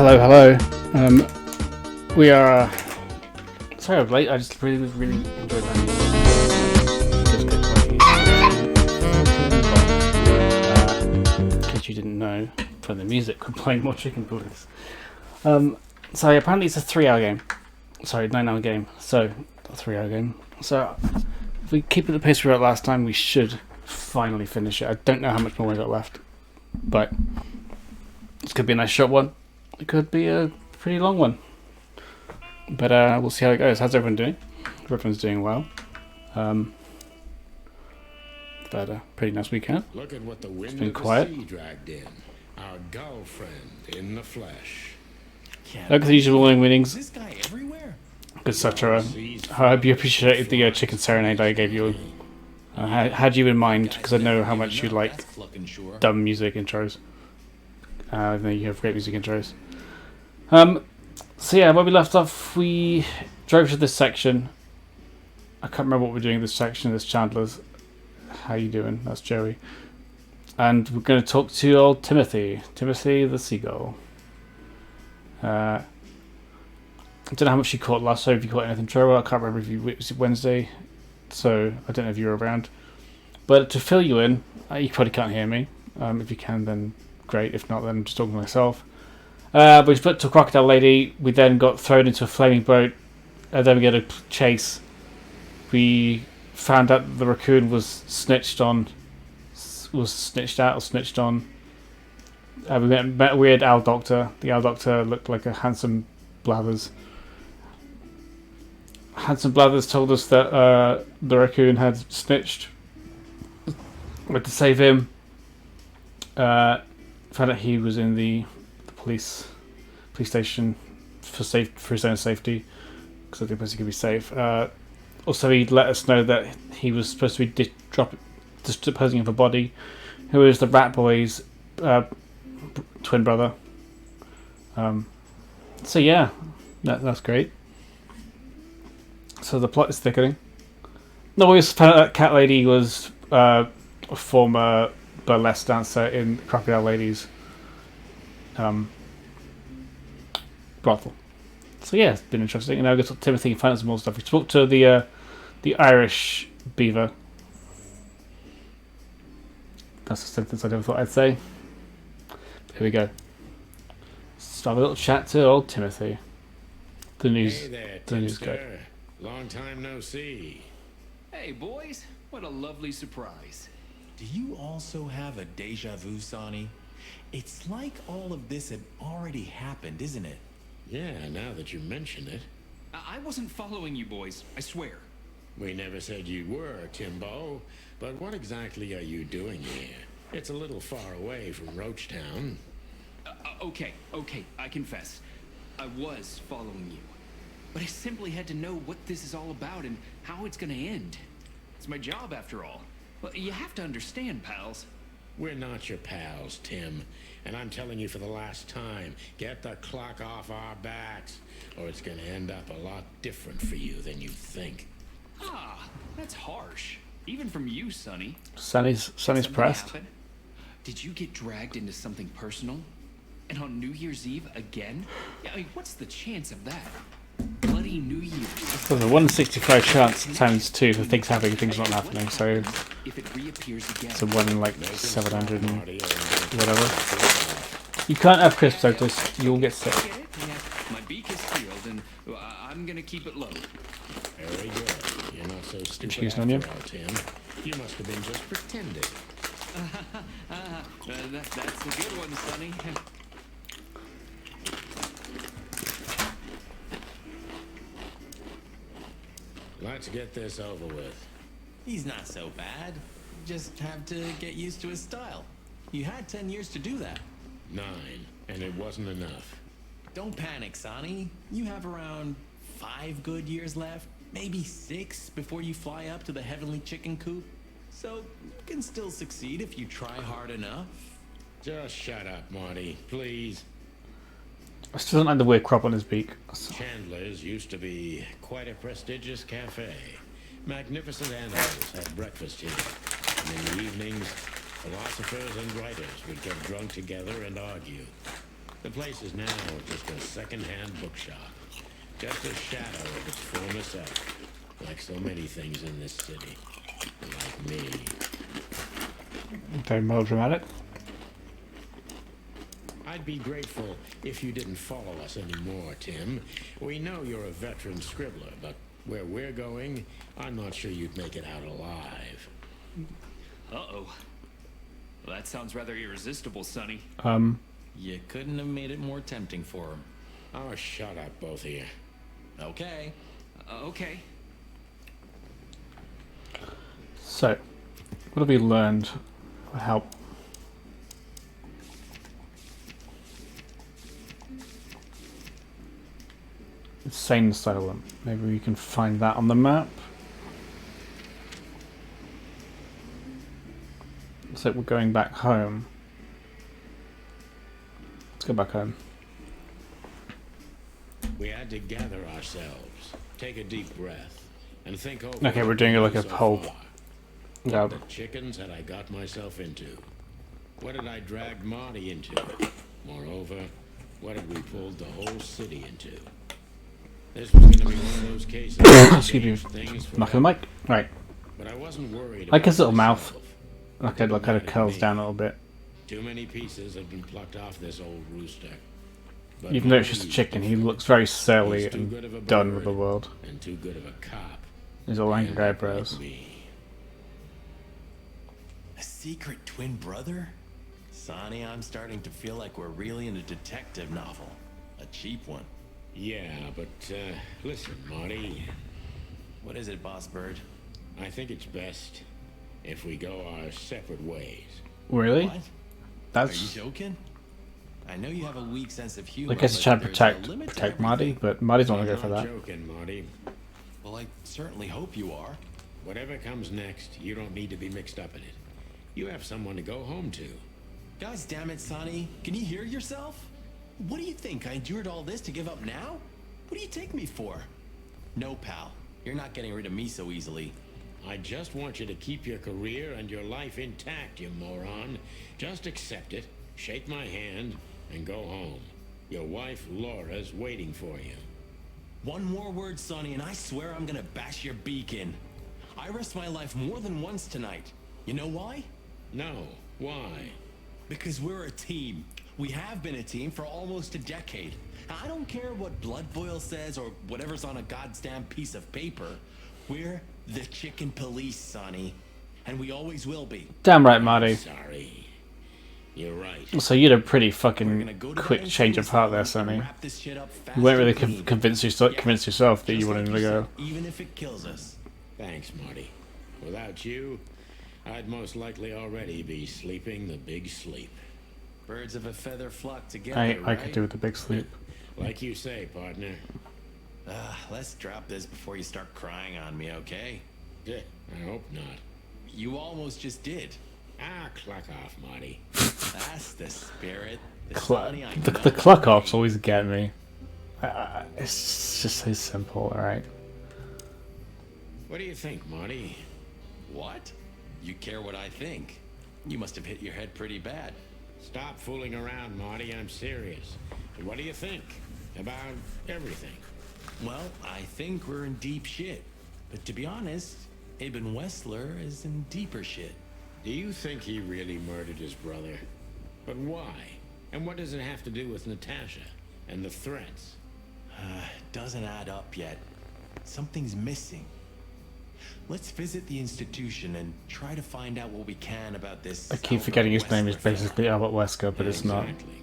Hello. We are. Sorry I'm late. I just really enjoyed that music. Just get Clucky. In case you didn't know, from the music, we're playing more chicken bullets. So apparently it's a 3-hour game. Sorry, 9-hour game. So a 3-hour game. So if we keep it the pace we were at last time, we should finally finish it. I don't know how much more we got left, but this could be a nice short one. It could be a pretty long one. But we'll see how it goes. How's everyone doing? Everyone's doing well. But pretty nice weekend. Look at what the wind It's been of quiet. the sea dragged in. Our girlfriend in the flesh. Look at the usual winning meetings. This guy everywhere. Good stuff, Trevor. I hope you appreciated the chicken serenade I gave you. Had you in mind, because I know how much you like dumb music intros. I know you have great music intros. So yeah, where we left off, we drove to this section. I can't remember what we're doing in this section. This Chandler's. How you doing? That's Joey. And we're going to talk to old Timothy. Timothy the seagull. I don't know how much you caught last time. If you caught anything, Trevor, I can't remember if it was Wednesday. So I don't know if you were around. But to fill you in, you probably can't hear me. If you can, then great. If not, then I'm just talking to myself. We split to a crocodile lady. We then got thrown into a flaming boat. Then we get a chase. We found out that the raccoon was snitched on. Was snitched out or snitched on. We met a weird owl doctor. The owl doctor looked like a handsome Blathers. Handsome Blathers told us that the raccoon had snitched. We had to save him. Found out he was in the police station for his own safety, because I think he could be safe. Also, he let us know that he was supposed to be disposing of a body, who is the Rat Boy's twin brother. So yeah, that's great. So the plot is thickening. No, we also found out that cat lady was a former burlesque dancer in Crocodile Ladies brothel. So yeah, it's been interesting. And now we go to Timothy and find out some more stuff. We spoke to the Irish beaver. That's a sentence I never thought I'd say. Here we go. Start a little chat to old Timothy. The news. Hey there, the news guy. Timster. Long time no see. Hey boys, what a lovely surprise. Do you also have a deja vu, Sonny? It's like all of this had already happened, isn't it? Yeah, now that you mention it. I wasn't following you boys, I swear. We never said you were, Timbo. But what exactly are you doing here? It's a little far away from Roachtown. Okay, I confess. I was following you. But I simply had to know what this is all about and how it's gonna end. It's my job, after all. Well, you have to understand, pals. We're not your pals, Tim. And I'm telling you for the last time, get the clock off our backs, or it's gonna end up a lot different for you than you think. Ah, that's harsh. Even from you, Sonny. Sonny's Something pressed. happened? Did you get dragged into something personal? And on New Year's Eve again? Yeah, I mean, what's the chance of that? Bloody New Year's. There's a 1 in 65 chance times 2 for things happening, things not happening. So If it reappears again. it's a 1 in like 700 and whatever. You can't have crisps, Otis. You'll get sick. Get it? Yeah, my beak is healed, and I'm gonna keep it low. Very good. You're not so stupid Cheese after and onion. all, Tim. You must have been just pretending. That's a good one, Sonny. Let's get this over with. He's not so bad. Just have to get used to his style. You had 10 years to do that. 9, and it wasn't enough. Don't panic, Sonny. You have around 5 good years left, maybe 6 before you fly up to the heavenly chicken coop. So you can still succeed if you try hard enough. Just shut up, Marty, please. I still don't like the weird crop on his beak. Chandler's used to be quite a prestigious cafe. Magnificent animals had breakfast here. And in the evenings, philosophers and writers would get drunk together and argue. The place is now just a second-hand bookshop. Just a shadow of its former self. Like so many things in this city. Like me. Very melodramatic. I'd be grateful if you didn't follow us anymore, Tim. We know you're a veteran scribbler, but where we're going, I'm not sure you'd make it out alive. Uh-oh. Well, that sounds rather irresistible, Sonny. You couldn't have made it more tempting for him. Oh, shut up, both of you. Okay. Okay. So, what have we learned? Would help. Insane asylum. Maybe we can find that on the map. Looks like we're going back home. Let's go back home. We had to gather ourselves, take a deep breath, and think over. Okay, we're doing like a whole. What the chickens had I got myself into? What had I dragged Marty into? Moreover, what had we pulled the whole city into? This was going to be one of those cases. Excuse me. Knock the mic. Right. But I wasn't worried. Like his little myself. mouth. Like it kind of curls down a little bit. Too many pieces had been plucked off this old rooster. But Even though it's just a chicken, he looks very surly he's too good of a and done with bird the world. and too good of a cop. His all angry And eyebrows. like me. A secret twin brother? Sonny, I'm starting to feel like we're really in a detective novel. A cheap one. Yeah, but listen, Marty. What is it, Boss Bird? I think it's best if we go our separate ways. Really? What? Are you That's joking? I know you have a weak sense of humor. I guess but trying to there's a protect limit to protect Marty, everything. but Marty's not I'm gonna go for not that. joking, Marty. Well, I certainly hope you are. Whatever comes next, you don't need to be mixed up in it. You have someone to go home to. Guys, damn it, Sonny. Can you hear yourself? What do you think? I endured all this to give up now? What do you take me for? No, pal. You're not getting rid of me so easily. I just want you to keep your career and your life intact, you moron. Just accept it, shake my hand, and go home. Your wife, Laura's waiting for you. One more word, Sonny, and I swear I'm gonna bash your beak in. I risked my life more than once tonight. You know why? No, why? Because we're a team. We have been a team for almost a decade. I don't care what Blood Boil says or whatever's on a goddamn piece of paper. We're the chicken police, Sonny. And we always will be. Damn right, Marty. Sorry. You're right. So you had a pretty We're fucking gonna go to quick that change of heart there, asylum and Sonny. wrap this shit up fast You weren't really and clean. convince yourself that you Just wanted like to you go. said, even if it kills us. Thanks, Marty. Without you, I'd most likely already be sleeping the big sleep. Birds of a feather flock together, I right? could do with the big sleep. Like you say, partner. Let's drop this before you start crying on me, okay? Yeah, I hope not. You almost just did. Ah, cluck off, Marty. That's the spirit. The Cl- Sonny I the know. cluck offs always get me. It's just so simple, alright? What do you think, Marty? What? You care what I think? You must have hit your head pretty bad. Stop fooling around, Marty. I'm serious. What do you think about everything? Well, I think we're in deep shit. But to be honest, Ibn Wessler is in deeper shit. Do you think he really murdered his brother? But why? And what does it have to do with Natasha and the threats? Doesn't add up yet. Something's missing. Let's visit the institution and try to find out what we can about this. I keep Albert forgetting his name is Wessler fella. basically Albert Wesker, but it's not. Exactly.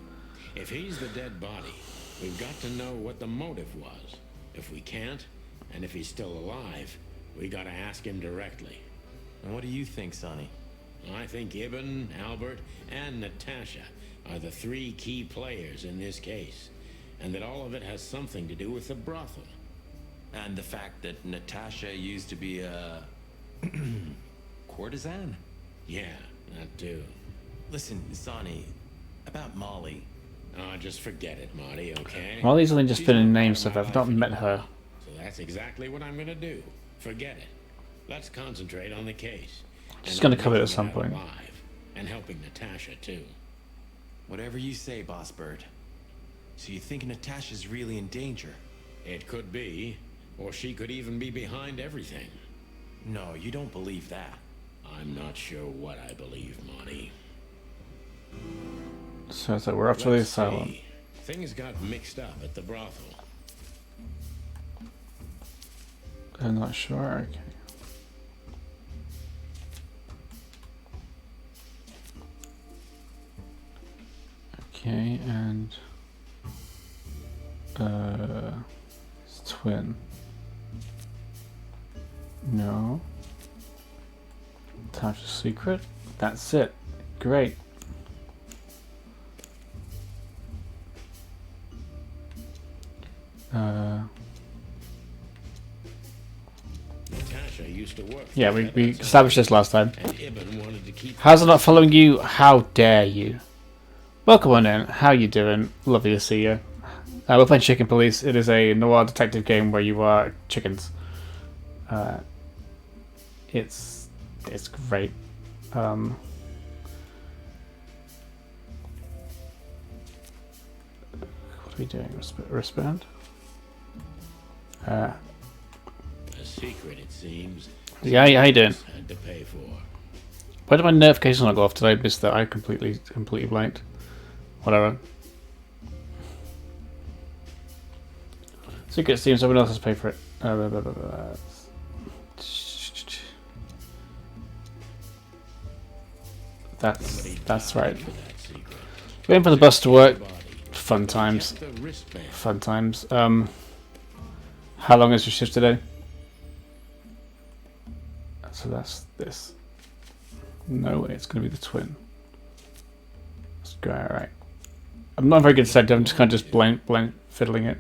If he's the dead body, we've got to know what the motive was. If we can't, and if he's still alive, we gotta ask him directly. And what do you think, Sonny? I think Ibn, Albert, and Natasha are the three key players in this case, and that all of it has something to do with the brothel. And the fact that Natasha used to be a courtesan? Yeah, that too. Listen, Sonny, about Molly. Oh, just forget it, Marty, okay? Molly's only just She's been in not name part of stuff. my I've not life met anymore. her. So that's exactly what I'm gonna do. Forget it. Let's concentrate on the case. She's And gonna on cover it at making some out point. alive, and helping Natasha too. Whatever you say, Boss Bird. So you think Natasha's really in danger? It could be, or she could even be behind everything. No, you don't believe that. I'm not sure what I believe, Monty. So it's like we're off to the Let's asylum. see. Things got mixed up at the brothel. I'm not sure. Okay. Okay, and it's twin. No. Tasha's secret. That's it. Great. Natasha used to work. Yeah, for we Ibben's established this last time. and Ibben wanted to keep. How's it not following you? How dare you? Welcome on in. How you doing? Lovely to see you. We're playing Chicken Police. It is a noir detective game where you are chickens. It's great. What are we doing? Wristband? A secret, it seems. Yeah, how you doing? Had to pay for. Why did my notification not go off? Did I miss that? I completely blanked. Whatever. Secret seems someone else has paid for it. That's right. Waiting for the bus to work. Fun times. The wristband. Fun times. How long is your shift today? So that's this. No, it's going to be the twin. Let's go. All right. I'm not very good at set. I'm just kind of blank fiddling it.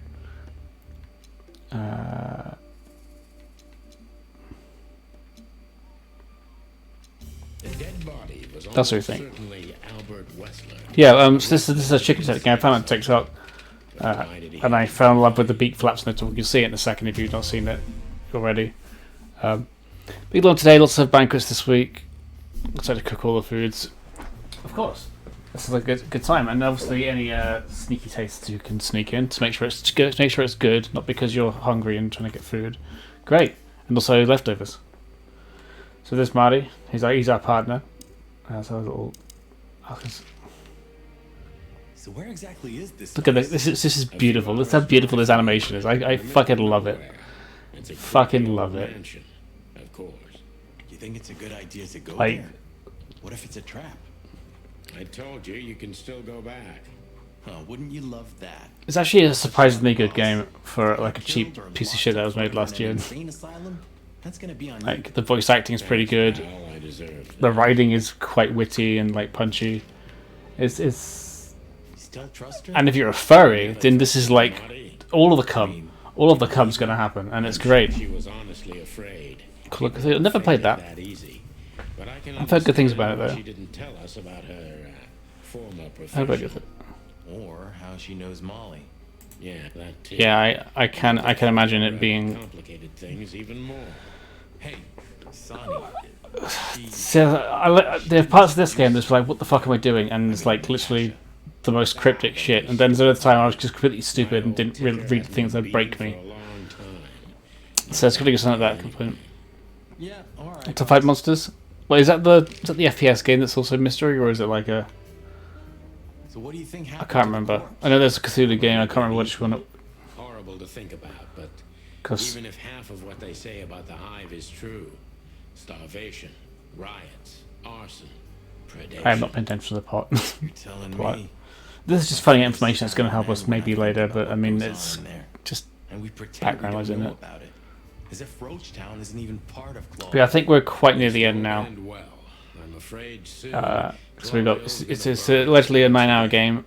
The dead body was That's what we almost think. certainly Albert Wessler. Yeah. So this is a chicken set game I found on TikTok, and I fell in love with the beak flaps in it. You can see it in a second if you've not seen it already. Big long today. Lots of banquets this week. Excited to cook all the foods. Of course. This is a good time, and obviously any sneaky tastes you can sneak in to make sure it's good. Make sure it's good, not because you're hungry and trying to get food. Great, and also leftovers. So there's Marty. He's our partner. So a little. So where exactly is this? Look at this. This is beautiful. Look how beautiful this animation is. I fucking love it. It's a Fucking creepy love old it. mansion, of course. You think it's a good idea to go Like- there? What if it's a trap? I told you can still go back. Wouldn't you love that? It's actually a surprisingly good game for like a cheap piece of shit that was made last year. Insane asylum? That's gonna be on Like the voice acting is pretty good. All I deserved. The writing is quite witty and like punchy. It's you. Still trust her? and if you're a furry, then this is like Marty, all of the cum. All of the cum's gonna happen, and it's great. she was honestly afraid. Look, I never played that. Easy. But I can I've heard good things understand about it, why though. She didn't tell us about her former How about profession. it? Or how she knows Molly. Yeah, that too. Yeah, I can imagine it being. Complicated things even more. Hey, Sonny. So there are parts of this game that's like, what the fuck am I doing? And it's like literally the most cryptic shit. And then there's another time I was just completely stupid and didn't really read the things that break me. For a long time. So it's gonna be something like that component. Yeah, alright. To fight monsters. Well, is that the FPS game that's also mystery, or is it like a? So what do you think I happened? can't to the remember. corpse? I know there's a Cthulhu game. I can't remember which one. Horrible to think about, but Because even if half of what they say about the hive is true, starvation, riots, arson, predation. I have not been attention to the plot. You're telling What? me. This is just funny information that's going to help us maybe later, but I mean it's just. And we pretend background we noise, don't isn't know it? about it. As if Roachtown isn't even part of Claw. But yeah, I think we're quite near the end now. And well, I'm afraid soon. So we got it's allegedly a 9-hour game,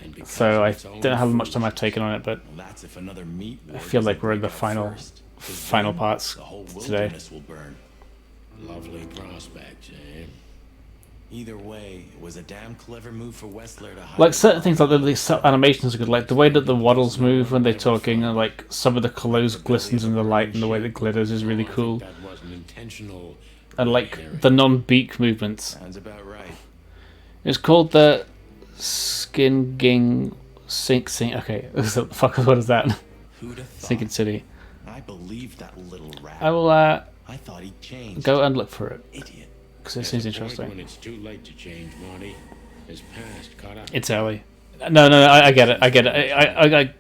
And because so I of its own don't know how much time fruit, I've taken on it, but Well, that's if another meat I war feel like doesn't we're in the break out final first. 'Cause final then parts the whole today. wilderness will burn. Lovely prospect, eh? Either way, it was a damn clever move for Wessler to hide. Like certain things like these animations are good, like the way that the waddles move when they're talking, and like some of the clothes glistens in the light, and the way that glitters is really I think cool. that was an intentional. And like the non-beak movements. Sounds about right. It's called the Skin Ging Sink. Okay, so what the fuck? What is that? Who'd have thought? Sinking City. I believed that little rat. I will I thought he'd changed. go and look for it Idiot. because it seems There's a point interesting. when it's too late to change, Marty. His past caught up. It's early. No, I get it. I get it.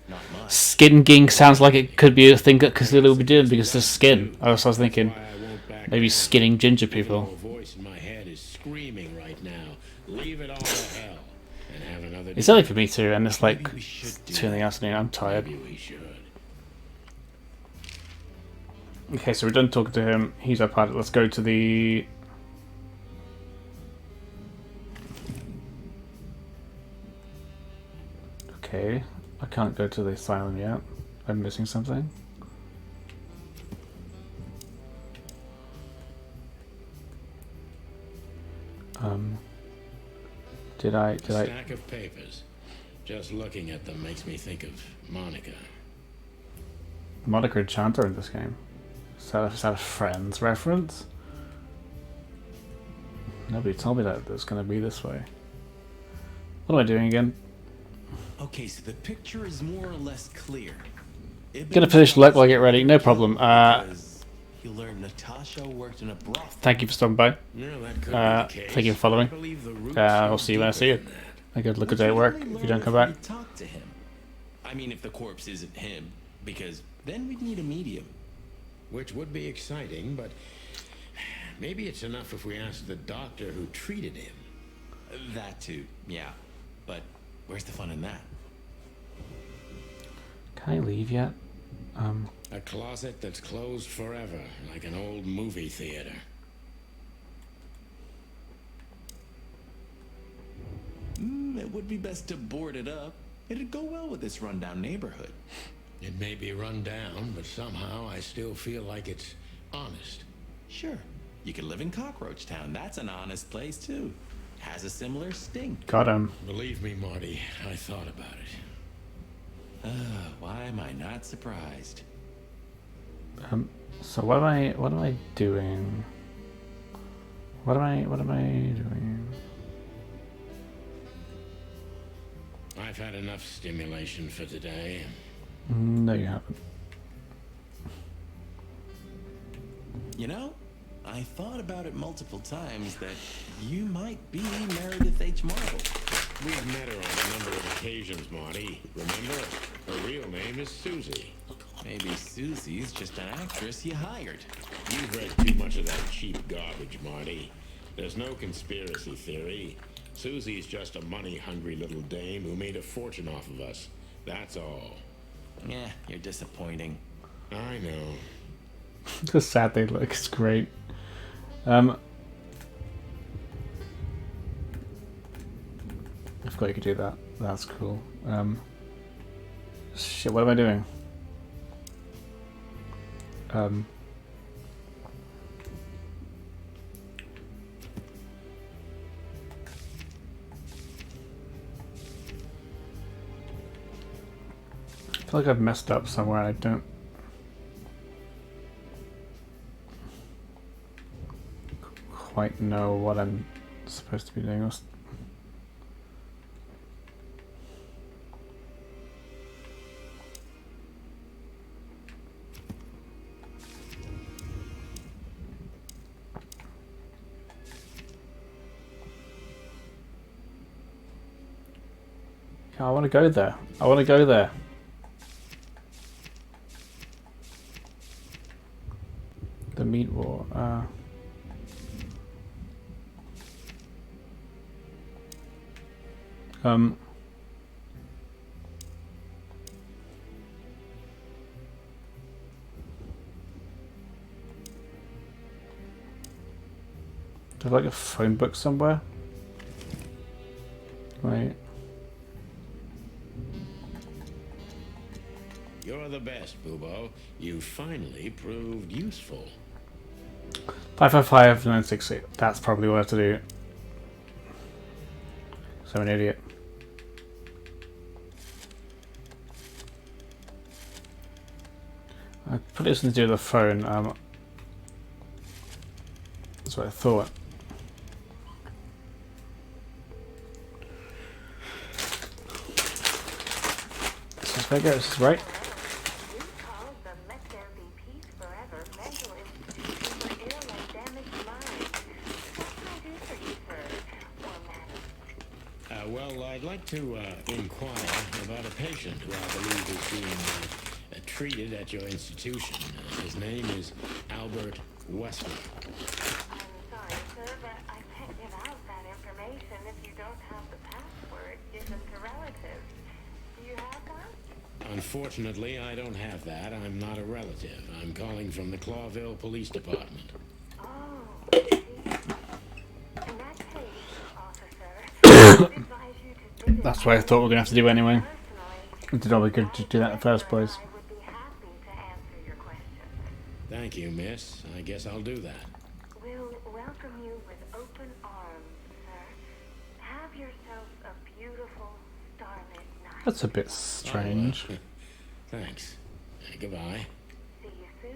Not much. Skin ging sounds like it could be a thing that Cthulhu would be doing because there's skin. I was thinking Why I won't back maybe down. skinning ginger Even people. though a voice in my head is screaming right now. Leave it all to hell and have another. It's early for me too, and it's like Maybe we should do 2 in the that. afternoon. I'm tired. Maybe we should. Okay, so we're done talking to him. He's our pilot. Let's go to the. Okay, I can't go to the asylum yet. I'm missing something. Did I? Stack of papers. Just looking at them makes me think of Monica. Monica Enchanter in this game. Is that a Friends reference? Nobody told me that it was going to be this way. What am I doing again? Okay, so the picture is more or less clear. Gonna finish work while I get ready. No problem. Because you learned Natasha worked in a brothel. Thank you for stopping by. No, that could be the case. Thank you for following. I believe the roots I'll go see you when I deeper see you. than that. I could look a day at work if you don't come back. Talk to him. I mean, if the corpse isn't him, because then we'd need a medium. Which would be exciting, but maybe it's enough if we ask the doctor who treated him. That too, yeah. But where's the fun in that? Can I leave yet? A closet that's closed forever, like an old movie theater. It would be best to board it up. It'd go well with this rundown neighborhood. It may be run down, but somehow I still feel like it's honest. Sure, you could live in Cockroach Town. That's an honest place too. Has a similar stink. Got him. Believe me, Marty, I thought about it. Why am I not surprised? So what am I doing? What am I doing? I've had enough stimulation for today. No, you haven't. You know, I thought about it multiple times that you might be Meredith H. Marble. We've met her on a number of occasions, Marty. Remember? Her real name is Susie. Maybe Susie's just an actress you hired. You've read too much of that cheap garbage, Marty. There's no conspiracy theory. Susie's just a money-hungry little dame who made a fortune off of us. That's all. Yeah, you're disappointing. I know. The sad they look. It's great. I forgot you could do that. That's cool. Shit, what am I doing? I feel like I've messed up somewhere and I don't quite know what I'm supposed to be doing. I want to go there. I want to go there. The meat war. Do I have like a phone book somewhere? Right. You're the best, Bubo. You finally proved useful. 555-968. That's probably what I have to do. So I'm an idiot. I put this into the phone. That's what I thought. There you go, this is right. Well, I'd like to inquire about a patient who I believe is being treated at your institution. His name is Albert Westwood. I'm sorry, sir, but I can't give out that information if you don't have the password given to relatives. Do you have one? Unfortunately, I don't have that. I'm not a relative. I'm calling from the Clawville Police Department. Oh, I see. In that case, officer, I would advise you to visit That's what I thought we were going to have to do anyway. personally. I didn't know we could just do that in the first place. I would be happy to answer your questions. Thank you, miss. I guess I'll do that. We'll welcome you with open arms, sir. Have yourself a beautiful starlit night. That's a bit strange. Thanks. Goodbye. See you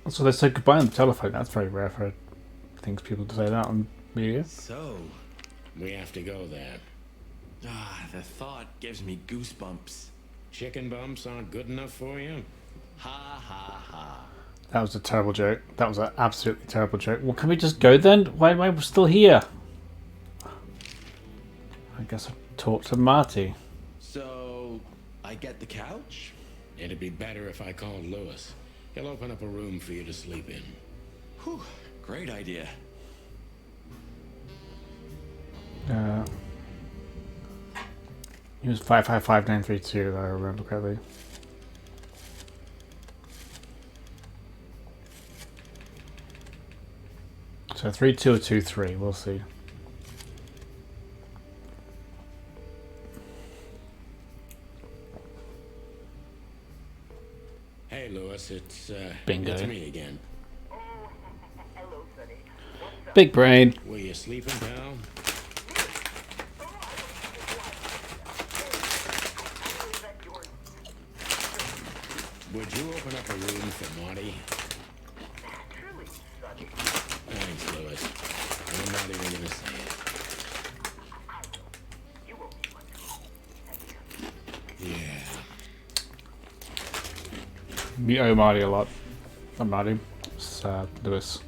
soon. So they said goodbye on the telephone. That's very rare for things people to say that on media. So, We have to go there. the thought gives me goosebumps. Chicken bumps aren't good enough for you? Ha ha ha. That was a terrible joke. That was an absolutely terrible joke. Well, can we just go then? Why am I still here? I guess I'll talk to Marty. So, I get the couch? It'd be better if I called Lewis. He'll open up a room for you to sleep in. Whew, great idea. He was 555932, if I remember correctly. So 32 or 23, we'll see. Hey, Lewis, it's Bingo. it's me again. Hello, Sonny. What's up? Big brain. Were you sleeping, pal? Would you open up a room for Marty? Truly, Sonny. Thanks, Lewis. I'm not even gonna say it. You won't be much. Yeah. We owe Marty a lot. Not Marty. It's Lewis.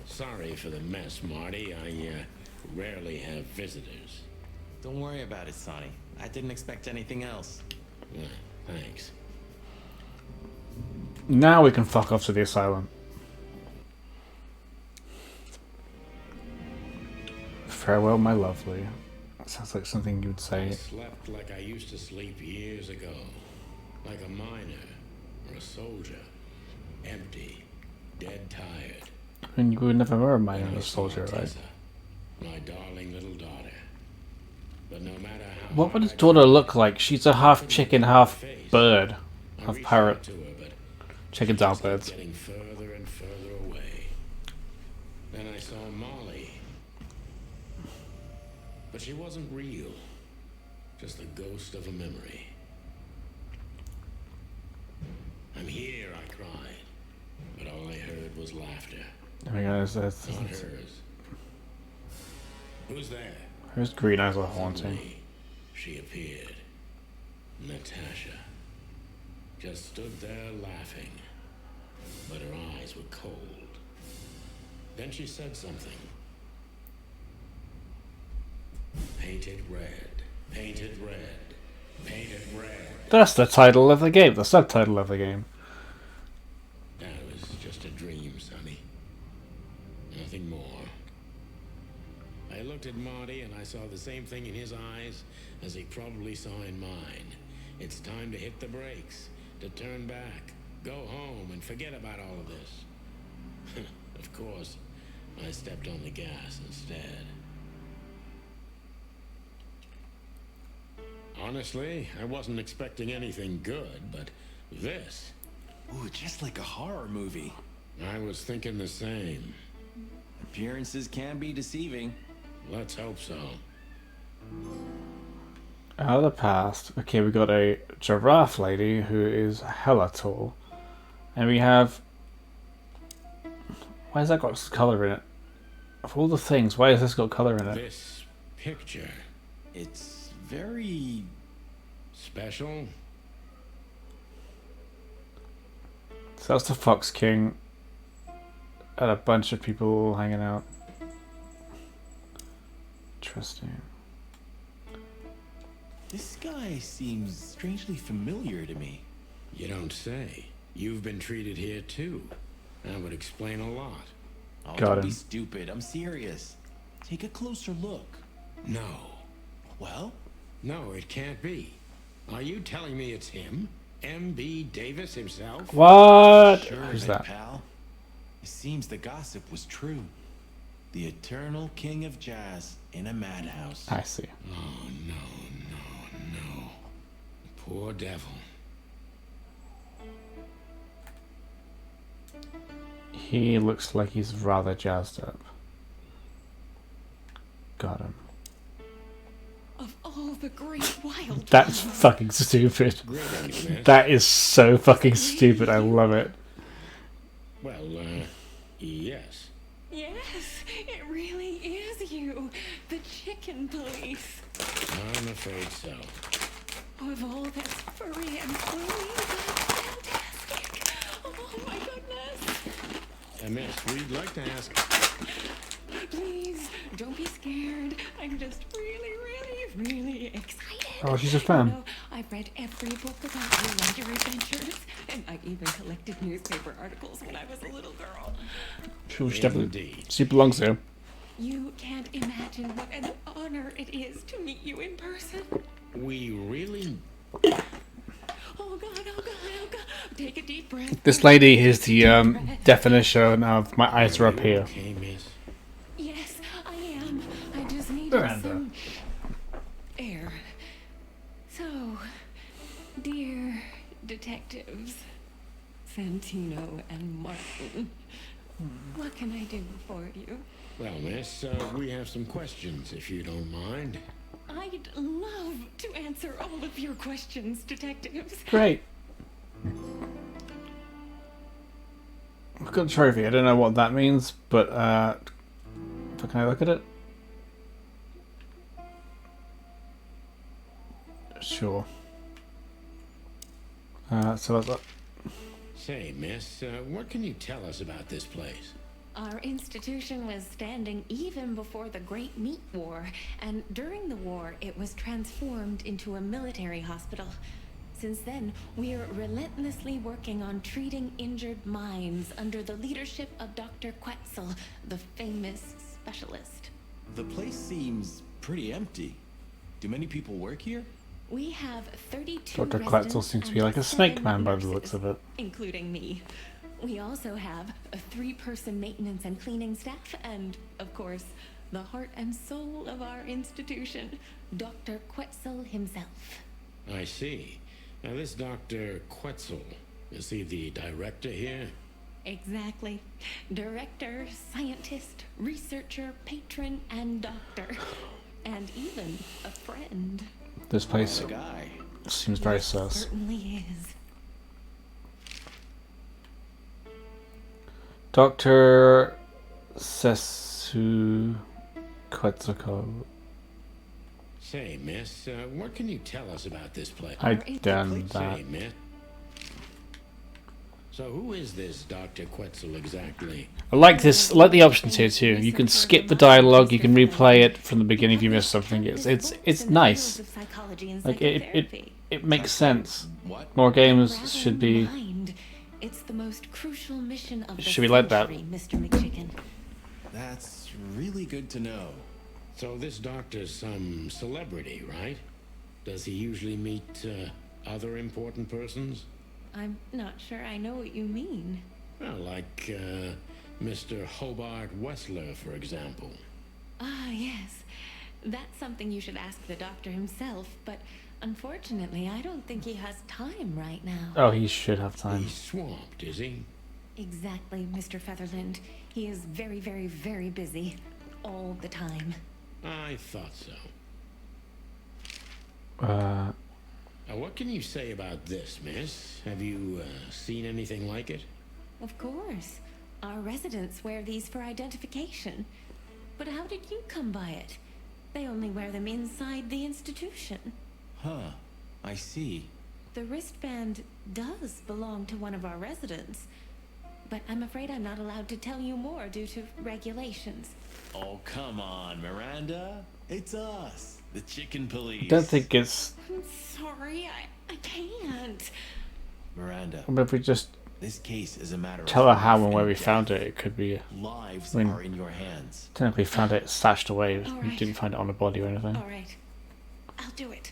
Sorry for the mess, Marty. I rarely have visitors. Don't worry about it, Sonny. I didn't expect anything else. Thanks. Now we can fuck off to the asylum. Farewell, my lovely. That sounds like something you would I say. slept like I used to sleep years ago. Like a miner or a soldier. Empty. Dead tired. And you would never were a miner And or I a saw soldier, right? Tessa, my darling little daughter. But no matter how What would hard his I daughter tried, look like? She's a half chicken, half bird. I Half reached parrot. out to her, but Chickens she are just kept birds. getting further and further away. Then I saw Molly. But she wasn't real. Just the ghost of a memory. I'm here, I cried. But all I heard was laughter. Oh my god, Not hers. Who's there? whose green eyes are haunting. Suddenly, she appeared. Natasha. Just stood there laughing. But her eyes were cold. Then she said something. Painted red. Painted red. Painted red. That's the title of the game, the subtitle of the game. That was just a dream, Sonny. Nothing more. I looked at Marty and I saw the same thing in his eyes as he probably saw in mine. It's time to hit the brakes, to turn back, go home and forget about all of this. Of course, I stepped on the gas instead. Honestly, I wasn't expecting anything good, but this, Ooh, just like a horror movie. I was thinking the same. Appearances can be deceiving. Let's hope so. Out of the past. Okay, we got a giraffe lady who is hella tall. And we have... Why has that got colour in it? Of all the things, why has this got colour in it? This picture, It's very... Special? So that's the Fox King. And a bunch of people hanging out. Interesting. This guy seems strangely familiar to me. You don't say. You've been treated here too. That would explain a lot. Oh, Got don't him. be stupid. I'm serious. Take a closer look. No. Well, No, it can't be. Are you telling me it's him? M.B. Davis himself? What? sure Who's of it, that? pal. It seems the gossip was true. The eternal king of jazz in a madhouse. I see. Oh, no. Poor devil. He looks like he's rather jazzed up. Got him. Of all the great wild That's fucking stupid. Greetings, miss. That is so fucking stupid. I love it. Well, yes. Yes, it really is you, the chicken police. I'm afraid so. Of all that's furry and fluffy, that's fantastic. Oh my goodness. Miss, we'd like to ask... Please, don't be scared. I'm just really excited. Oh, she's a fan. You know, I've read every book about you and your adventures, and I even collected newspaper articles when I was a little girl. Sure, she definitely. Indeed. She belongs here. You can't imagine what an honor it is to meet you in person. We really... Oh God, oh God, oh God. Take a deep breath. This lady is the definition of my eyes are up here. Okay, miss. Yes, I am. I just needed Miranda. some air. So, dear detectives, Santino and Martin, what can I do for you? Well, miss, we have some questions, if you don't mind. I'd love to answer all of your questions, detectives. Great. I've got a trophy. I don't know what that means, but can I look at it? Sure. So that's Say, miss, what can you tell us about this place? Our institution was standing even before the Great Meat War, and during the war, it was transformed into a military hospital. Since then, we're relentlessly working on treating injured minds under the leadership of Dr. Quetzal, the famous specialist. The place seems pretty empty. Do many people work here? We have 32 Dr. residents Quetzal seems to be and like a snake 7 man by the nurses, looks of it. including me. We also have a 3-person maintenance and cleaning staff, and, of course, the heart and soul of our institution, Dr. Quetzal himself. I see. Now, this Dr. Quetzal, is he the director here? Exactly. Director, scientist, researcher, patron, and doctor. And even a friend. This place The guy. seems very sus. Certainly is. Dr. Sesu Quetzalcoatl. Say, miss, what can you tell us about this place? I done that. Say, miss. So who is this Dr. Quetzal exactly? I like this. I like the options here too. You can skip the dialogue. You can replay it from the beginning if you missed something. It's nice. Like it makes sense. What? More games should be. It's the most crucial mission of the Should be like that. century, Mr. McChicken. That's really good to know. So this doctor's some celebrity, right? Does he usually meet other important persons? I'm not sure I know what you mean. Well, like Mr. Hobart Wessler, for example. Ah, yes. That's something you should ask the doctor himself, but unfortunately, I don't think he has time right now. Oh, he should have time. He's swamped, is he? Exactly, Mr. Featherland. He is very, very, very busy. All the time. I thought so. Now, what can you say about this, miss? Have you seen anything like it? Of course. Our residents wear these for identification. But how did you come by it? They only wear them inside the institution. Huh. I see. The wristband does belong to one of our residents, but I'm afraid I'm not allowed to tell you more due to regulations. Oh, come on, Miranda. It's us, the chicken police. I don't think it's... I'm sorry, I can't. Miranda, But if we just this case is a matter of tell her how life and where we death. found it, it could be... Lives I mean, are in your hands. Technically found it stashed away. All We right. didn't find it on a body or anything. All right, I'll do it.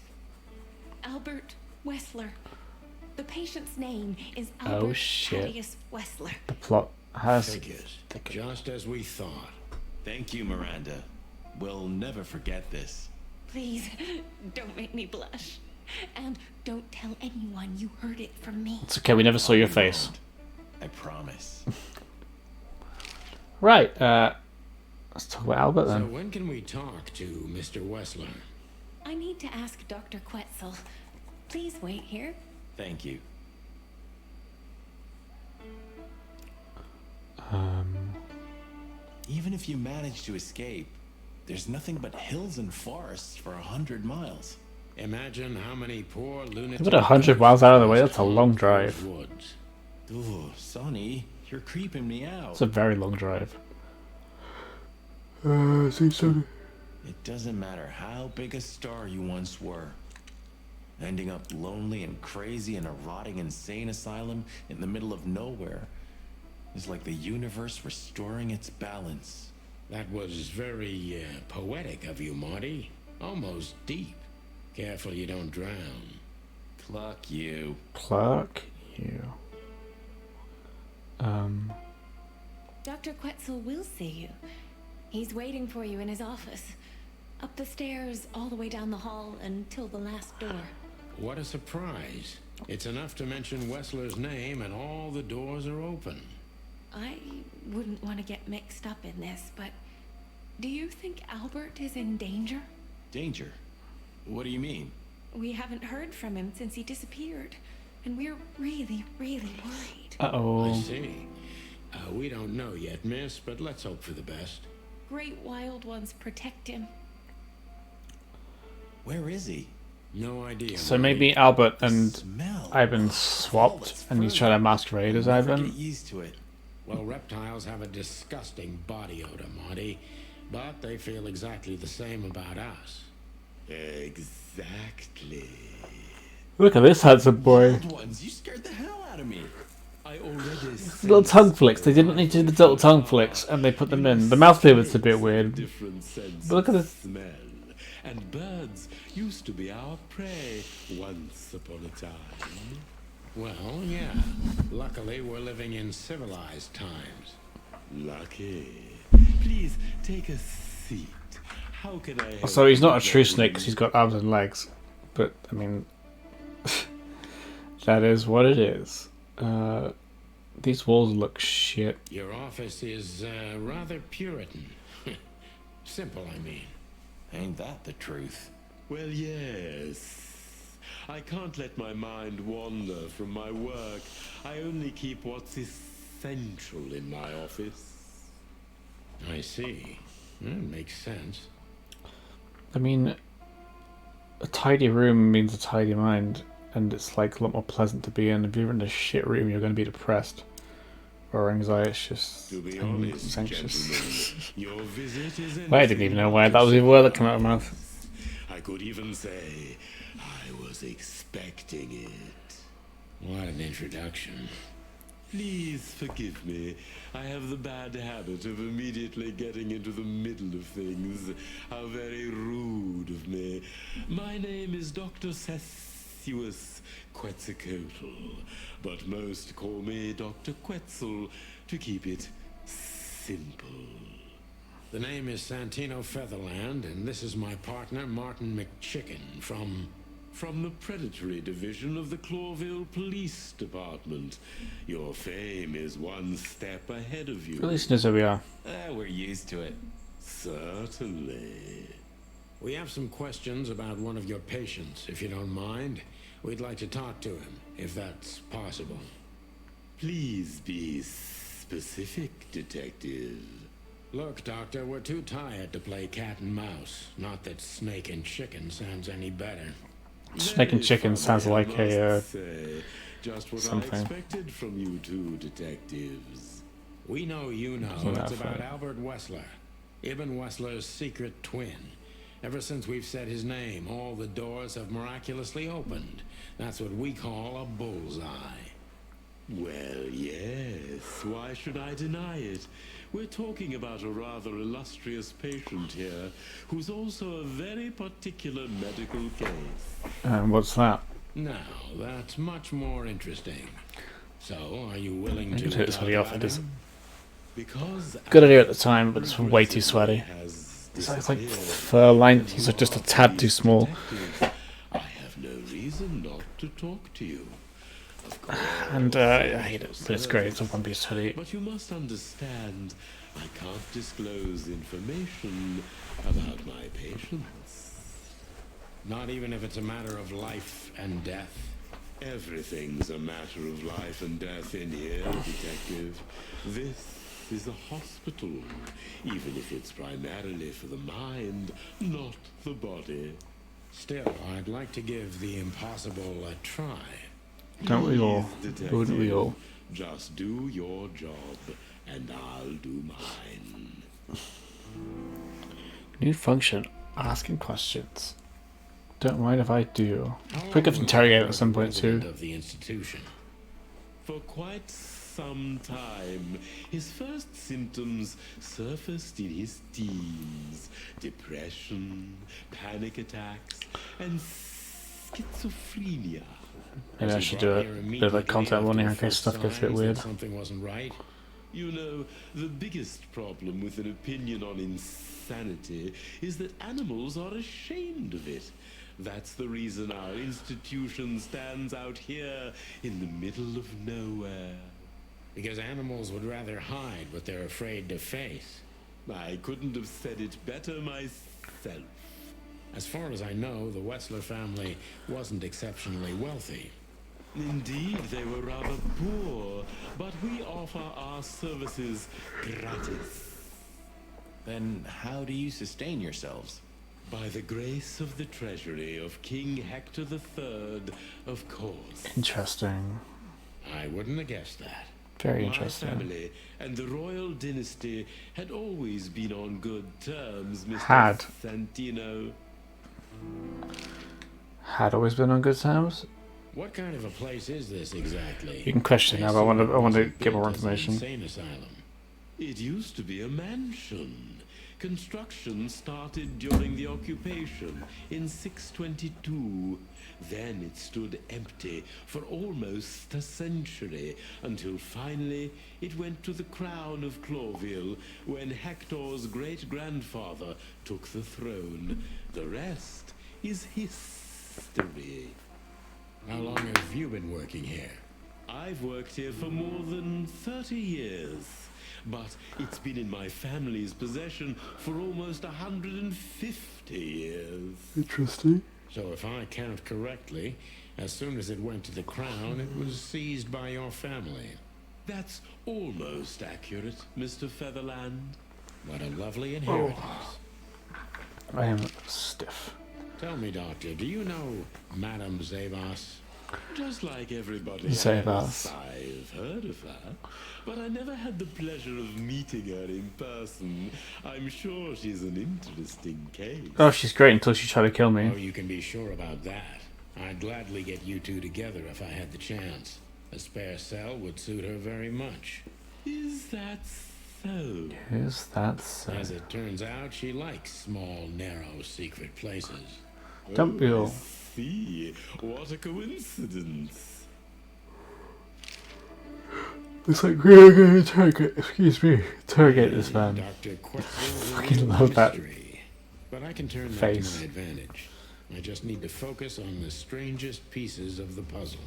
Albert Wessler. The patient's name is Albert shit. Thaddeus Wessler. The plot has... Figures. Just as we thought. Thank you, Miranda. We'll never forget this. Please, don't make me blush. And don't tell anyone you heard it from me. It's okay, we never saw your face. I promise. Right, let's talk about Albert So then. when can we talk to Mr. Wessler? I need to ask Dr. Quetzal. Please wait here. Thank you. Even if you manage to escape, there's nothing but hills and forests for 100 miles. Imagine how many poor lunatics... About 100 miles out of the way, that's a long drive. Woods. Ooh, Sonny, you're creeping me out. It's a very long drive. It doesn't matter how big a star you once were. Ending up lonely and crazy in a rotting insane asylum in the middle of nowhere is like the universe restoring its balance. That was very poetic of you, Marty. Almost deep. Careful you don't drown. Cluck you. Clark, you. Dr. Quetzal will see you. He's waiting for you in his office. Up the stairs, all the way down the hall, until the last door. What a surprise. It's enough to mention Wessler's name and all the doors are open. I wouldn't want to get mixed up in this, but do you think Albert is in danger? Danger? What do you mean? We haven't heard from him since he disappeared, and we're really, really worried. I Uh-oh. see. We don't know yet, miss, but let's hope for the best. Great wild ones protect him. Where is he? No idea. So Marty. maybe Albert and Smell. Ivan swapped, and he's trying to masquerade as Never Ivan. Get used to it. Well, reptiles have a disgusting body odor, Marty. But they feel exactly the same about us. Exactly. Look at this handsome boy. Wild ones, you scared the hell out of me. I already Little tongue flicks. They didn't need to do the little tongue flicks, and they put them in. The mouth movement's a bit weird. Different sense But look at of this. smell. And birds used to be our prey once upon a time. Well, yeah. Luckily, we're living in civilized times. Lucky. Please take a seat. How can I help So he's not a you, true snake gentlemen? because he's got arms and legs. But, I mean, that is what it is. These walls look shit. Your office is rather Puritan. Simple, I mean. Ain't that the truth? Well, yes. I can't let my mind wander from my work. I only keep what's essential in my office. I see. Makes sense. I mean, a tidy room means a tidy mind, and it's like a lot more pleasant to be in. If you're in a shit room, you're going to be depressed or anxious. To be and honest, anxious. gentlemen, your visit is Well, I didn't even know why that was even a word that came out of my mouth. I could even say I was expecting it. What an introduction. Please forgive me. I have the bad habit of immediately getting into the middle of things. How very rude of me. My name is Dr. Sessuus Quetzalcoatl, but most call me Dr. Quetzal to keep it simple. The name is Santino Featherland, and this is my partner, Martin McChicken, From the predatory division of the Clawville Police Department. Your fame is one step ahead of you. Listeners, here we are. We're used to it. Certainly. We have some questions about one of your patients, if you don't mind. We'd like to talk to him, if that's possible. Please be specific, detective. Look, Doctor, we're too tired to play cat and mouse. Not that snake and chicken sounds any better. Snake and chicken sounds like a just what something. I expected from you two detectives. We know you know. Isn't that It's about funny? Albert Wessler, Ibn Wessler's secret twin. Ever since we've said his name, all the doors have miraculously opened. That's what we call a bullseye. Well, yes. Why should I deny it? We're talking about a rather illustrious patient here, who's also a very particular medical case. And what's that? Now, that's much more interesting. So, are you willing to could hit this talk really off, about it is. him? Because Good idea at the time, but it's way too sweaty. has It's like disappeared. fur line. He's like just a tad too small. I have no reason not to talk to you. Of course, And I hate it, but it's great. It's a One Piece hoodie. but you must understand, I can't disclose information about my patients. Not even if it's a matter of life and death. Everything's a matter of life and death in here, detective. This is a hospital, even if it's primarily for the mind, not the body. Still, I'd like to give the impossible a try. Don't we all? Please, Wouldn't we all? just do your job, and I'll do mine. New function. Asking questions. Don't mind if I do. How Probably long get to was interrogate Albert at some point president too. of the institution? For quite some time, his first symptoms surfaced in his teens. Depression, panic attacks, and schizophrenia. Maybe I Was he should do brought a here bit of a immediately content after warning the in case first stuff gets a bit signs that weird. Something wasn't right. You know, the biggest problem with an opinion on insanity is that animals are ashamed of it. That's the reason our institution stands out here in the middle of nowhere. Because animals would rather hide what they're afraid to face. I couldn't have said it better myself. As far as I know, the Wessler family wasn't exceptionally wealthy. Indeed, they were rather poor, but we offer our services gratis. Then how do you sustain yourselves? By the grace of the treasury of King Hector III, of course. Interesting. I wouldn't have guessed that. Very My interesting. family and the royal dynasty had always been on good terms, Mr. Had. Santino. Had always been on good terms. What kind of a place is this exactly? You can question now, but I want to get more information. Insane asylum. It used to be a mansion. Construction started during the occupation in 622. Then it stood empty for almost a century, until finally it went to the crown of Clawville when Hector's great-grandfather took the throne. The rest is history. How long have you been working here? I've worked here for more than 30 years, but it's been in my family's possession for almost 150 years. Interesting. So if I count correctly, as soon as it went to the crown, it was seized by your family. That's almost accurate, Mr. Featherland. What a lovely inheritance. I am stiff. Tell me, Doctor, do you know Madame Zavas? Just like everybody Zavas. else, I've heard of her, but I never had the pleasure of meeting her in person. I'm sure she's an interesting case. Oh, she's great until she tried to kill Oh, me. you can be sure about that. I'd gladly get you two together if I had the chance. A spare cell would suit her very much. Is that so? Is that so? As it turns out, she likes small, narrow, secret places. Don't we all? I see. What a coincidence. It's like we're going to interrogate. Excuse me, interrogate this man. Dr. Quetzal's Fucking love that mystery. But I can turn that face. to my advantage. I just need to focus on the strangest pieces of the puzzle.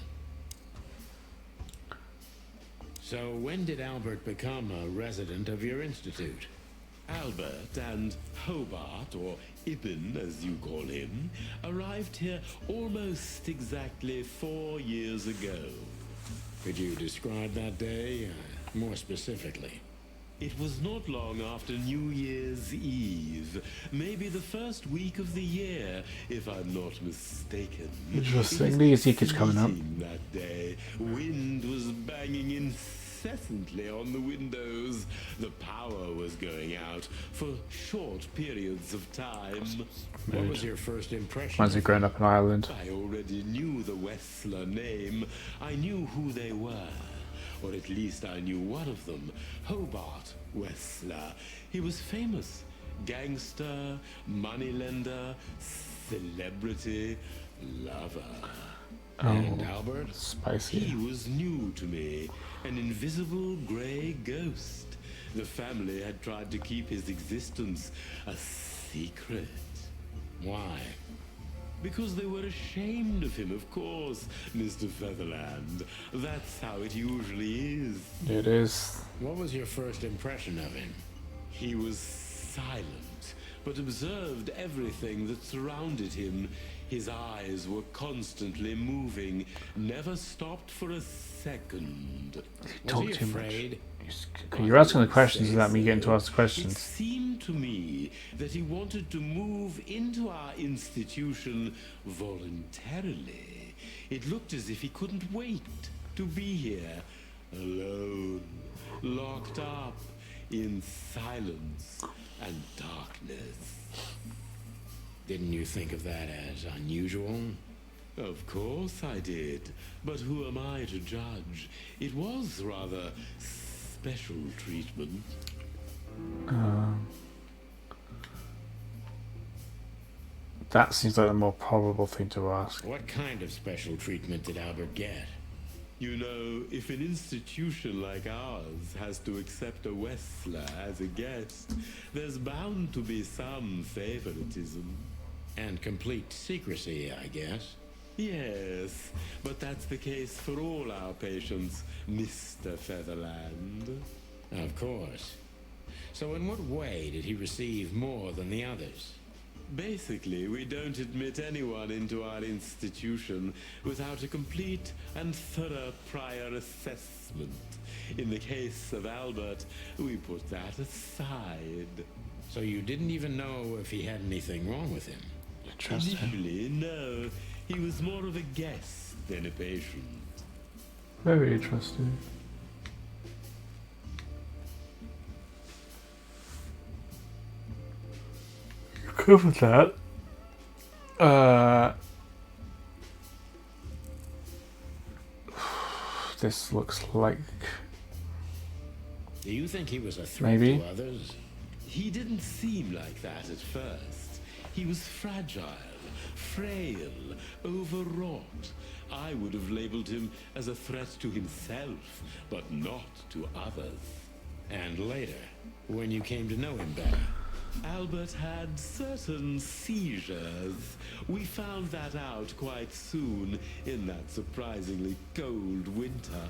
So when did Albert become a resident of your institute? Albert and Hobart, or Ibn as you call him, arrived here almost exactly 4 years ago. Could you describe that day more specifically? It was not long after New Year's Eve, maybe the first week of the year, if I'm not mistaken. Interesting. The ticket's coming up. That day, wind was banging incessantly on the windows. The power was going out for short periods of time. What was your first impression? Once he grown up in Ireland. I already knew the Wessler name. I knew who they were. Or at least I knew one of them, Hobart Wessler. He was famous. Gangster, moneylender, celebrity, lover. And Albert? Spicy. He was new to me, an invisible grey ghost. The family had tried to keep his existence a secret. Why? Because they were ashamed of him, of course, Mr. Featherland. That's how it usually is. It is. What was your first impression of him? He was silent, but observed everything that surrounded him. His eyes were constantly moving, never stopped for a second. Talk Was he too much. afraid? You're asking the questions without me getting to ask the It questions. seemed to me that he wanted to move into our institution voluntarily. It looked as if he couldn't wait to be here, alone, locked up in silence and darkness. Didn't you think of that as unusual? Of course I did, but who am I to judge? It was rather special treatment. That seems like the more probable thing to ask. What kind of special treatment did Albert get? You know, if an institution like ours has to accept a Wessler as a guest, there's bound to be some favoritism. And complete secrecy, I guess. Yes, but that's the case for all our patients, Mr. Featherland. Of course. So in what way did he receive more than the others? Basically, we don't admit anyone into our institution without a complete and thorough prior assessment. In the case of Albert, we put that aside. So you didn't even know if he had anything wrong with him? Trust him. Initially, no. He was more of a guest than a patient. Very interesting. Covered that. This looks like Do you think he was a threat Maybe. to others? He didn't seem like that at first. He was fragile, frail, overwrought. I would have labeled him as a threat to himself, but not to others. And later, when you came to know him better? Albert had certain seizures. We found that out quite soon in that surprisingly cold winter.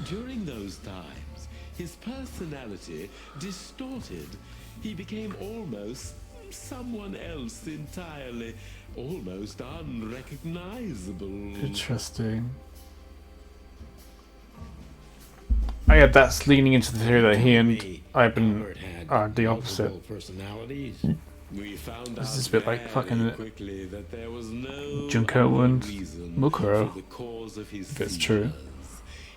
During those times, his personality distorted. He became almost someone else entirely, almost unrecognizable. interesting. Oh yeah, that's leaning into the theory that he and Me, Ivan Albert had are the opposite. multiple personalities. We found This out is a bit like very fucking quickly that there was no Junko and reason Mukuro, for the cause of his if it's true. seizures.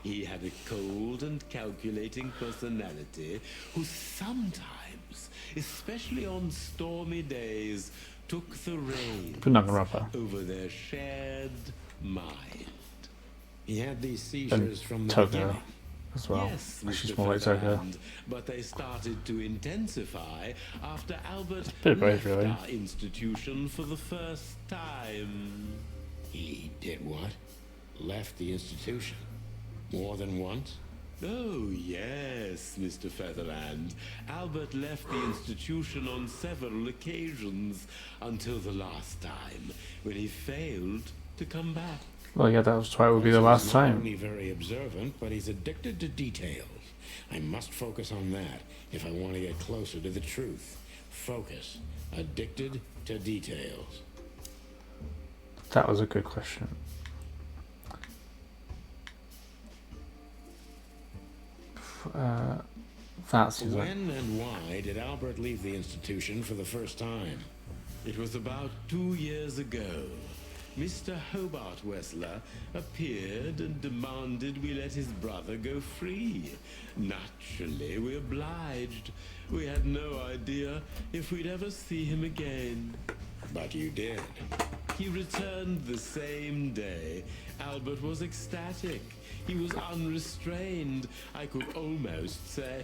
He had a cold and calculating personality who sometimes, especially on stormy days, took the reins But not gonna rapper. over their shared mind. He had these seizures from the Tokyo beginning. as well. Yes, She's Mr. more like Tokyo. Featherland, but they started to intensify after Albert bit of both, left really. our institution for the first time. He did what? Left the institution? More than once? Oh, yes, Mr. Featherland. Albert left the institution on several occasions until the last time, when he failed to come back. Well, yeah, that was why it would be the So last he's not time. only very observant, but he's addicted to details. I must focus on that if I want to get closer to the truth. Focus. Addicted to details. That was a good question. Fancy. When and why did Albert leave the institution for the first time? It was about 2 years ago. Mr. Hobart Wessler appeared and demanded we let his brother go free. Naturally, we obliged. We had no idea if we'd ever see him again. But you did. He returned the same day. Albert was ecstatic. He was unrestrained. I could almost say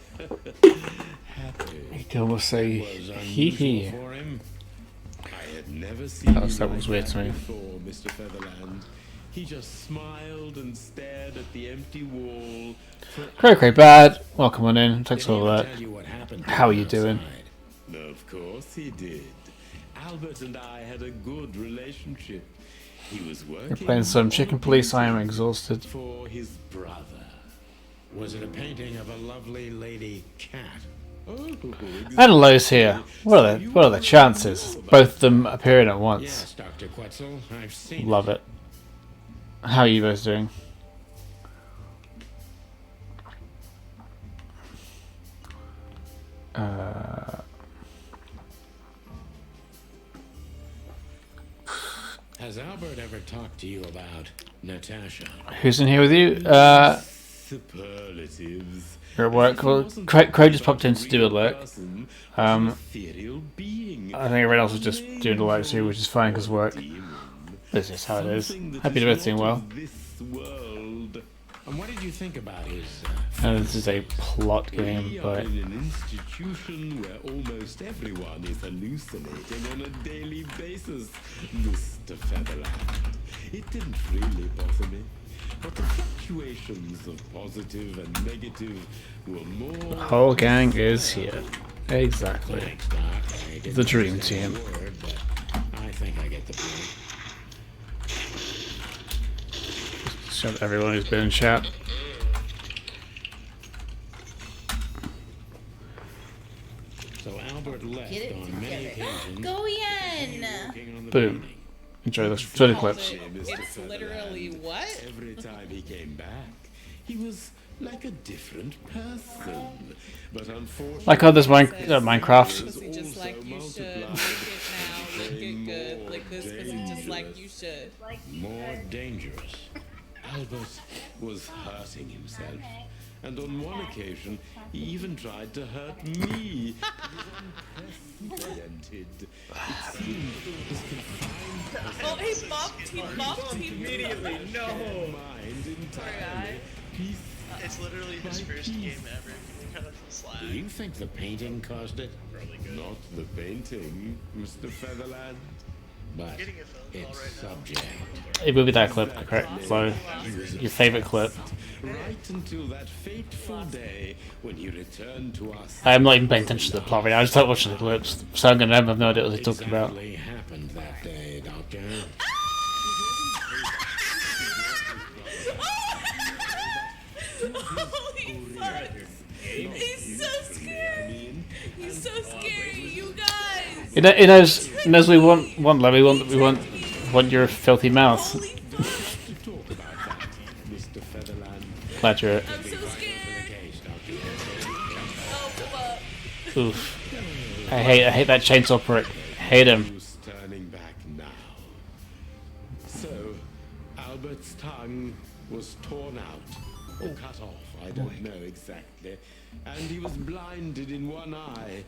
happy. You can almost say Was hee hee. unusual for him. I had never seen That him was like weird that to me. before, Mr. Featherland. He just smiled and stared at the empty wall. Cray bad. Welcome on in. Thanks Did he for all ever that. tell you what happened to How are him you doing? outside? Of course he did. Albert and I had a good relationship. He was working. You're playing some on Chicken a Police. I am painting exhausted. for his brother. Was it a painting of a lovely lady cat? Oh, And Lowe's here. What are the chances? Both of them appearing at once. Yes, Dr. Quetzal, I've seen Love it. How are you guys doing? Has Albert ever talked to you about Natasha? Who's in here with you? superlatives. You're at work. Well, Craig just popped in to do alert. I think everyone else was just doing alert too, which is fine because work. This is how it is. Happy to be doing well. And what did you think about his... And this is a plot game, We are but in an institution where almost everyone is hallucinating on a daily basis, Mr. Featherland. It didn't really bother me, but the fluctuations of positive and negative were more... the whole gang is here. Exactly. Thanks, Doc. I didn't The dream say a team. word, but I think I get the point. Shout out to everyone who's been in chat. So Albert left Get it on many together. occasions. Go Yen! working on the Boom. painting. Enjoy the clips. It's literally what? Every time he came back, he was like a different person. But unfortunately, Like others Minecraft. Pussy just like you should. Lick it now, lick it good. Lick this pussy just like you should. More dangerous. Albert was hurting himself. And on one occasion, he even tried to hurt me. Unprecedented. It seemed his confined Oh, he bumped immediately. mind entirely. Peace. It's literally his first game ever. Kind of Do slag. you think the painting caused it? Not the painting, Mr. Featherland. But Getting a phone call its right now. subject. It will be that clip, correct? So, your favourite clip. Right until that fateful day when he returned to us. I'm not even paying attention to the plot right now. I just like watching the clips. So I'm gonna have no idea what they're talking about. Exactly happened that day, Doctor. Holy fuck! He's so scary! He's so scary, you guys! It knows we want love. We want your filthy mouth. Holy fuck! Talk about that, Mr. Featherland. Glad you're. I'm so scared! Case, Doctor. Oh fuck! Oof. I hate that chainsaw prick. Hate him. Who's turning back now? So, Albert's tongue was torn out or cut off. I don't know exactly. And he was blinded in one eye,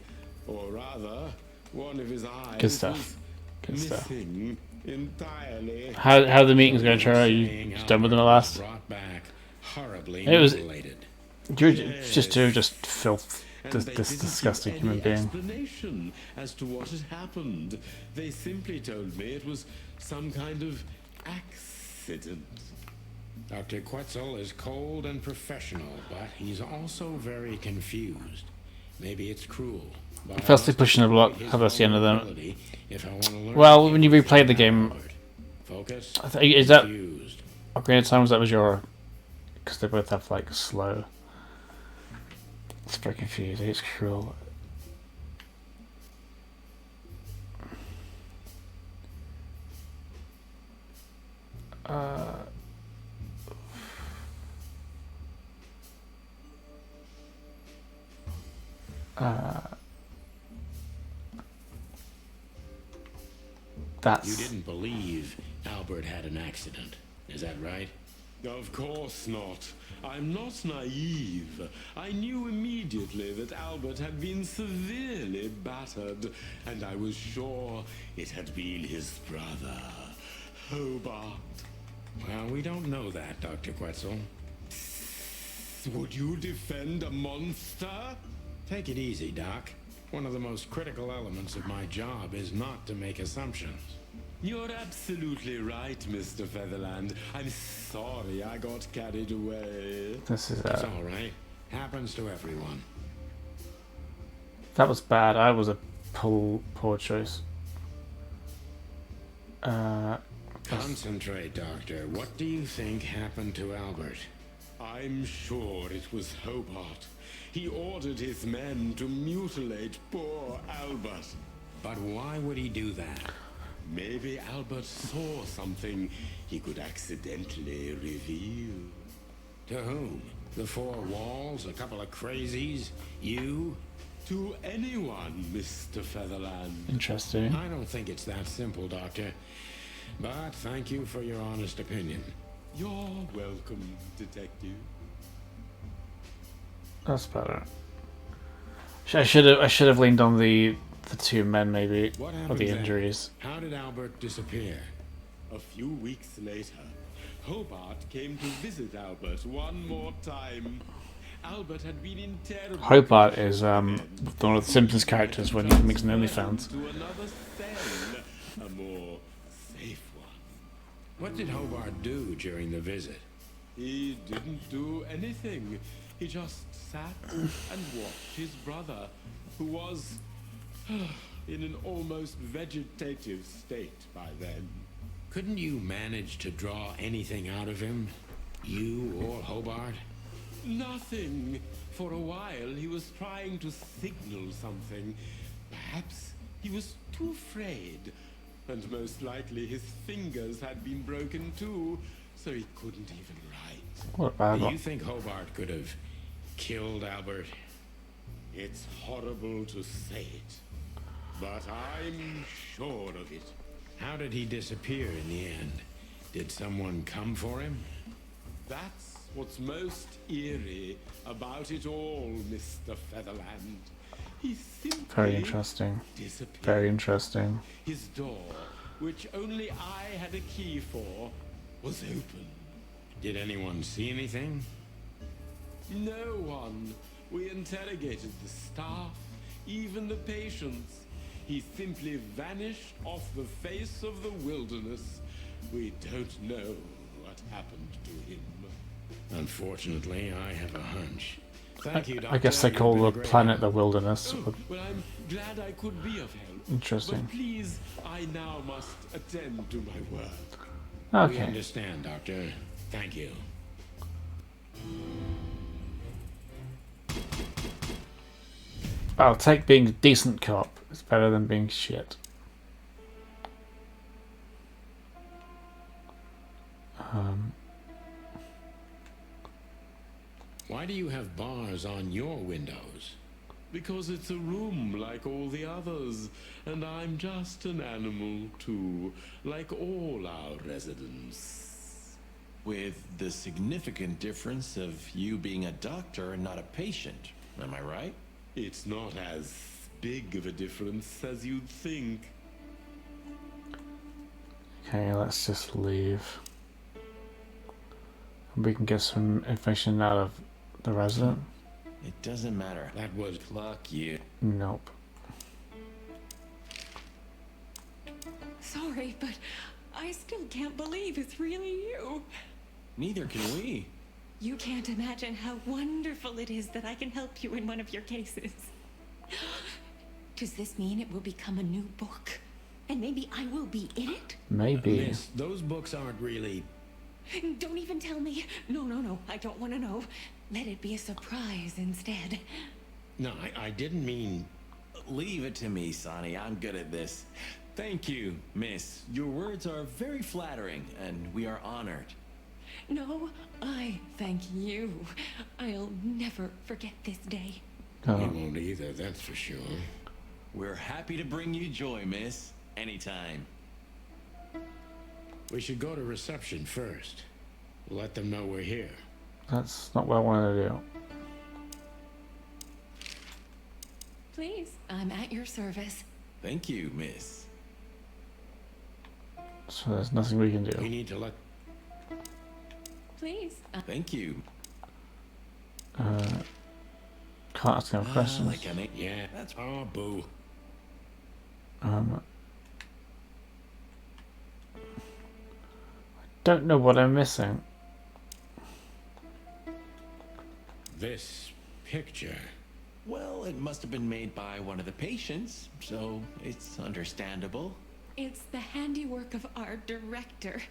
or rather, one of his eyes Good stuff. was Good stuff. missing entirely. How the meeting's going, Trevor? Are you done with them at last? Brought back horribly It was- mutilated. You're just filth. And This they didn't disgusting give human any being. explanation as to what had happened. They simply told me it was some kind of accident. Dr. Quetzal is cold and professional, but he's also very confused. Maybe it's cruel. But I Firstly, must pushing the block. avoid his How that's the end of them. vulnerability if I want to learn Well, when you replay the game, Albert. Focus. is that Confused. Ocarina of Time? Was that was your? Because they both have like slow. It's very confusing. It's cruel. That's... You didn't believe Albert had an accident, is that right? Of course not. I'm not naive. I knew immediately that Albert had been severely battered, and I was sure it had been his brother, Hobart. Well, we don't know that, Dr. Quetzal. Would you defend a monster? Take it easy, Doc. One of the most critical elements of my job is not to make assumptions. You're absolutely right, Mr. Featherland. I'm sorry I got carried away. This is It's all right. Happens to everyone. that was bad. I was a poor choice. Concentrate, Doctor. What do you think happened to Albert? I'm sure it was Hobart. He ordered his men to mutilate poor Albert. But why would he do that? Maybe Albert saw something he could accidentally reveal. To whom? The four walls? A couple of crazies? You? To anyone, Mr. Featherland. Interesting. I don't think it's that simple, Doctor. But thank you for your honest opinion. You're welcome, Detective. That's better. I should have leaned on the two men maybe, What or happened the then? injuries. How did Albert disappear? A few weeks later, Hobart came to visit Albert one more time. Albert had been in terrible... Hobart is one of the Simpsons characters when he makes an OnlyFans. ...to another cell, a more safe one. What did Hobart do during the visit? He didn't do anything. He just sat and watched his brother, who was in an almost vegetative state by then. Couldn't you manage to draw anything out of him? You or Hobart? Nothing. For a while, he was trying to signal something. Perhaps he was too afraid. And most likely his fingers had been broken too, so he couldn't even write. What a bad Do one. you think Hobart could have killed Albert? It's horrible to say it, but I'm sure of it. How did he disappear in the end? Did someone come for him? That's what's most eerie about it all, Mr. Featherland. He simply Very interesting. disappeared. Very interesting. His door, which only I had a key for, was open. Did anyone see anything? No one. We interrogated the staff, even the patients. He simply vanished off the face of the wilderness. We don't know what happened to him. Unfortunately, I have a hunch. Thank you, Doctor. I guess they You've call been a the great planet the help. wilderness. Oh, well, I'm glad I could be of help. Interesting. But please, I now must attend to my work. We Okay. understand, Doctor. Thank you. I'll take being a decent cop. It's better than being shit. Why do you have bars on your windows? Because it's a room like all the others, and I'm just an animal too, like all our residents. With the significant difference of you being a doctor and not a patient. Am I right? It's not as big of a difference as you'd think. Okay, let's just leave. We can get some information out of the resident. It doesn't matter. That was Clucky. Nope. Sorry, but I still can't believe it's really you. Neither can we. You can't imagine how wonderful it is that I can help you in one of your cases. Does this mean it will become a new book? And maybe I will be in it? Maybe. Miss, those books aren't really... Don't even tell me. No, I don't want to know. Let it be a surprise instead. No, I didn't mean... Leave it to me, Sonny. I'm good at this. Thank you, miss. Your words are very flattering, and we are honored. No, I thank you. I'll never forget this day. We Oh, won't either, that's for sure. We're happy to bring you joy, miss. Anytime. We should go to reception first. Let them know we're here. that's not what I wanted to do. Please, I'm at your service. Thank you, miss. So there's nothing we can We do. need to let... Please. Thank you. Can't ask any more questions. Like an Yeah, that's... Oh, boo. I don't know what I'm missing. This picture... Well, it must have been made by one of the patients, so it's understandable. It's the handiwork of our director.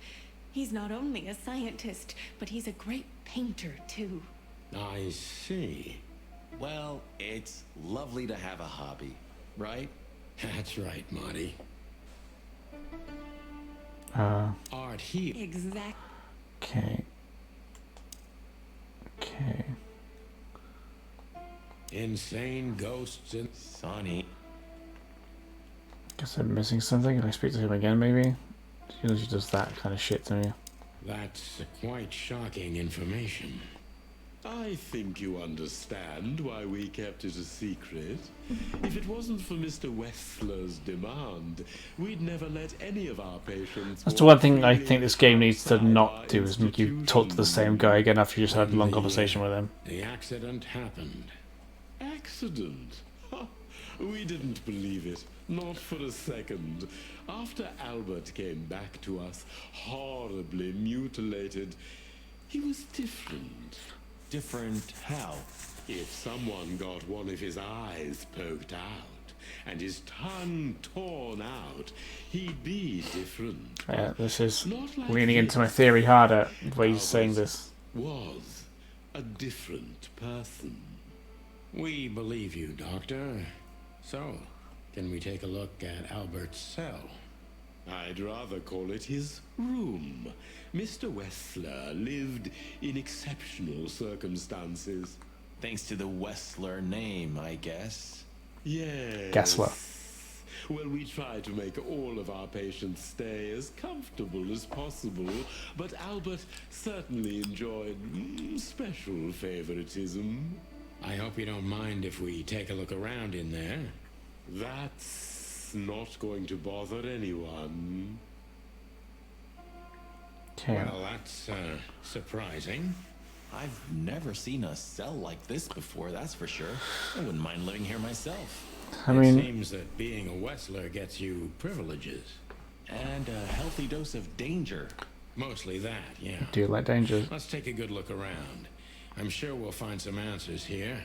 He's not only a scientist, but he's a great painter, too. I see. Well, it's lovely to have a hobby, right? That's right, Marty. Uh, Art here. Exactly. okay. Okay. Insane ghosts and... Sonny. Guess I'm missing something. Can I speak to him again, maybe? He usually does that kind of shit to me. That's quite shocking information. I think you understand why we kept it a secret. If it wasn't for Mr. Wessler's demand, we'd never let any of our patients... That's the one thing I think this game needs to not do, is make you talk to the same guy again after you just had a long conversation with him. The accident happened. Accident? Ha, we didn't believe it. Not for a second. After Albert came back to us, horribly mutilated, he was different. Different how? If someone got one of his eyes poked out and his tongue torn out, he'd be different. Yeah, this is Not like leaning into my this. theory harder, the way he's saying this. Was a different person. We believe you, Doctor. So, can we take a look at Albert's cell? I'd rather call it his room. Mr. Wessler lived in exceptional circumstances. Thanks to the Wessler name, I guess. Yes. Gessler. Well, we try to make all of our patients stay as comfortable as possible, but Albert certainly enjoyed special favoritism. I hope you don't mind if we take a look around in there. That's not going to bother anyone. Okay. Well, that's surprising. I've never seen a cell like this before, that's for sure. I wouldn't mind living here myself. I It mean, seems that being a Wessler gets you privileges. And a healthy dose of danger. Mostly that, yeah. do you like danger? Let's take a good look around. I'm sure we'll find some answers here.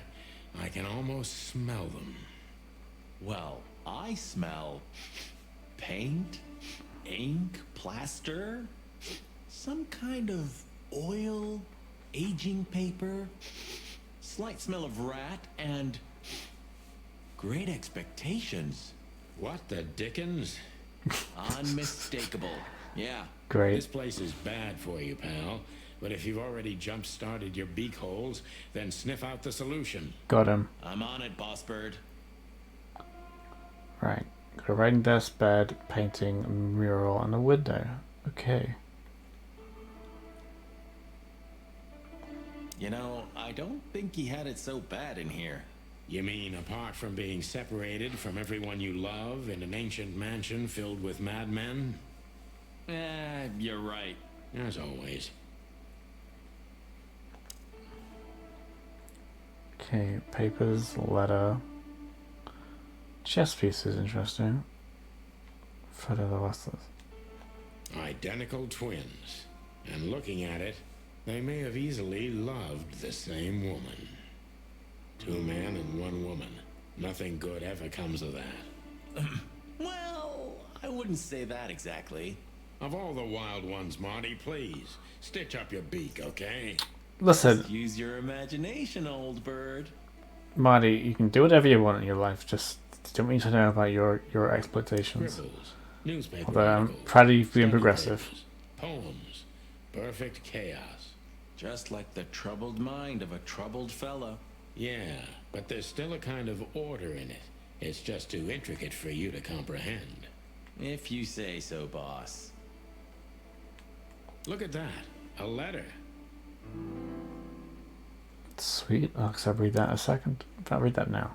I can almost smell them. Well, I smell paint, ink, plaster, some kind of oil, aging paper, slight smell of rat, and great expectations. What the dickens? Unmistakable. Yeah. Great. This place is bad for you, pal. But if you've already jump-started your beak holes, then sniff out the solution. Got him. I'm on it, Boss Bird. Right. Got a writing desk, bed, painting, a mural, and a window. Okay. You know, I don't think he had it so bad in here. You mean apart from being separated from everyone you love in an ancient mansion filled with madmen? You're right. As always. Okay, papers, letter. Chess pieces, interesting. Photo of the Westlers. Identical twins. And looking at it, they may have easily loved the same woman. 2 men and 1 woman. Nothing good ever comes of that. Well, I wouldn't say that exactly. Of all the wild ones, Marty, please, stitch up your beak, okay? Listen, Use your imagination, old bird. Marty, you can do whatever you want in your life. Just don't need to know about your exploitations. Scribbles, newspaper Although I'm articles, proud of you being study progressive. papers, poems, perfect chaos. Just like the troubled mind of a troubled fellow. Yeah, but there's still a kind of order in it. It's just too intricate for you to comprehend. If you say so, boss. Look at that. A letter. Sweet. I'll read that in a second. I'll read that now.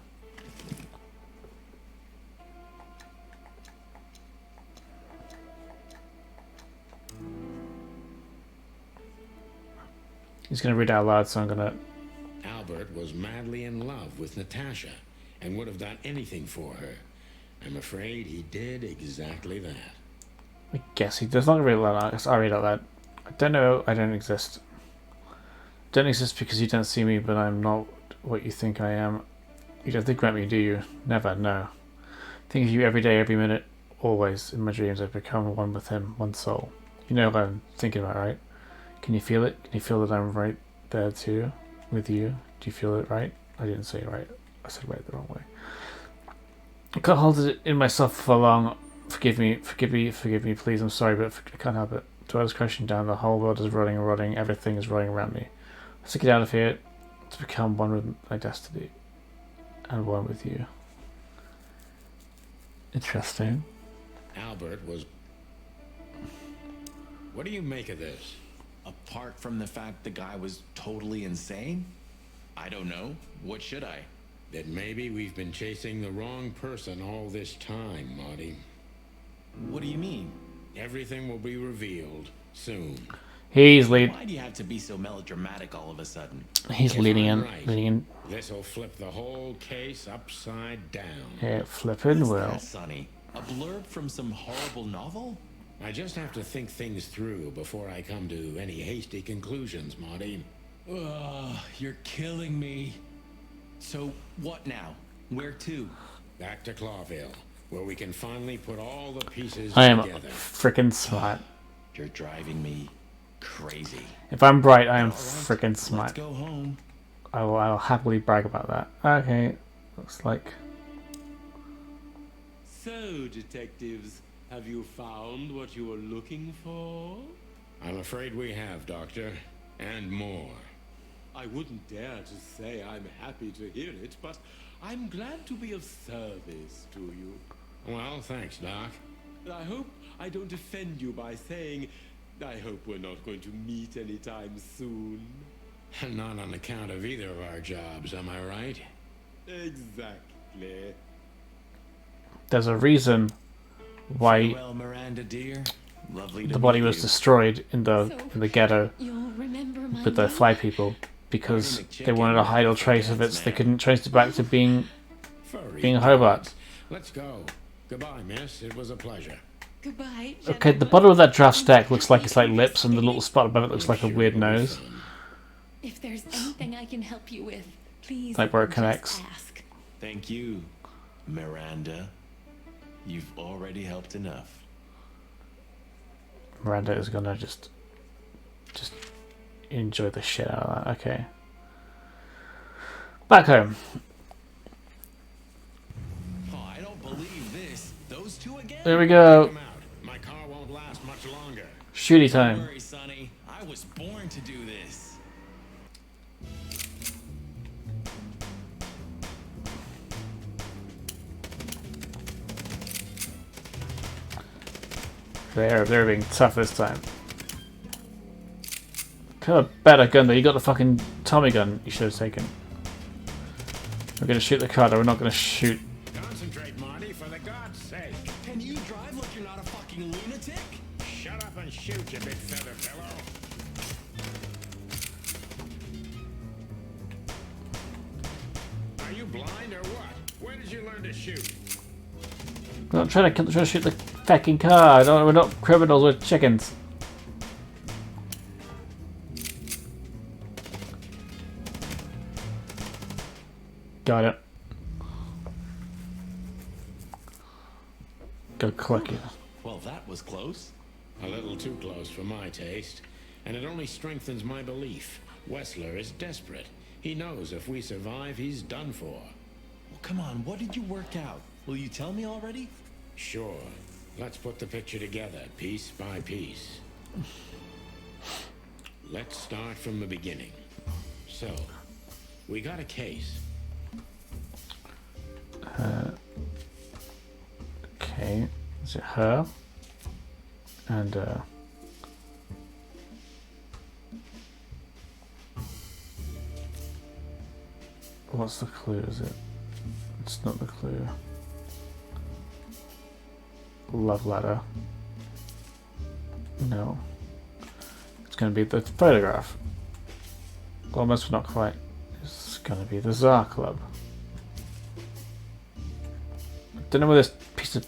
He's going to read it out loud, so I'm going to... Albert was madly in love with Natasha and would have done anything for her. I'm afraid he did exactly that. I guess he does not read it out loud. I'll read it out loud. I don't know. I don't exist. Don't exist because you don't see me, but I'm not what you think I am. You don't think about me, do you? Never, no. Think of you every day, every minute, always. In my dreams, I've become one with him, one soul. You know what I'm thinking about, right? Can you feel it? Can you feel that I'm right there too, with you? Do you feel it right? I didn't say right. I said right the wrong way. I can't hold it in myself for long. Forgive me, please. I'm sorry, but I can't help it. The world is crashing down. The whole world is rolling and rotting. Everything is rolling around me. Let's get out of here to become one with my destiny and one with you. Interesting. Albert was... What do you make of this? Apart from the fact the guy was totally insane? I don't know. What should I? That maybe we've been chasing the wrong person all this time, Marty. What do you mean? Everything will be revealed soon. He's leading. Why do you have to be so melodramatic all of a sudden? He's If leading I'm in. right, Leading in. This'll flip the whole case upside down. Yeah, flipping What's will. that, Sonny? A blurb from some horrible novel? I just have to think things through before I come to any hasty conclusions, Marty. Ugh, you're killing me. So, what now? Where to? Back to Clawville, where we can finally put all the pieces I am together. freaking smart. You're driving me crazy. If I'm bright, I am All right, freaking Let's smart. go home. I will happily brag about that. Okay, looks like... So, detectives, have you found what you were looking for? I'm afraid we have, Doctor. And more. I wouldn't dare to say I'm happy to hear it, but I'm glad to be of service to you. Well, thanks, Doc. I hope I don't offend you by saying I hope we're not going to meet anytime soon. Not on account of either of our jobs, am I right? Exactly. There's a reason why Well, Miranda dear, lovely to the body meet was you. destroyed in the ghetto You'll remember my with the name? fly people because Marty they wanted to McChicken, hide all that's trace of the it, so they man. couldn't trace it back to being Furry Hobart. birds. Let's go. Goodbye, miss. It was a pleasure. Goodbye. Okay, the gentlemen. bottom of that draft stack looks like it's like lips, and the little spot above it looks like a Sure weird it'll be nose. fun. If there's anything I can help you with, please Like where it just connects. ask. Thank you, Miranda. You've already helped enough. Miranda is gonna just enjoy the shit out of that. Okay. Back home. Oh, I don't believe this. Those two again? There we go. Come out. My car won't last much longer. Shooty Don't time. worry, Sonny. I was born to do this. They're being tough this time. Kind of a better gun though. You got the fucking Tommy gun you should have taken. We're gonna shoot the car though, we're not gonna shoot. Concentrate, Marty, for the God's sake. Can you drive like you're not a fucking lunatic? Shut up and shoot, you big feather pillow. Are you blind or what? Where did you learn to shoot? We're not trying to shoot the fucking car. We're not criminals, we're chickens. Got it. Go Clucky. Well, that was close. A little too close for my taste. And it only strengthens my belief. Wessler is desperate. He knows if we survive, he's done for. Well, come on. What did you work out? Will you tell me already? Sure. Let's put the picture together, piece by piece. Let's start from the beginning. So, We got a case. Okay, is it her? And what's the clue? Is it? It's not the clue. Love letter. No. It's going to be the photograph. Almost, but not quite. It's going to be the Tsar Club. I don't know where this piece of...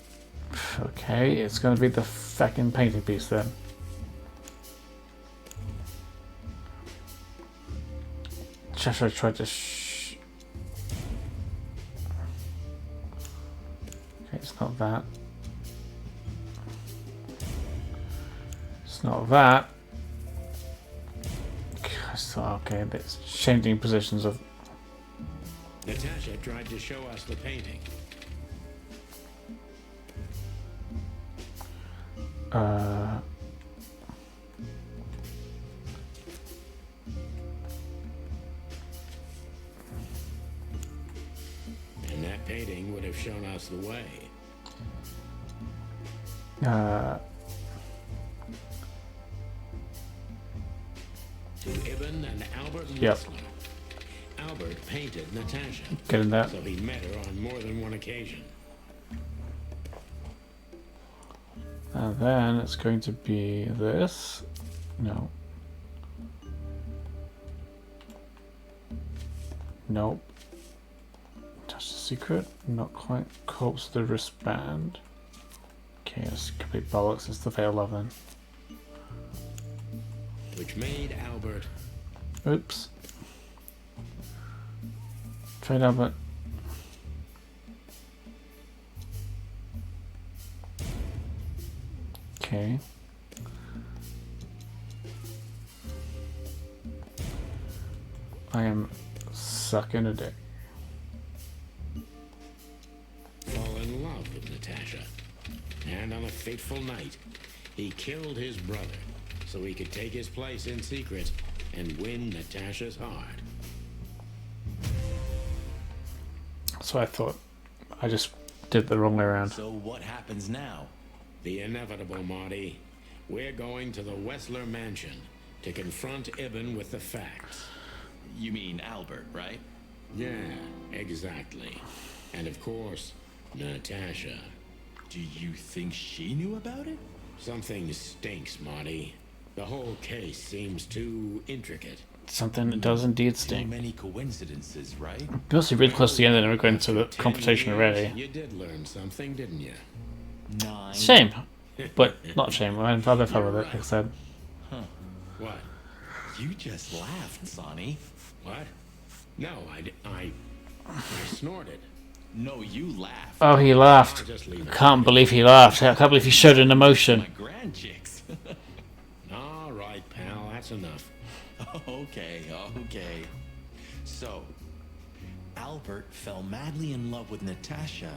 Okay, it's going to be the fucking painting piece then. Cheshire tried to okay, it's not that. It's not that. So, okay, it's changing positions of... Natasha tried to show us the painting. And that painting would have shown us the way. To Ibn and Albert Whistler. Albert painted Natasha, Getting that. so he met her on more than one occasion. And then it's going to be this. No. Nope. Touch the secret. Not quite. Corpse the wristband. Okay, it's complete bollocks. It's the failed love then. Which made Albert... Oops. Trade Albert. Okay. I am sucking a dick. Fall in love with Natasha. And on a fateful night, he killed his brother so he could take his place in secret and win Natasha's heart. So I thought I just did the wrong way around. So what happens now? The inevitable, Marty. We're going to the Whistler mansion to confront Ibn with the facts. You mean Albert, right? Yeah, exactly. And of course, Natasha. Do you think she knew about it? Something stinks, Marty. The whole case seems too intricate. Something that does indeed Too stink. many coincidences, right? Mostly really close to the end and we're going to the confrontation already. You did learn something, didn't you? 9. Shame. But not shame. I'm rather fun with it, like I said. Huh. What? You just laughed, Sonny. What? No, I snorted. No, you laughed. Oh, he laughed. Just leave it. Can't believe he laughed. I can't believe he showed an emotion. My grand chicks. All right, pal, that's enough. Okay. So, Albert fell madly in love with Natasha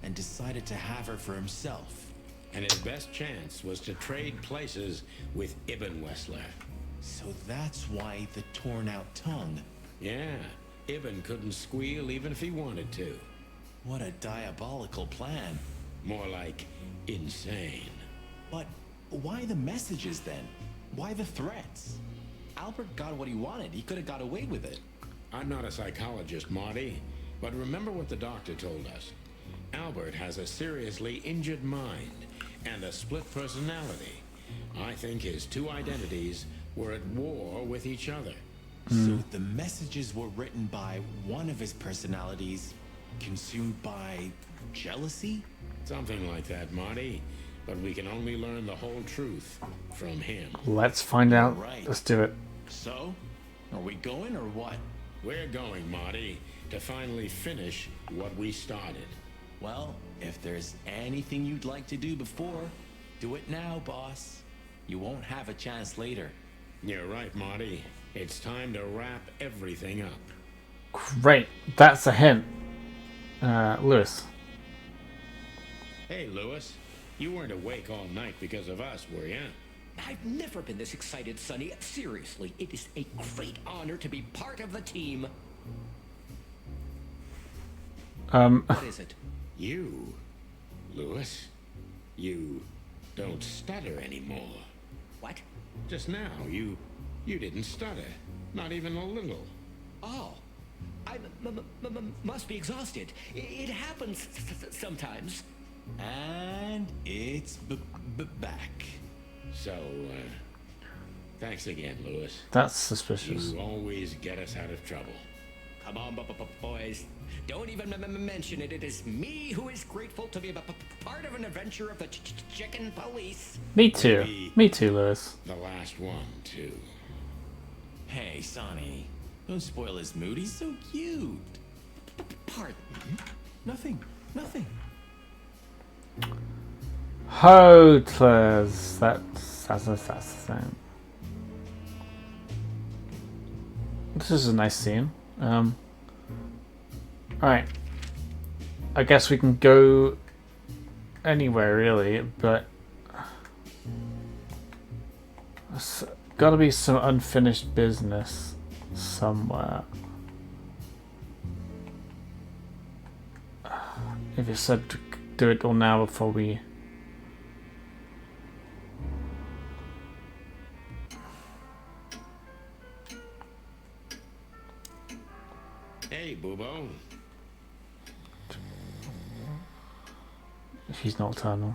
and decided to have her for himself. And his best chance was to trade places with Ibn Whistler. So that's why the torn out tongue. Yeah, Ibn couldn't squeal even if he wanted to. What a diabolical plan. More like insane. But why the messages then? Why the threats? Albert got what he wanted. He could have got away with it. I'm not a psychologist, Marty, but remember what the doctor told us. Albert has a seriously injured mind and a split personality. I think his two identities were at war with each other. So the messages were written by one of his personalities, consumed by jealousy? Something like that, Marty. But we can only learn the whole truth from him. Let's find out. Right. Let's do it. So, are we going or what? We're going, Marty, to finally finish what we started. Well, if there's anything you'd like to do before, do it now, boss. You won't have a chance later. You're right, Marty. It's time to wrap everything up. Great. That's a hint. Lewis. Hey, Lewis. You weren't awake all night because of us, were you? I've never been this excited, Sonny. Seriously, it is a great honor to be part of the team. What is it? You, Lewis, you don't stutter anymore. What? Just now, you didn't stutter. Not even a little. Oh. I must be exhausted. It happens sometimes. And it's back. So, thanks again, Lewis. That's suspicious. You always get us out of trouble. Come on, boys. Don't even mention it. It is me who is grateful to be a part of an adventure of the chicken police. Me too. Me too, Lewis. The last one, too. Hey, Sonny. Don't spoil his mood. He's so cute. Pardon? Nothing. Hotels. That's the same. This is a nice scene. Alright. I guess we can go anywhere really, but there's gotta be some unfinished business somewhere. If you said to do it all now before we... Hey, Boobo. He's nocturnal.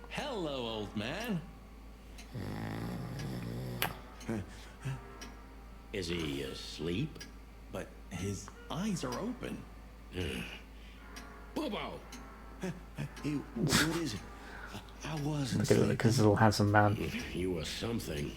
Hello, old man. Is he asleep? But his eyes are open. Boobo! Hey, what is it? I wasn't Look at it, because little handsome man. You were something.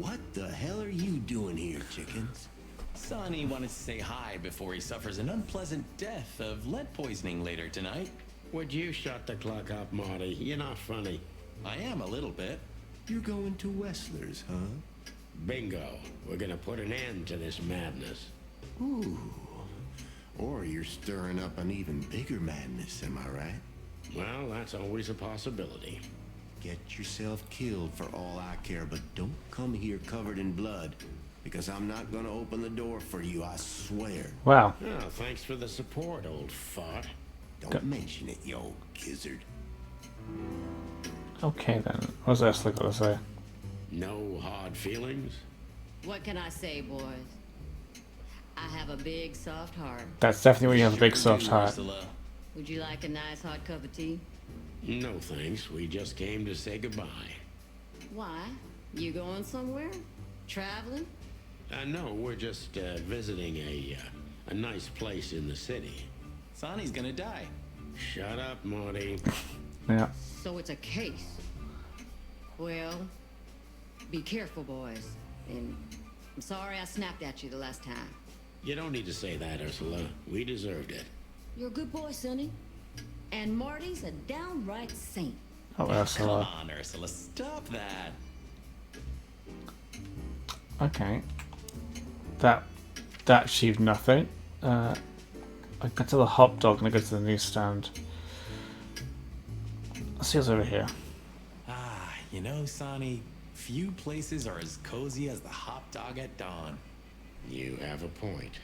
What the hell are you doing here, chickens? Sonny wanted to say hi before he suffers an unpleasant death of lead poisoning later tonight. Would you shut the clock up, Marty? You're not funny. I am a little bit. You're going to Wessler's, huh? Bingo. We're gonna put an end to this madness. Ooh. Or you're stirring up an even bigger madness, am I right? Well, that's always a possibility. Get yourself killed for all I care, but don't come here covered in blood. Because I'm not gonna open the door for you, I swear. Wow. Oh, thanks for the support, old fart. Don't mention it, you old gizzard. Okay then. What's Ashley got to say? No hard feelings? What can I say, boys? I have a big, soft heart. That's definitely when you have a big soft heart. Would you like a nice hot cup of tea? No thanks, we just came to say goodbye. Why? You going somewhere? Traveling? No, we're just visiting a nice place in the city. Sonny's gonna die. Shut up, Marty. Yeah. So it's a case. Well, be careful, boys. And I'm sorry I snapped at you the last time. You don't need to say that, Ursula. We deserved it. You're a good boy, Sonny. And Marty's a downright saint. Oh, Ursula. Come on, Ursula, stop that. Okay. That achieved nothing. I go to the hot dog and I go to the newsstand. Let's see what's over here. Ah, you know, Sonny, few places are as cozy as the hot dog at dawn. You have a point.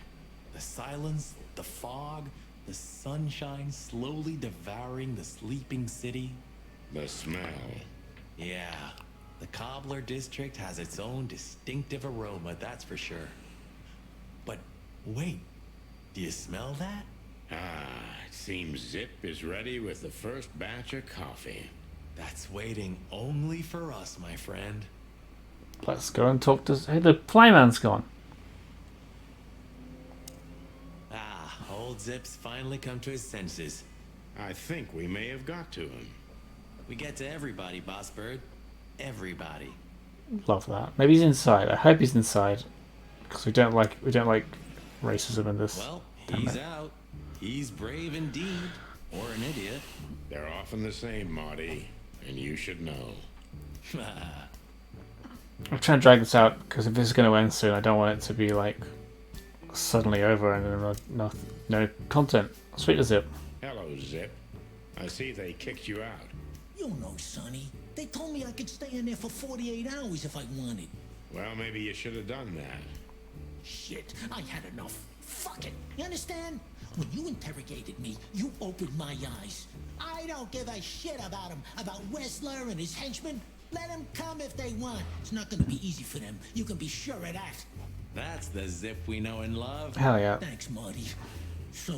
The silence, the fog, the sunshine slowly devouring the sleeping city. The smell. Yeah, the Cobbler district has its own distinctive aroma, that's for sure. But wait, do you smell that? Ah, it seems Zip is ready with the first batch of coffee. That's waiting only for us, my friend. Let's go and talk to... Hey, the flyman's gone. Ah, old Zip's finally come to his senses. I think we may have got to him. We get to everybody, Boss Bird. Everybody. Love that. Maybe he's inside. I hope he's inside. Because we don't like racism in this. Well, he's out. He's brave indeed. Or an idiot. They're often the same, Marty. And you should know. I'm trying to drag this out because if this is going to end soon, I don't want it to be like suddenly over and no content. Sweet as Zip. Hello, Zip. I see they kicked you out. You know, Sonny. They told me I could stay in there for 48 hours if I wanted. Well, maybe you should have done that. Shit, I had enough. Fuck it. You understand? When you interrogated me, you opened my eyes. I don't give a shit about him, about Wessler and his henchmen. Let them come if they want. It's not gonna be easy for them. You can be sure of that. That's the Zip we know and love. Hell yeah. Thanks, Marty. So,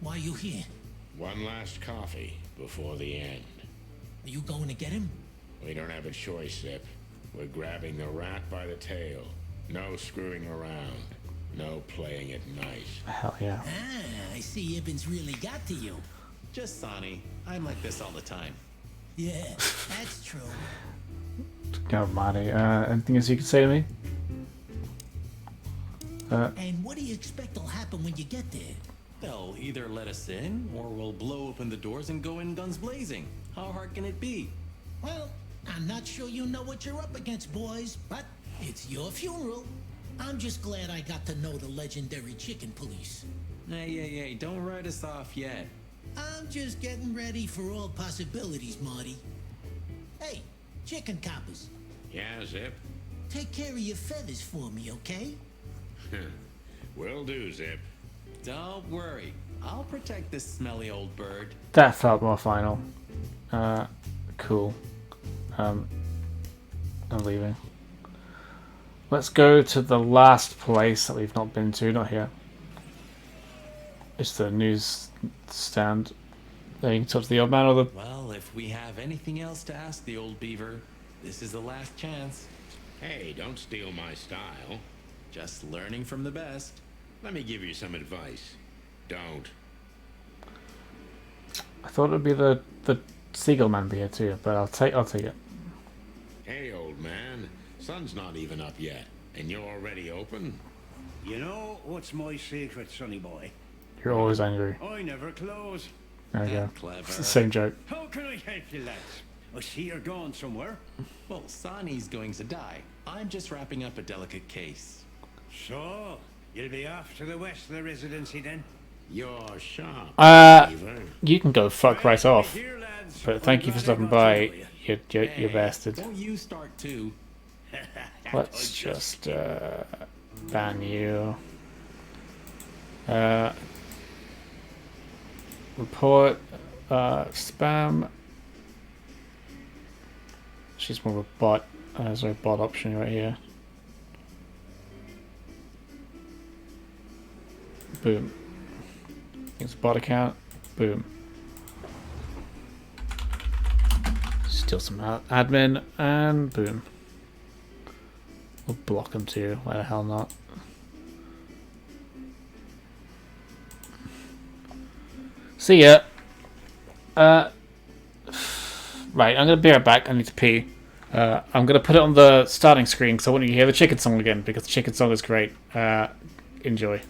why are you here? One last coffee before the end. Are you going to get him? We don't have a choice, Zip. We're grabbing the rat by the tail. No screwing around. No playing it nice. Hell yeah. Ah, I see Ibben's really got to you. Just Sonny. I'm like this all the time. Yeah, that's true. Go, Marty. Anything else you can say to me? And what do you expect will happen when you get there? They'll either let us in, or we'll blow open the doors and go in guns blazing. How hard can it be? Well, I'm not sure you know what you're up against, boys, but it's your funeral. I'm just glad I got to know the legendary chicken police. Hey, don't write us off yet. I'm just getting ready for all possibilities, Marty. Hey, chicken coppers, Yeah, Zip? take care of your feathers for me, okay? Will do, Zip. Don't worry. I'll protect this smelly old bird. That felt more final. Cool. I'm leaving. Let's go to the last place that we've not been to. Not here. It's the news stand. There you can talk to the old man or the... Well, if we have anything else to ask the old beaver, this is the last chance. Hey, don't steal my style. Just learning from the best. Let me give you some advice. Don't. I thought it would be the seagull man be here too, but I'll take it. Hey, old man. Sun's not even up yet, and you're already open? You know what's my secret, sonny boy? You're always angry. I never close. There you go. Clever. It's the same joke. How can I help you, lads? I see you're going somewhere. Well, Sonny's going to die. I'm just wrapping up a delicate case. So, you'll be off to the Westler residency then? You're sharp. You can go fuck right off. Here, lads. But thank you for stopping by, you bastard. Don't you start too. Let's just ban you. Report spam. She's more of a bot. There's a bot option right here. Boom. It's a bot account. Boom. Steal some admin and boom. We'll block them too. Why the hell not? See ya. Right, I'm gonna be right back. I need to pee. I'm gonna put it on the starting screen because I want you to hear the chicken song again because the chicken song is great. Enjoy.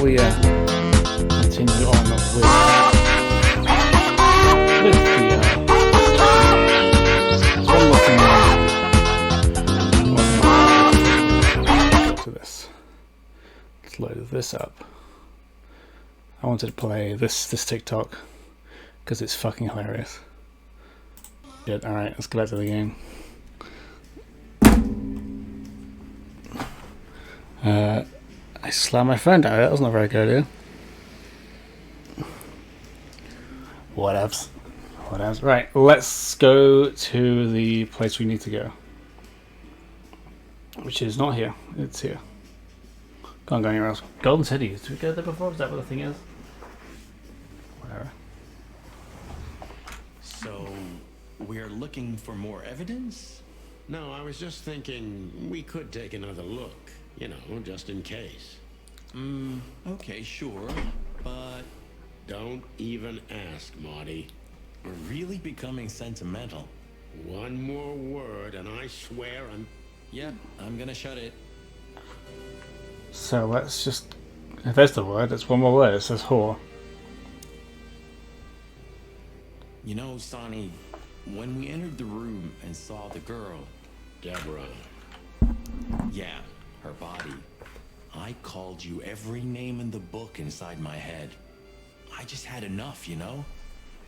we continue on with one more thing. To this. Let's load this up. I wanted to play this TikTok because it's fucking hilarious. Good. All right, let's go back to the game. I slammed my phone down. That was not a very good idea. Whatevs. Whatevs. Right, let's go to the place we need to go. Which is not here. It's here. Can't go anywhere else. Golden City. Did we go there before? Is that what the thing is? Whatever. So, we're looking for more evidence? No, I was just thinking we could take another look. You know, just in case. Okay, sure. But don't even ask, Marty. We're really becoming sentimental. One more word and I swear I'm... Yep, I'm gonna shut it. So let's just... If there's the word, it's one more word. It says whore. You know, Sonny, when we entered the room and saw the girl... Deborah. Yeah, her body. I called you every name in the book inside my head. I just had enough, you know?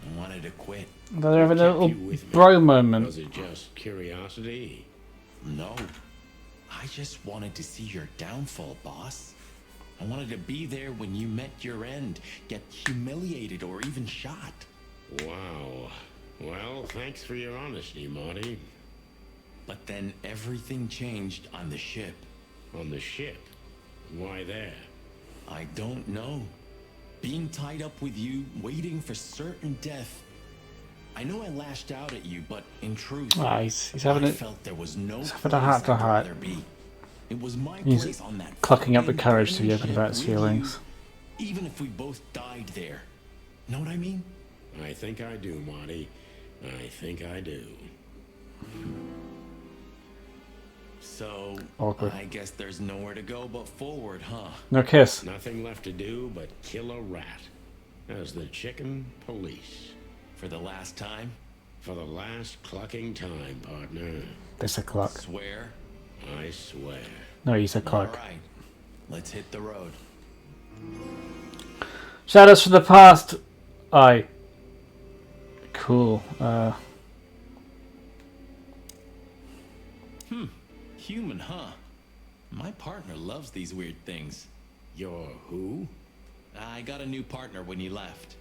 I wanted to quit. They're having a little bro moment. Was it just curiosity? No. I just wanted to see your downfall, boss. I wanted to be there when you met your end, get humiliated or even shot. Wow. Well, thanks for your honesty, Marty. But then everything changed on the ship. On the ship? Why there? I don't know. Being tied up with you, waiting for certain death. I know I lashed out at you, but in truth, he's having I felt there was no he's having a heart to heart. It was my He's place on that clucking up the courage to be open about his feelings. Even if we both died there. Know what I mean? I think I do, Marty. I think I do. So, awkward. I guess there's nowhere to go but forward, huh? No kiss. Nothing left to do but kill a rat. As the chicken police. For the last time? For the last clucking time, partner. They said clock. Swear? I swear. No, you said clock. Alright, let's hit the road. Shadows from the past. Aye. Cool. Human, huh? My partner loves these weird things. You're who? I got a new partner when you left.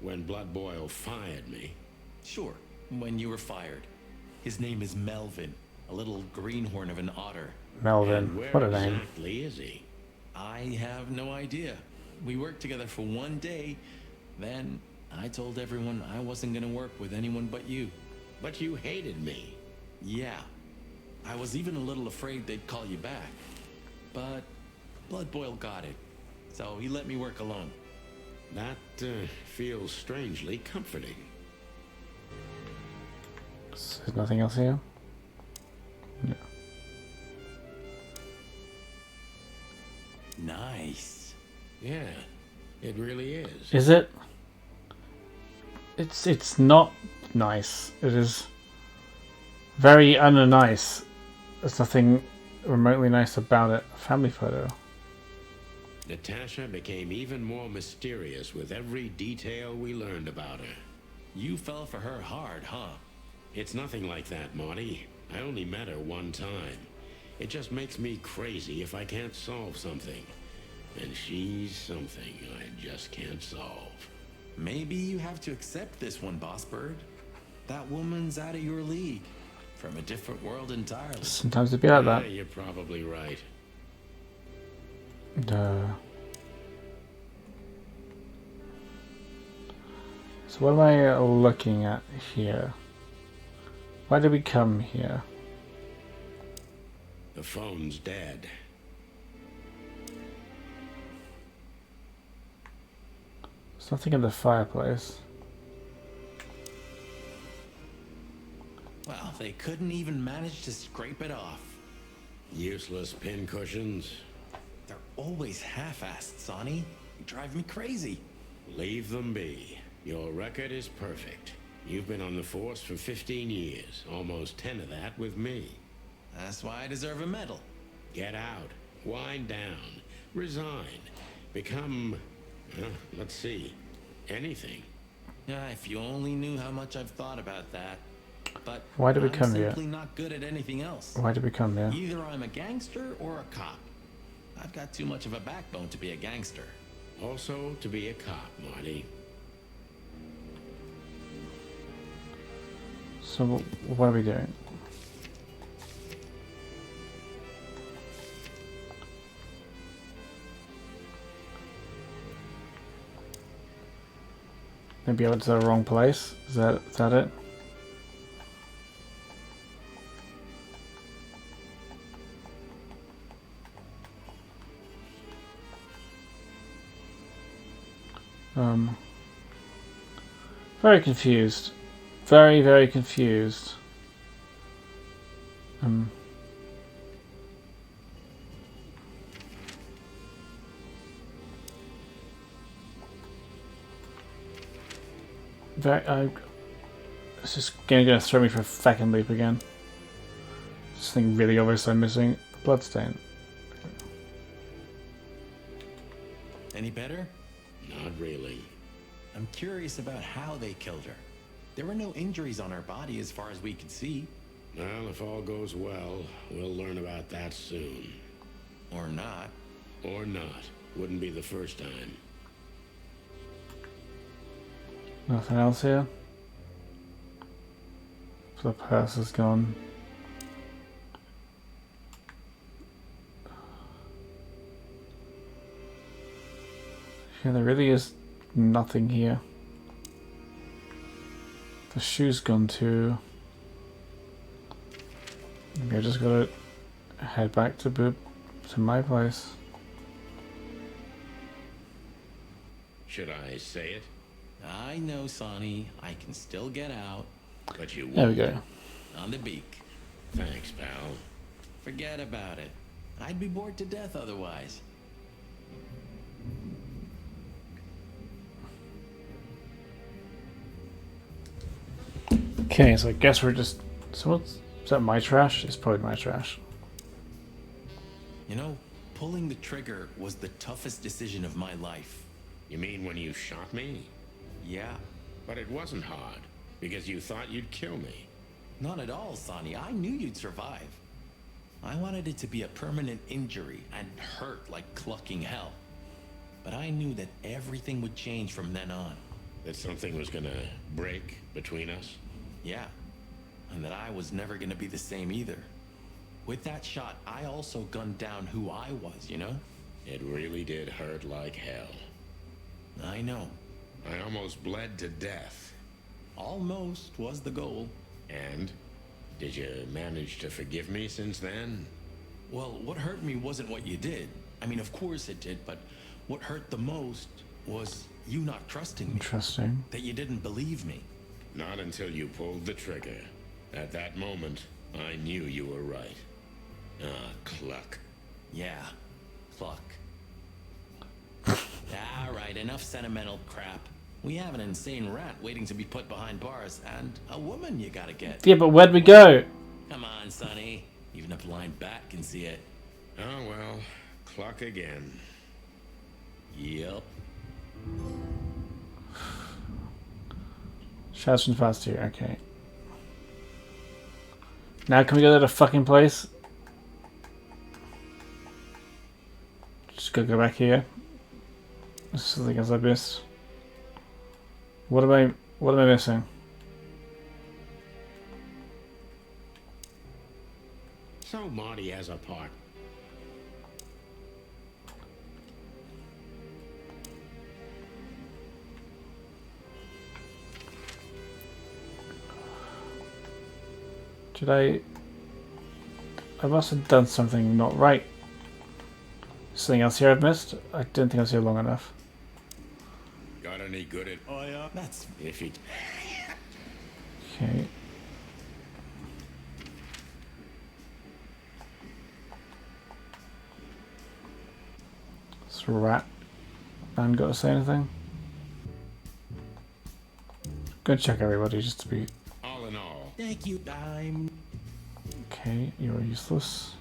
When Blood Boil fired me? Sure, when you were fired. His name is Melvin, a little greenhorn of an otter. Melvin, what a name. Where exactly is he? I have no idea. We worked together for one day, then I told everyone I wasn't gonna work with anyone but you. But you hated me. Yeah. I was even a little afraid they'd call you back. But Blood Boil got it, so he let me work alone. That feels strangely comforting. So there's nothing else here? No. Nice. Yeah, it really is. Is it? It's not nice. It is very unnice. There's nothing remotely nice about it. A family photo. Natasha became even more mysterious with every detail we learned about her. You fell for her hard, huh? It's nothing like that, Marty. I only met her one time. It just makes me crazy if I can't solve something. And she's something I just can't solve. Maybe you have to accept this one, Boss Bird. That woman's out of your league. From a different world entirely. Sometimes it'd be like that. You're probably right. So what am I looking at here? Why did we come here? The phone's dead. There's nothing in the fireplace. Well, they couldn't even manage to scrape it off. Useless pincushions. They're always half-assed, Sonny. You drive me crazy. Leave them be. Your record is perfect. You've been on the force for 15 years, almost 10 of that with me. That's why I deserve a medal. Get out. Wind down. Resign. Become, let's see, anything. Yeah, if you only knew how much I've thought about that. But Why did we I'm come here? simply not good at anything else. Why did we come here? Either I'm a gangster or a cop. I've got too much of a backbone to be a gangster. Also to be a cop, Marty. So what are we doing? Maybe I went to the wrong place. Is that it? Very confused. Very, very confused. It's just gonna throw me for a fucking loop again. Something really obvious I'm missing. Bloodstain. Any better? Not really. I'm curious about how they killed her. There were no injuries on her body as far as we could see. Well, if all goes well, we'll learn about that soon. Or not. Or not. Wouldn't be the first time. Nothing else here? The purse is gone. Yeah, there really is nothing here. The shoe's gone too. Maybe I just gotta head back to my place. Should I say it? I know, Sonny. I can still get out. But you won't. There we go. On the beak. Thanks, pal. Forget about it. I'd be bored to death otherwise. Okay, so I guess we're just... So is that my trash? It's probably my trash. You know, pulling the trigger was the toughest decision of my life. You mean when you shot me? Yeah. But it wasn't hard, because you thought you'd kill me. Not at all, Sonny. I knew you'd survive. I wanted it to be a permanent injury and hurt like clucking hell. But I knew that everything would change from then on. That something was gonna break between us? Yeah. And that I was never gonna be the same either. With that shot, I also gunned down who I was, you know? It really did hurt like hell. I know. I almost bled to death. Almost was the goal. And? Did you manage to forgive me since then? Well, what hurt me wasn't what you did. I mean, of course it did, but what hurt the most was you not trusting me. Interesting. That you didn't believe me. Not until you pulled the trigger. At that moment, I knew you were right. Ah, Cluck. Yeah, Cluck. All right, enough sentimental crap. We have an insane rat waiting to be put behind bars, and a woman you gotta get. Yeah, but where'd we go? Come on, Sonny. Even a blind bat can see it. Oh well, Cluck again. Yep. Shouts and fast here, okay. Now can we go to the fucking place? Just go back here. There's something else I missed. What am I missing? So Marty has a part. Did I must have done something not right. Something else here I've missed? I didn't think I was here long enough. Got any good at... Oh yeah? That's... If he... Okay. Has a rat man got to say anything? Go check everybody just to be. All in all. Thank you. I'm. Okay, you're useless.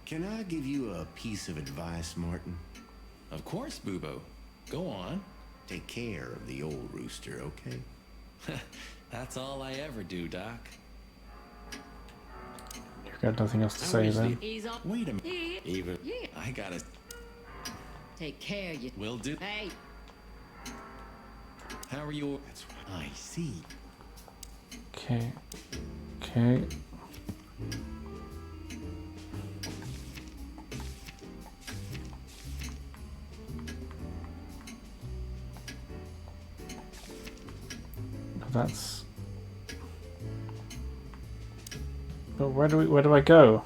Can I give you a piece of advice, Martin? Of course, Boobo. Go on. Take care of the old rooster, okay? That's all I ever do, Doc. You've got nothing else to say then. He's on. Wait a minute. Even. Yeah. I gotta. Take care, you. Will do. Hey. How are you? That's right. I see. Okay. Okay. That's. But where do I go?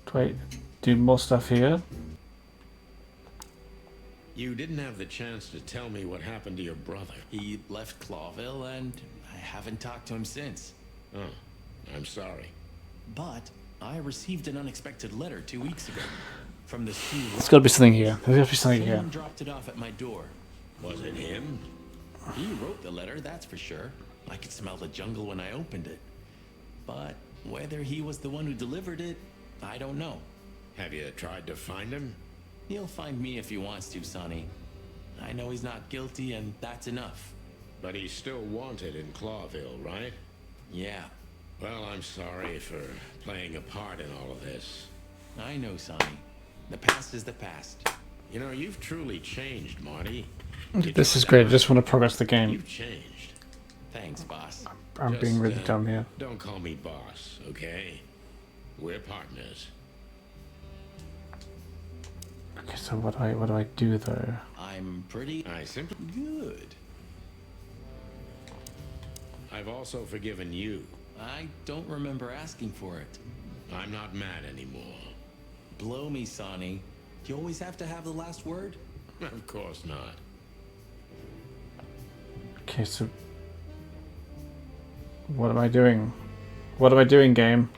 Do I do more stuff here? You didn't have the chance to tell me what happened to your brother. He left Clawville, and I haven't talked to him since. Oh, I'm sorry. But I received an unexpected letter 2 weeks ago from the Sioux. There's got to be something here. There's got to be something here. Someone dropped it off at my door. Was it him? He wrote the letter, that's for sure. I could smell the jungle when I opened it. But whether he was the one who delivered it, I don't know. Have you tried to find him? He'll find me if he wants to, Sonny. I know he's not guilty, and that's enough. But he's still wanted in Clawville, right? Yeah. Well, I'm sorry for playing a part in all of this. I know, Sonny. The past is the past. You know, you've truly changed, Marty. This is great. I just want to progress the game. You've changed. Thanks, boss. I'm being really dumb here. Don't call me boss, okay? We're partners. Okay, so what do I do though? I'm pretty... I simply... good. I've also forgiven you. I don't remember asking for it. I'm not mad anymore. Blow me, Sonny. You always have to have the last word? Of course not. Okay, so what am I doing? What am I doing, game?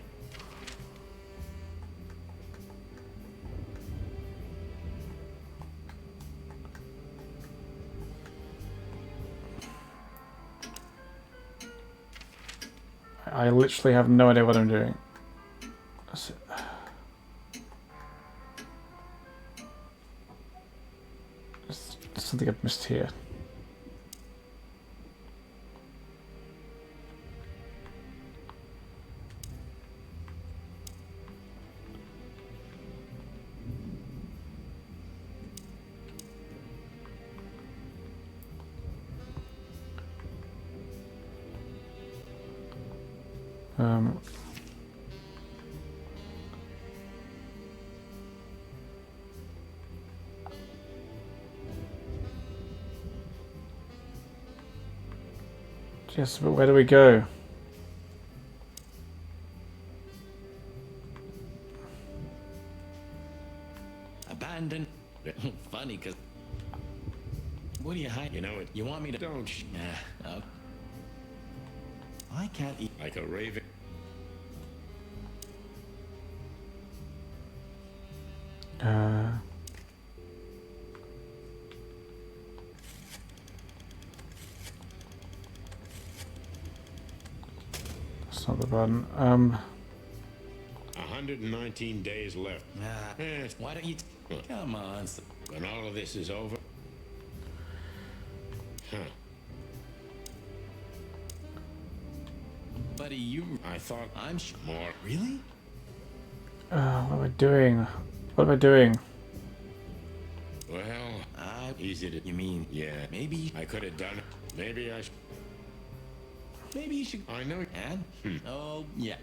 I literally have no idea what I'm doing. There's something I've missed here. Yes, but where do we go? Abandoned. Funny, cause... What do you hide? You know it. You want me to... Don't. Oh. I can't eat... Like a raven. That's not the button. 119 days left. Why don't you... Come on. When all of this is over... Huh. Buddy, you... I thought I'm more. Really? What am I doing? What am I doing? Well, easy to... You mean... Yeah. Maybe... I could have done it. Maybe I... Maybe you should... I know... And? Oh, yeah.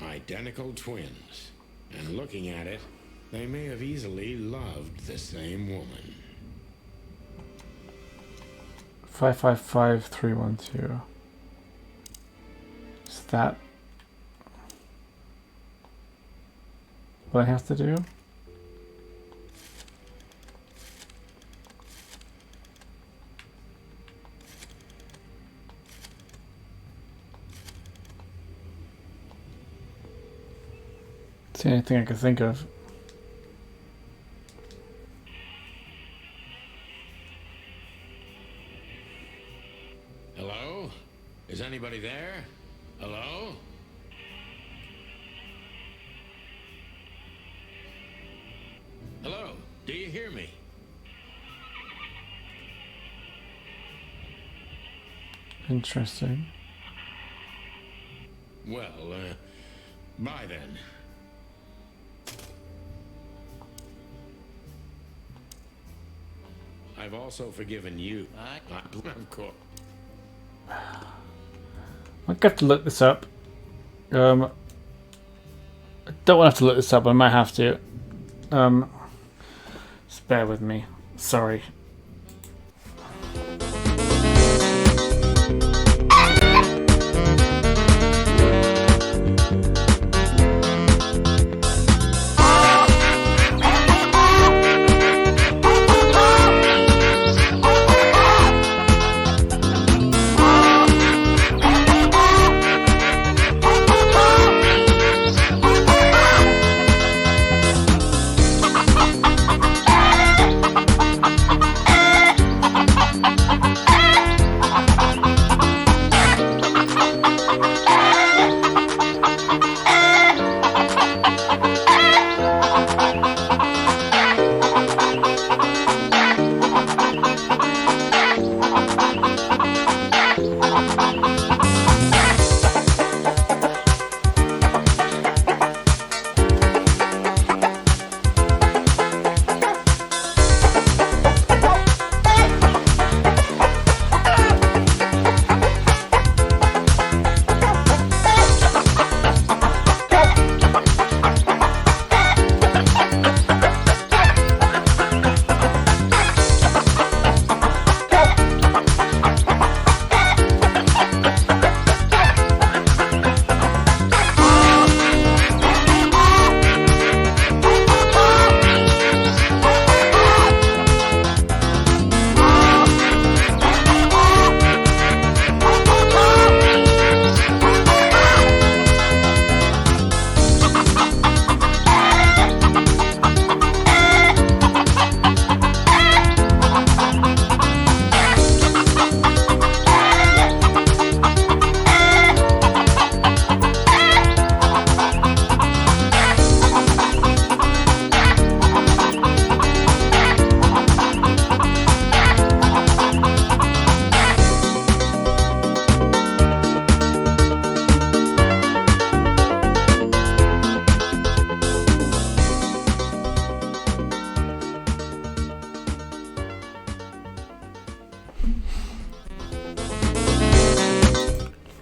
Identical twins. And looking at it, they may have easily loved the same woman. 555312. Is that what I have to do? It's the only thing I can think of. Hello? Is anybody there? Hello? Hello? Do you hear me? Interesting. Well, bye then. I've also forgiven you. Of course. I'm gonna have to look this up. I don't want to have to look this up. I might have to. Just bear with me. Sorry.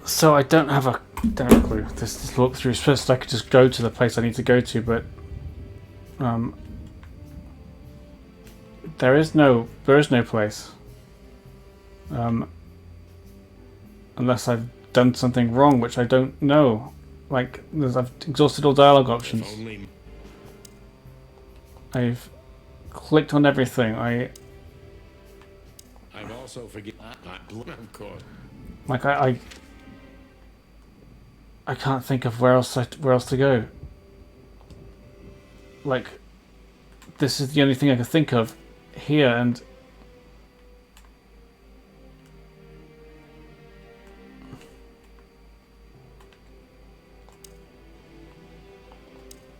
So I don't have a clue. This walkthrough is supposed to, I could just go to the place I need to go to, but there is no place. Unless I've done something wrong, which I don't know. Like I've exhausted all dialogue options. I've clicked on everything. I've also forgiven. Of course. Like I can't think of where else to go. Like, this is the only thing I can think of here, and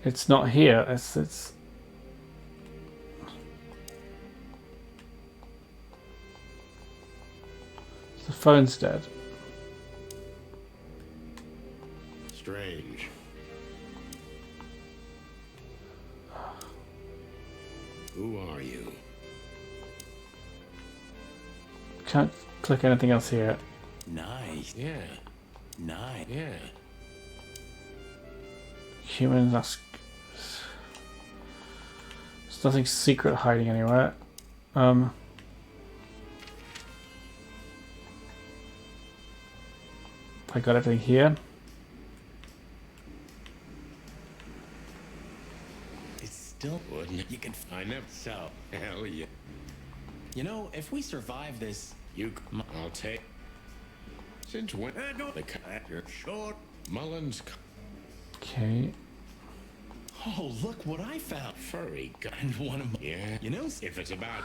it's not here. It's the phone's dead. Strange. Who are you? Can't click anything else here. Nice. Yeah. Nice. Yeah. Humans, there's nothing secret hiding anywhere. I got everything here. It's still wouldn't you can find it. So hell yeah. You know, if we survive this, I'll take. Since when the you're short Mullins. Okay. Oh, look what I found! Furry gun. One of my, yeah. You know, if it's about.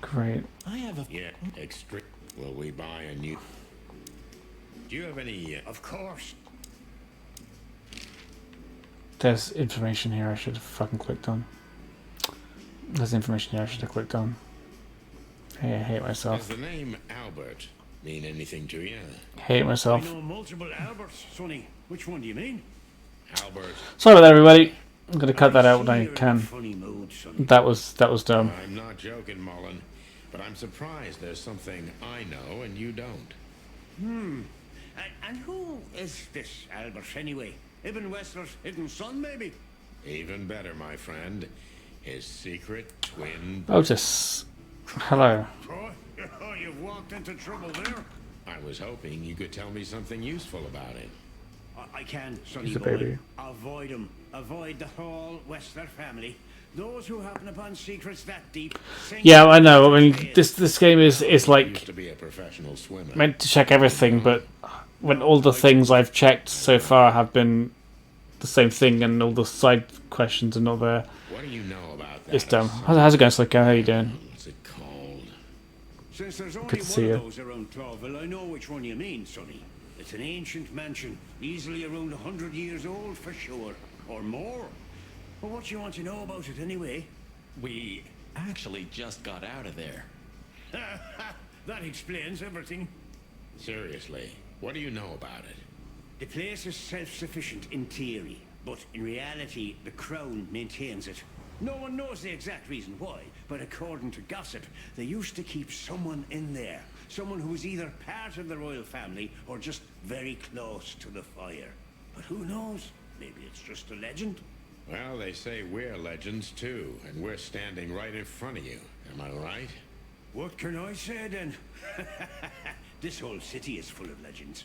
Great. I have a extra. Will we buy a new? Do you have any? Of course. There's information here I should have fucking clicked on. There's information here I should have clicked on. Hey, I hate myself. Does the name Albert mean anything to you? Hate myself. I know multiple Alberts, Sonny. Which one do you mean? Albert. Sorry about that, everybody. I'm gonna cut that out when I can. That was dumb. I'm not joking, Mullen, but I'm surprised there's something I know and you don't. And who is this Albert anyway? Ibn Wessler's hidden son, maybe? Even better, my friend. His secret twin. Otis. Hello. Oh, you've walked into trouble there. I was hoping you could tell me something useful about him. I can, Sonny He's a boy. baby. Avoid him. Avoid the whole Wessler family. Those who happen upon secrets that deep. Yeah, I know. I mean, this game is like Used to be a professional swimmer. meant to check everything, but when all the things I've checked so far have been the same thing, and all the side questions are not there, What do you know about that? it's dumb. How's it going, Slicker? How you doing? What's it called? Since there's only Good to see one of you. those around Clawville, I know which one you mean, Sonny. It's an ancient mansion, easily around 100 years old for sure, or more. But what you want to know about it anyway? we actually just got out of there. That explains everything. Seriously, what do you know about it? The place is self-sufficient in theory, but in reality, the Crown maintains it. No one knows the exact reason why, but according to gossip, they used to keep someone in there. Someone who was either part of the royal family or just very close to the fire. But who knows? Maybe it's just a legend. Well, they say we're legends too, and we're standing right in front of you. Am I right? What can I say then? This whole city is full of legends.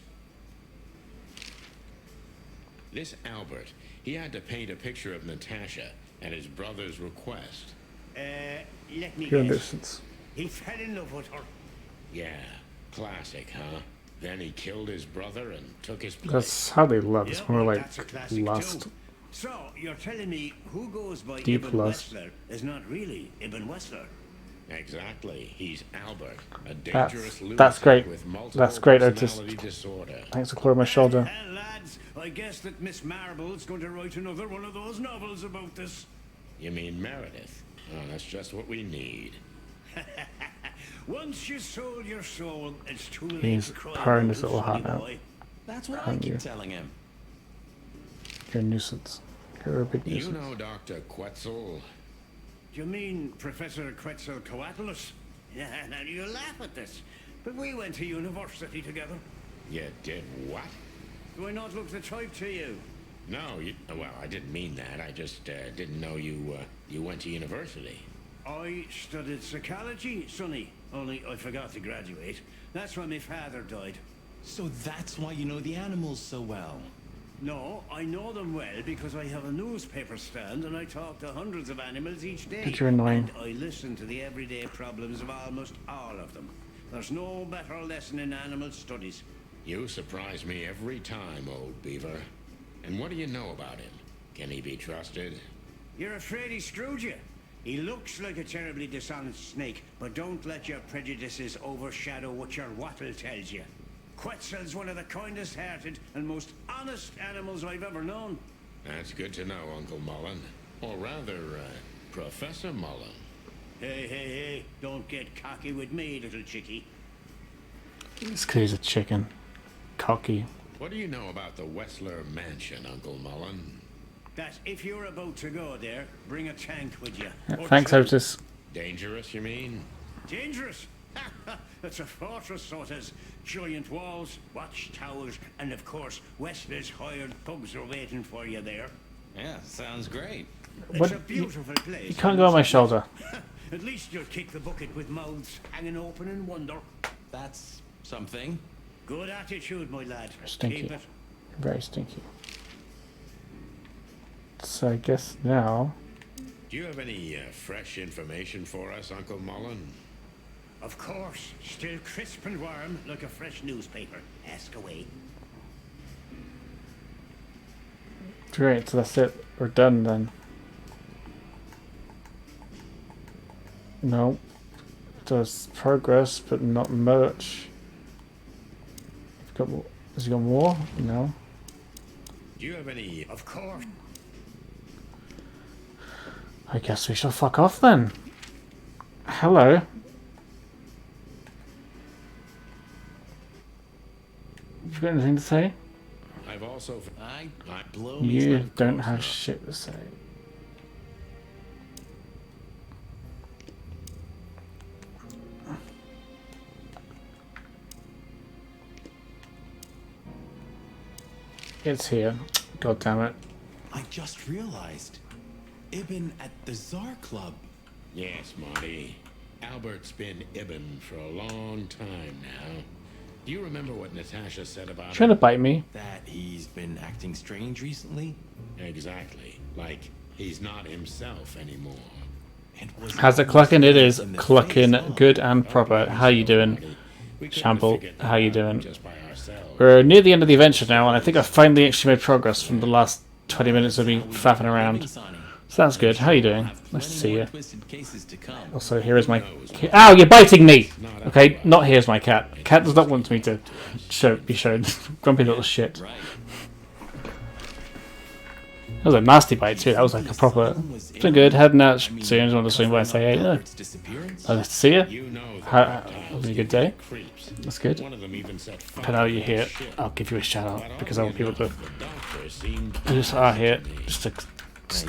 This Albert, he had to paint a picture of Natasha at his brother's request. Let me You're a guess. nuisance. He fell in love with her. Yeah, classic, huh? Then he killed his brother and took his place. That's how they love. It's Yeah, more well, like that's a classic lust. too. So, you're telling me who goes by Deep Ibn lust. Wessler is not really Ibn Wessler? Exactly. He's Albert, a That's dangerous that's great. lunatic with multiple That's great, Otis. personality disorder. Thanks for clearing my shoulder. Well, lads, I guess that Miss Marble's going to write another one of those novels about this. You mean Meredith? Oh, that's just what we need. Once you sold your soul, it's too late He's to cry purring his wolf, little sonny heart out. boy. That's what I Aren't keep you? telling him. You're a nuisance. You're a big You nuisance. know Dr. Quetzal? You mean Professor Quetzalcoatlus? Yeah, now you laugh at this, but we went to university together. You did what? Do I not look the type to you? No, well, I didn't mean that. I just didn't know you went to university. I studied psychology, Sonny, only I forgot to graduate. That's when my father died. So that's why you know the animals so well. No, I know them well because I have a newspaper stand and I talk to hundreds of animals each day. But you're annoying. And I listen to the everyday problems of almost all of them. There's no better lesson in animal studies. You surprise me every time, old beaver. And what do you know about him? Can he be trusted? You're afraid he screwed you. He looks like a terribly dishonest snake, but don't let your prejudices overshadow what your wattle tells you. Quetzal's one of the kindest-hearted and most honest animals I've ever known. That's good to know, Uncle Mullen. Or rather, Professor Mullen. Hey, don't get cocky with me, little chickie. This kid's a chicken. Cocky. What do you know about the Wessler Mansion, Uncle Mullen? That if you're about to go there, bring a tank with you. Yeah, Or thanks, two. Otis. Dangerous, you mean? Dangerous? It's a fortress, so it has giant walls, watchtowers, and of course, Wessler's hired thugs are waiting for you there. Yeah, sounds great. What? It's a beautiful place. You can't go on my shoulder. At least you'll kick the bucket with mouths hanging open in wonder. That's something. Good attitude, my lad. Stinky. Keep it. Very stinky. So I guess now... Do you have any fresh information for us, Uncle Mullen? Of course. Still crisp and warm, like a fresh newspaper. Ask away. Great, so that's it. We're done then. No. There's progress, but not much. You've got more. Has he got more? No. Do you have any... Of course. I guess we shall fuck off then. Hello. You got anything to say? I've also... I blow You don't have shit to say. It's here. God damn it. I just realized. Ibn at the Tsar Club. Yes, Marty. Albert's been Ibn for a long time now. Do you remember what Natasha said about Trying to him? bite me. That he's been acting strange recently? Exactly. Like he's not himself anymore. How's it clucking? It is clucking good and proper. How you doing? Shamble, how you doing? We're near the end of the adventure now, and I think I've finally actually made progress from the last 20 minutes of me faffing around. So that's good. How you doing? Nice to see you. Also, here is my... Ow, you're biting me! Okay, not here's my cat. Cat does not want me to be shown. Grumpy little shit. That was a nasty bite too. That was like a proper... It's been good. Heading out soon. Just want to swing by and say, hey, nice to see you. Was it a good day? That's good. But now you're here, I'll give you a shout out because I want people to just are here just to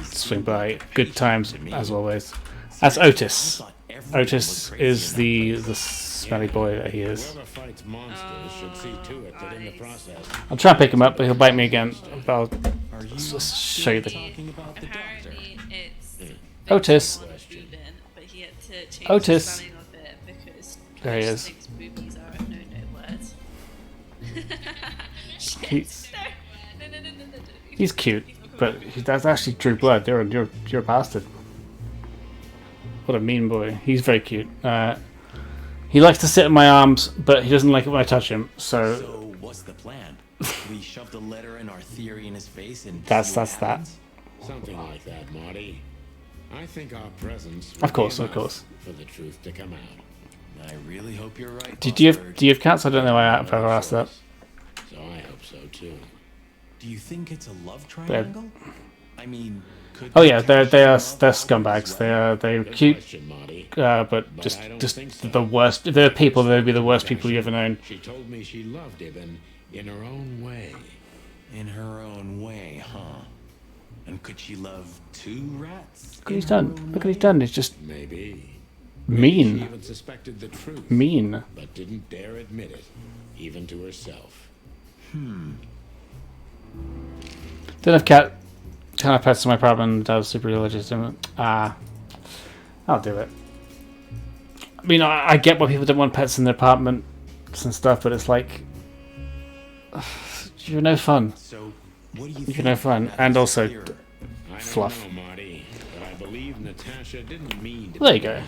swing by. Good times as always. That's Otis. Otis is the smelly boy that he is. I'll try and pick him up, but he'll bite me again. But I'll just show you the Apparently it's Otis. but he had to change Otis. the spelling of it because There he Trish is. thinks boobies are a no-no word. He's, No. he's cute, but that's actually Drew Blood. You're a bastard. What a mean boy. He's very cute. He likes to sit in my arms, but he doesn't like it when I touch him. So what's the plan? We shoved a letter in our theory in his face and that's see what that. happens? Something like that, Marty. I think our presence Of course, will of be enough course. for the truth to come out. I really hope you're right. Do you have cats? I don't know why I've ever asked that. So I hope so too. Do you think it's a love triangle? I mean, could Oh yeah, they're scumbags. They're cute, but just the worst. If they're people, they'd be the worst people you've ever known. She told me she loved Ibn in her own way. In her own way, huh? And could she love two rats? Look what he's done. Look what he's done. He's just Maybe. mean. She even suspected the truth. Mean. But didn't dare admit it, even to herself. Don't have cat. Can't have pets. My problem. That was super illegitimate. I'll do it. I mean, I get why people don't want pets in their apartments and stuff, but it's like you're no fun. So, what do you You're no fun, and also I fluff. don't know, Marty, but I believe Natasha didn't mean to. There you go.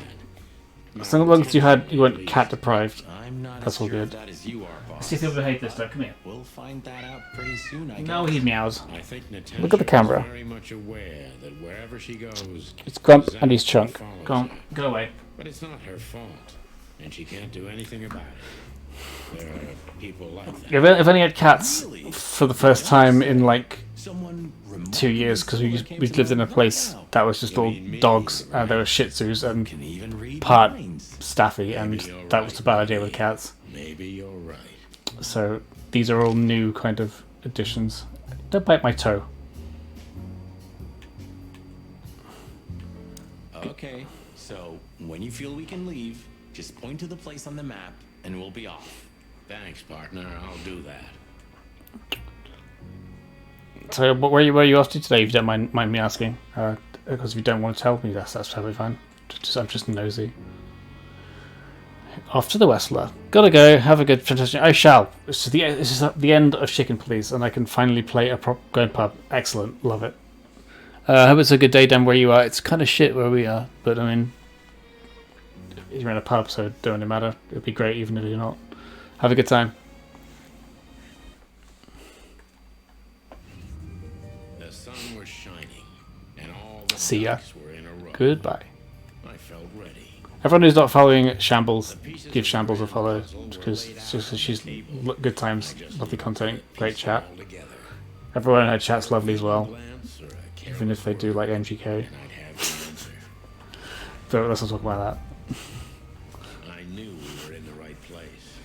As long as you weren't cat deprived, I'm not that's all good. that is you are, boss. See if he'll behave this time. Come here. We'll find that out pretty soon, I No, guess. he meows. I think Natasha Look at the camera. is very much aware that wherever she goes, It's Grump Zach and he's Chunk. follows Go on, her. go away. But it's not her fault, and she can't do anything about it. There are people like that. I've only had cats for the first time in like 2 years because we lived in a place that was just all dogs. There were Shih Tzus and part Staffy, and that was a bad idea with cats. Maybe you're right. So these are all new kind of additions. Don't bite my toe. Okay, so when you feel we can leave, just point to the place on the map and we'll be off. Thanks, partner. I'll do that. So where are you off to today? If you don't mind me asking, because if you don't want to tell me, that's perfectly fine. I'm just nosy. Off to the Westler. Gotta go. Have a good, fantastic. I shall. This is the end of Chicken Police, and I can finally play a going pub. Excellent. Love it. I hope it's a good day down where you are. It's kind of shit where we are, but I mean, you're in a pub, so it don't really matter. It'd be great even if you're not. Have a good time. The sun was shining, and all the See ya. ducks were in a row. Goodbye. I felt ready. Everyone who's not following Shambles, give Shambles a follow, because she's good times, lovely content, great chat. Everyone in her chat's lovely as well, even if they do like MGK. So let's not talk about that. I knew we were in the right place.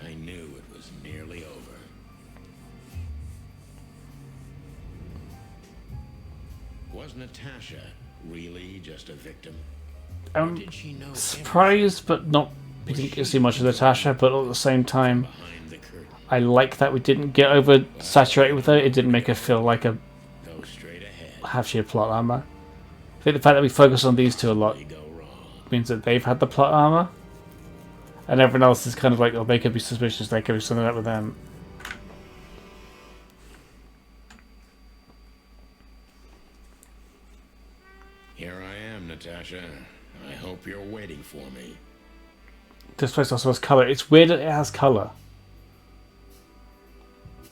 I knew it was nearly over. Was Natasha really just a victim? I'm surprised, but not. We didn't get to see much of Natasha, but at the same time, I like that we didn't get oversaturated with her. It didn't make her feel like a half-sheer plot armor. I think the fact that we focus on these two a lot means that they've had the plot armor, and everyone else is kind of like, oh, they could be suspicious. They could be something up with them. Here I am, Natasha. I hope you're waiting for me. This place also has color. It's weird that it has color.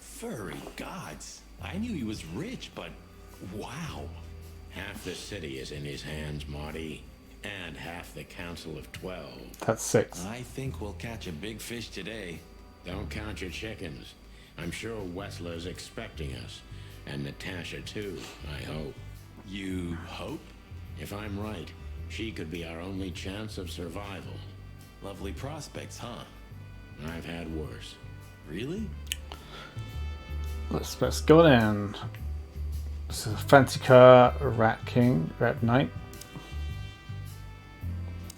Furry gods. I knew he was rich, but wow. Half the city is in his hands, Marty. And half the Council of 12. That's 6. I think we'll catch a big fish today. Don't count your chickens. I'm sure Wessler's expecting us. And Natasha too, I hope. You hope? If I'm right, she could be our only chance of survival. Lovely prospects, huh? I've had worse. Really? Let's go in. This is a fancy car, Rat King, Rat Knight.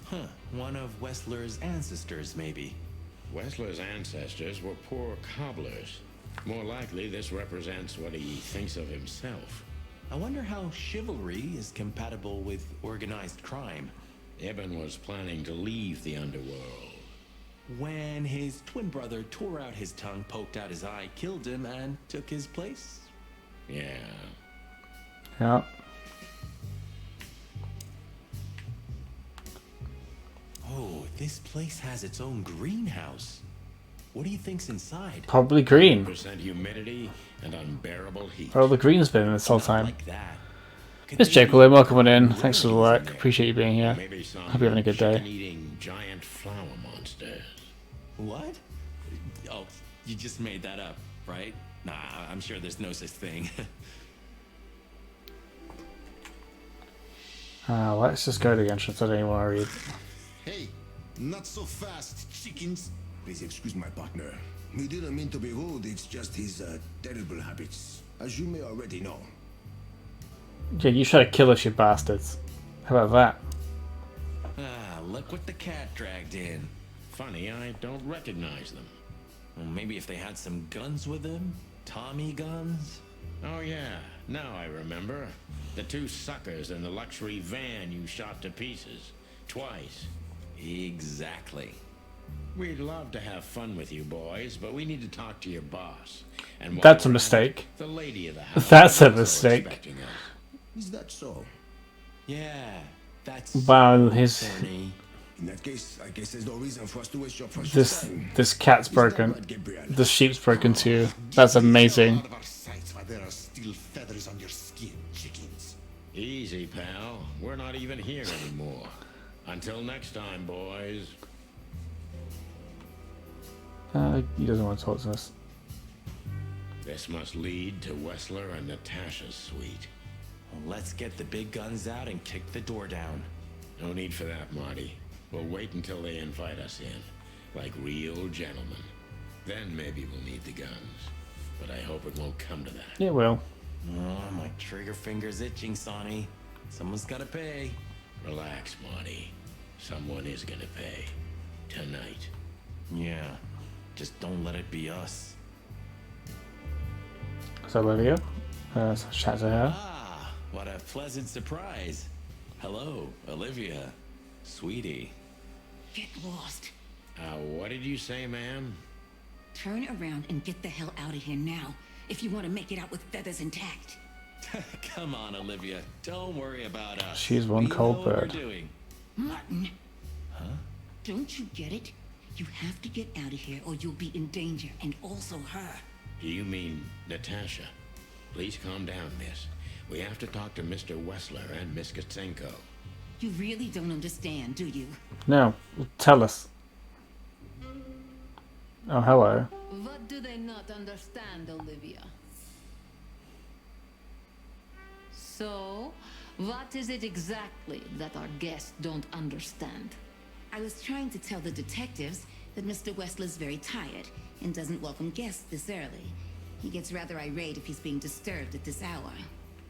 Huh. One of Wessler's ancestors, maybe. Wessler's ancestors were poor cobblers. More likely, this represents what he thinks of himself. I wonder how chivalry is compatible with organized crime. Ibn was planning to leave the underworld. When his twin brother tore out his tongue, poked out his eye, killed him, and took his place? Yeah. Yeah. Oh, this place has its own greenhouse. What do you think's inside? Probably green. 100% humidity and unbearable heat. Where all the green's been this whole time. Like that. It's Jake William, welcome on in. Thanks for the work. Appreciate you being here. Maybe some Hope you're having a good day. chicken-eating giant flower monsters. What? Oh, you just made that up, right? Nah, I'm sure there's no such thing. Let's just go to the entrance. I don't even want to read. Hey, not so fast, chickens. Please excuse my partner. We didn't mean to be rude. It's just his terrible habits, as you may already know. Yeah, you try to kill us, you bastards. How about that? Ah, look what the cat dragged in. Funny, I don't recognize them. Well, maybe if they had some guns with them? Tommy guns? Oh yeah, now I remember. The two suckers in the luxury van you shot to pieces. Twice. Exactly. We'd love to have fun with you boys, but we need to talk to your boss. And while That's a we're at mistake. it, the lady of the house That's a is also mistake. expecting us. Is that so? Yeah, that's Wow, his funny. In that case, I guess there's no reason for us to waste your precious time. this cat's broken. The sheep's broken too. That's amazing. There are still feathers on your skin, chickens. Easy, pal. We're not even here anymore. Until next time, boys. He doesn't want to talk to us. This must lead to Wessler and Natasha's suite. Well, let's get the big guns out and kick the door down. No need for that, Marty. We'll wait until they invite us in, like real gentlemen. Then maybe we'll need the guns. But I hope it won't come to that. It will. Oh, my trigger finger's itching, Sonny. Someone's gotta pay. Relax, Marty. Someone is gonna pay. Tonight. Yeah. Just don't let it be us. Is that Olivia? So chat to her. Ah, what a pleasant surprise. Hello, Olivia. Sweetie. Get lost. What did you say, ma'am? Turn around and get the hell out of here now, if you want to make it out with feathers intact. Come on, Olivia. Don't worry about us. She's one We cold know what we're bird. doing. Martin, Huh? don't you get it? You have to get out of here or you'll be in danger, and also her. Do you mean Natasha? Please calm down, miss. We have to talk to Mr. Wessler and Miss Katsenko. You really don't understand, do you? No, tell us. Oh, hello. What do they not understand, Olivia? So, what is it exactly that our guests don't understand? I was trying to tell the detectives that Mr. Wessler's very tired and doesn't welcome guests this early. He gets rather irate if he's being disturbed at this hour.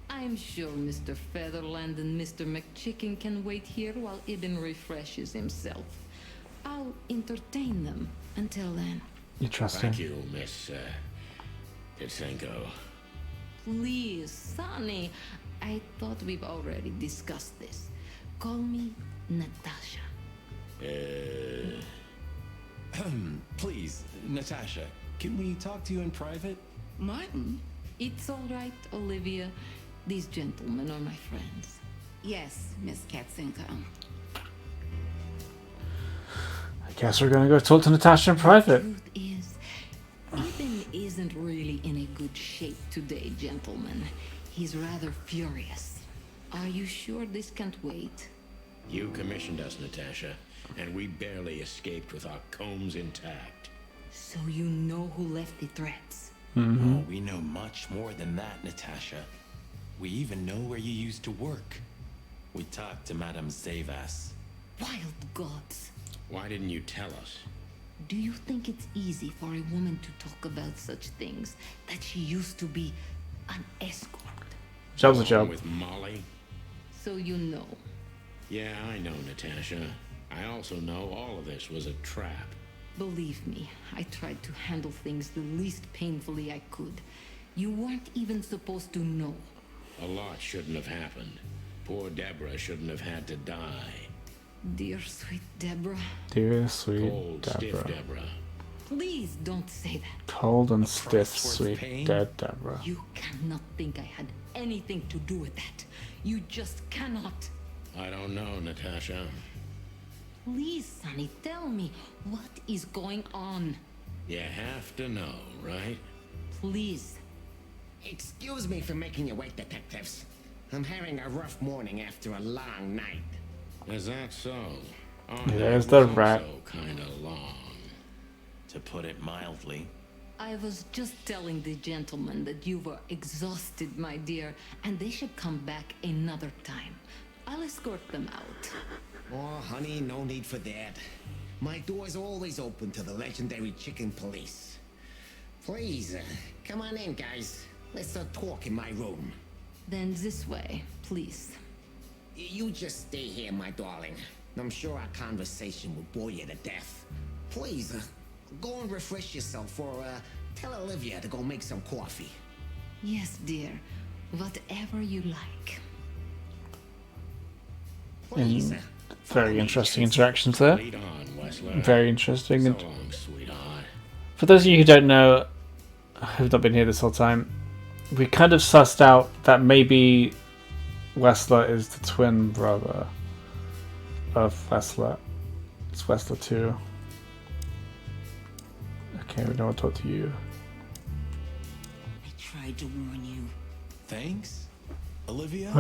I'm sure Mr. Featherland and Mr. McChicken can wait here while Ibn refreshes himself. I'll entertain them until then. You trust Thank him? you, Miss Katsenko. Please, Sonny. I thought we've already discussed this. Call me Natasha. Please, Natasha, can we talk to you in private? Martin? It's all right, Olivia. These gentlemen are my friends. Yes, Miss Katsenko. I guess we're gonna go talk to Natasha in private. The truth is, Ibn isn't really in a good shape today, gentlemen. He's rather furious. Are you sure this can't wait? You commissioned us, Natasha, and we barely escaped with our combs intact. So you know who left the threats? Oh, we know much more than that, Natasha. We even know where you used to work. We talked to Madame Zavas. Wild gods. Why didn't you tell us? Do you think it's easy for a woman to talk about such things, that she used to be an escort? Job's a Along job. with Molly? So you know. Yeah, I know, Natasha. I also know all of this was a trap. Believe me, I tried to handle things the least painfully I could. You weren't even supposed to know. A lot shouldn't have happened. Poor Deborah shouldn't have had to die. Dear sweet Deborah. Dear sweet Cold, stiff Deborah. Deborah. Please don't say that. Cold and stiff, price worth sweet paying? dead Deborah. You cannot think I had anything to do with that. You just cannot. I don't know, Natasha. Please, Sonny, tell me, what is going on? You have to know, right? Please. Excuse me for making you wait, detectives. I'm having a rough morning after a long night. Is that so? Oh, There's that the was rat. also kinda long. To put it mildly. I was just telling the gentlemen that you were exhausted, my dear, and they should come back another time. I'll escort them out. Oh, honey, no need for that. My door's always open to the legendary chicken police. Please, come on in, guys. Let's talk in my room. Then this way, please. You just stay here, my darling. I'm sure our conversation will bore you to death. Please, go and refresh yourself, or tell Olivia to go make some coffee. Yes, dear. Whatever you like. Please. Very interesting interactions there. Lead on, Wessler. Very interesting. So And long, sweetheart. for those of you who don't know, who've not been here this whole time, we kind of sussed out that maybe Wessler is the twin brother of Wessler. It's Wessler 2. Okay, we don't want to talk to you. I tried to warn you. Thanks, Olivia?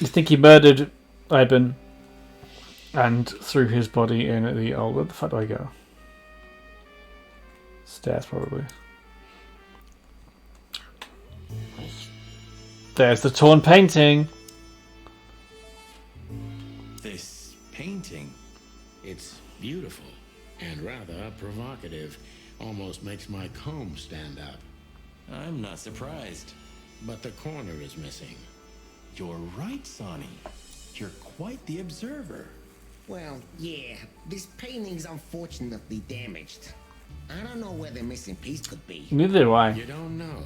You think he murdered Iben and threw his body in the old... Where the fuck do I go? Stairs, probably. There's the torn painting. This painting. It's beautiful and rather provocative. Almost makes my comb stand up. I'm not surprised. But the corner is missing. You're right, Sonny. You're quite the observer. Well, yeah, this painting's unfortunately damaged. I don't know where the missing piece could be. Neither do I. You don't know?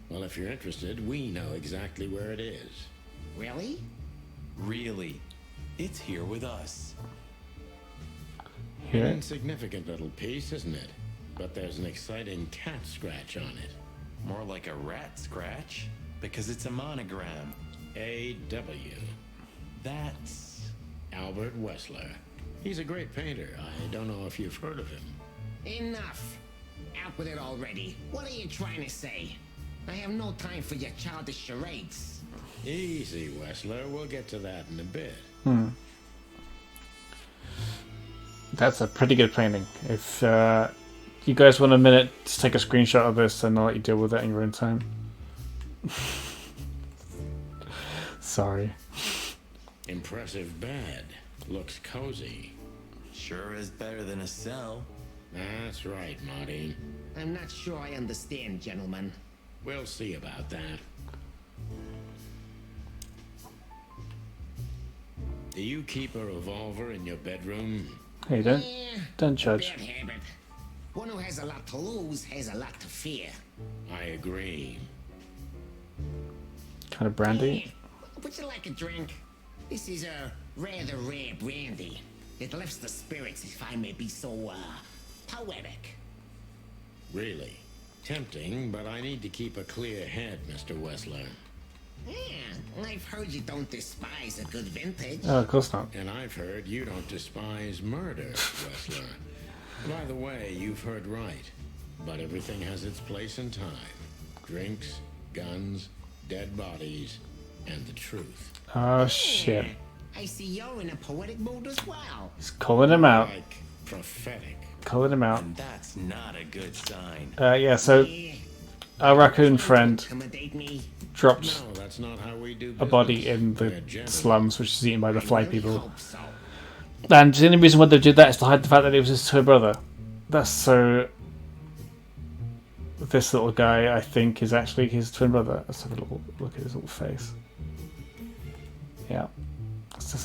Well, if you're interested, we know exactly where it is. Really? Really. It's here with us. An Yeah. insignificant little piece, isn't it? But there's an exciting cat scratch on it. More like a rat scratch, because it's a monogram. A.W. That's Albert Wessler. He's a great painter. I don't know if you've heard of him. Enough. Out with it already. What are you trying to say? I have no time for your childish charades. Easy, Wessler. We'll get to that in a bit. That's a pretty good painting. If you guys want a minute to take a screenshot of this, and I'll let you deal with it in your own time. Sorry. Impressive bed. Looks cozy. sure is better than a cell. That's right, Marty. I'm not sure I understand, gentlemen. We'll see about that. Do you keep a revolver in your bedroom? Hey, don't judge. Bad habit. One who has a lot to lose has a lot to fear. I agree. Kind of brandy. Would you like a drink? This is a rather rare brandy. It lifts the spirits, if I may be so, poetic. Really? Tempting, but I need to keep a clear head, Mr. Wessler. Yeah, I've heard you don't despise a good vintage. Oh, of course not. And I've heard you don't despise murder, Wessler. By the way, you've heard right. But everything has its place and time. Drinks, guns, dead bodies, and the truth. Oh, shit. I see you're in a poetic mood as well. He's calling him out. Like prophetic. Calling him out. And that's not a good sign. Yeah, so our raccoon friend dropped No, that's not how we do a body business. in We're the gentlemen. slums, which is eaten by the fly people. And the only reason why they did that is to hide the fact that it was his twin brother. That's so... This little guy, I think, is actually his twin brother. Let's have a little look at his little face. Yeah.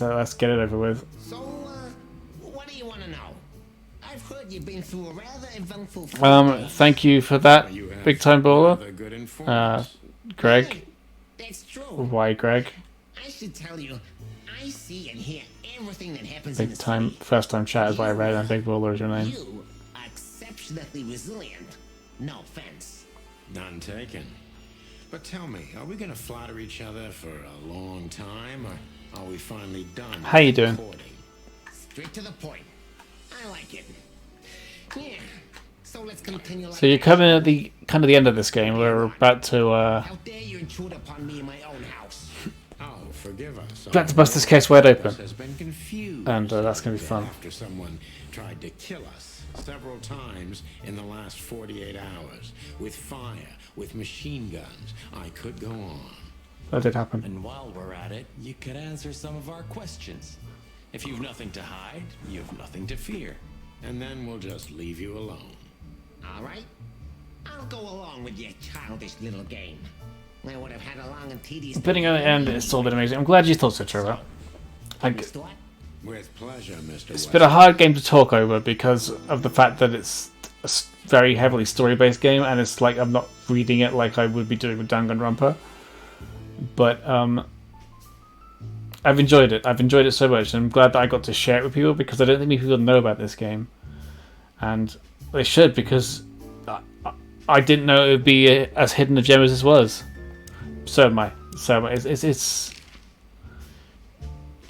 Let's get it over with. So, what do you want to know? I've heard you've been through a rather eventful... Thank you for that, big time baller. Greg. That's true. Why, Greg? I should tell you, I see and hear everything that happens in Big the time, first time chat is what I read, and Big Baller is your name. You are exceptionally resilient. No offense. None taken. But tell me, are we going to flatter each other for a long time, or are we finally done? How you doing? recording? Straight to the point. I like it. Yeah. So let's continue like So you're coming at the kind of the end of this game. We're about to How dare you intrude upon me in my own house? Oh, forgive us. about to bust this case wide open, Has been confused. and that's gonna be fun. After someone tried to kill us several times in the last 48 hours with fire, with machine guns. I could go on. That did happen. And while we're at it, you could answer some of our questions. If you've nothing to hide, you've nothing to fear. And then we'll just leave you alone. All right. I'll go along with your childish little game. I would have had a long and tedious... Putting on the end, it's still been amazing. I'm glad you thought so, Trevor. With pleasure, Mr. It's been a hard game to talk over because of the fact that it's a very heavily story-based game, and it's like I'm not reading it like I would be doing with Danganronpa. But I've enjoyed it. I've enjoyed it so much, and I'm glad that I got to share it with people because I don't think many people know about this game, and they should, because I didn't know it would be as hidden a gem as this was. So am I.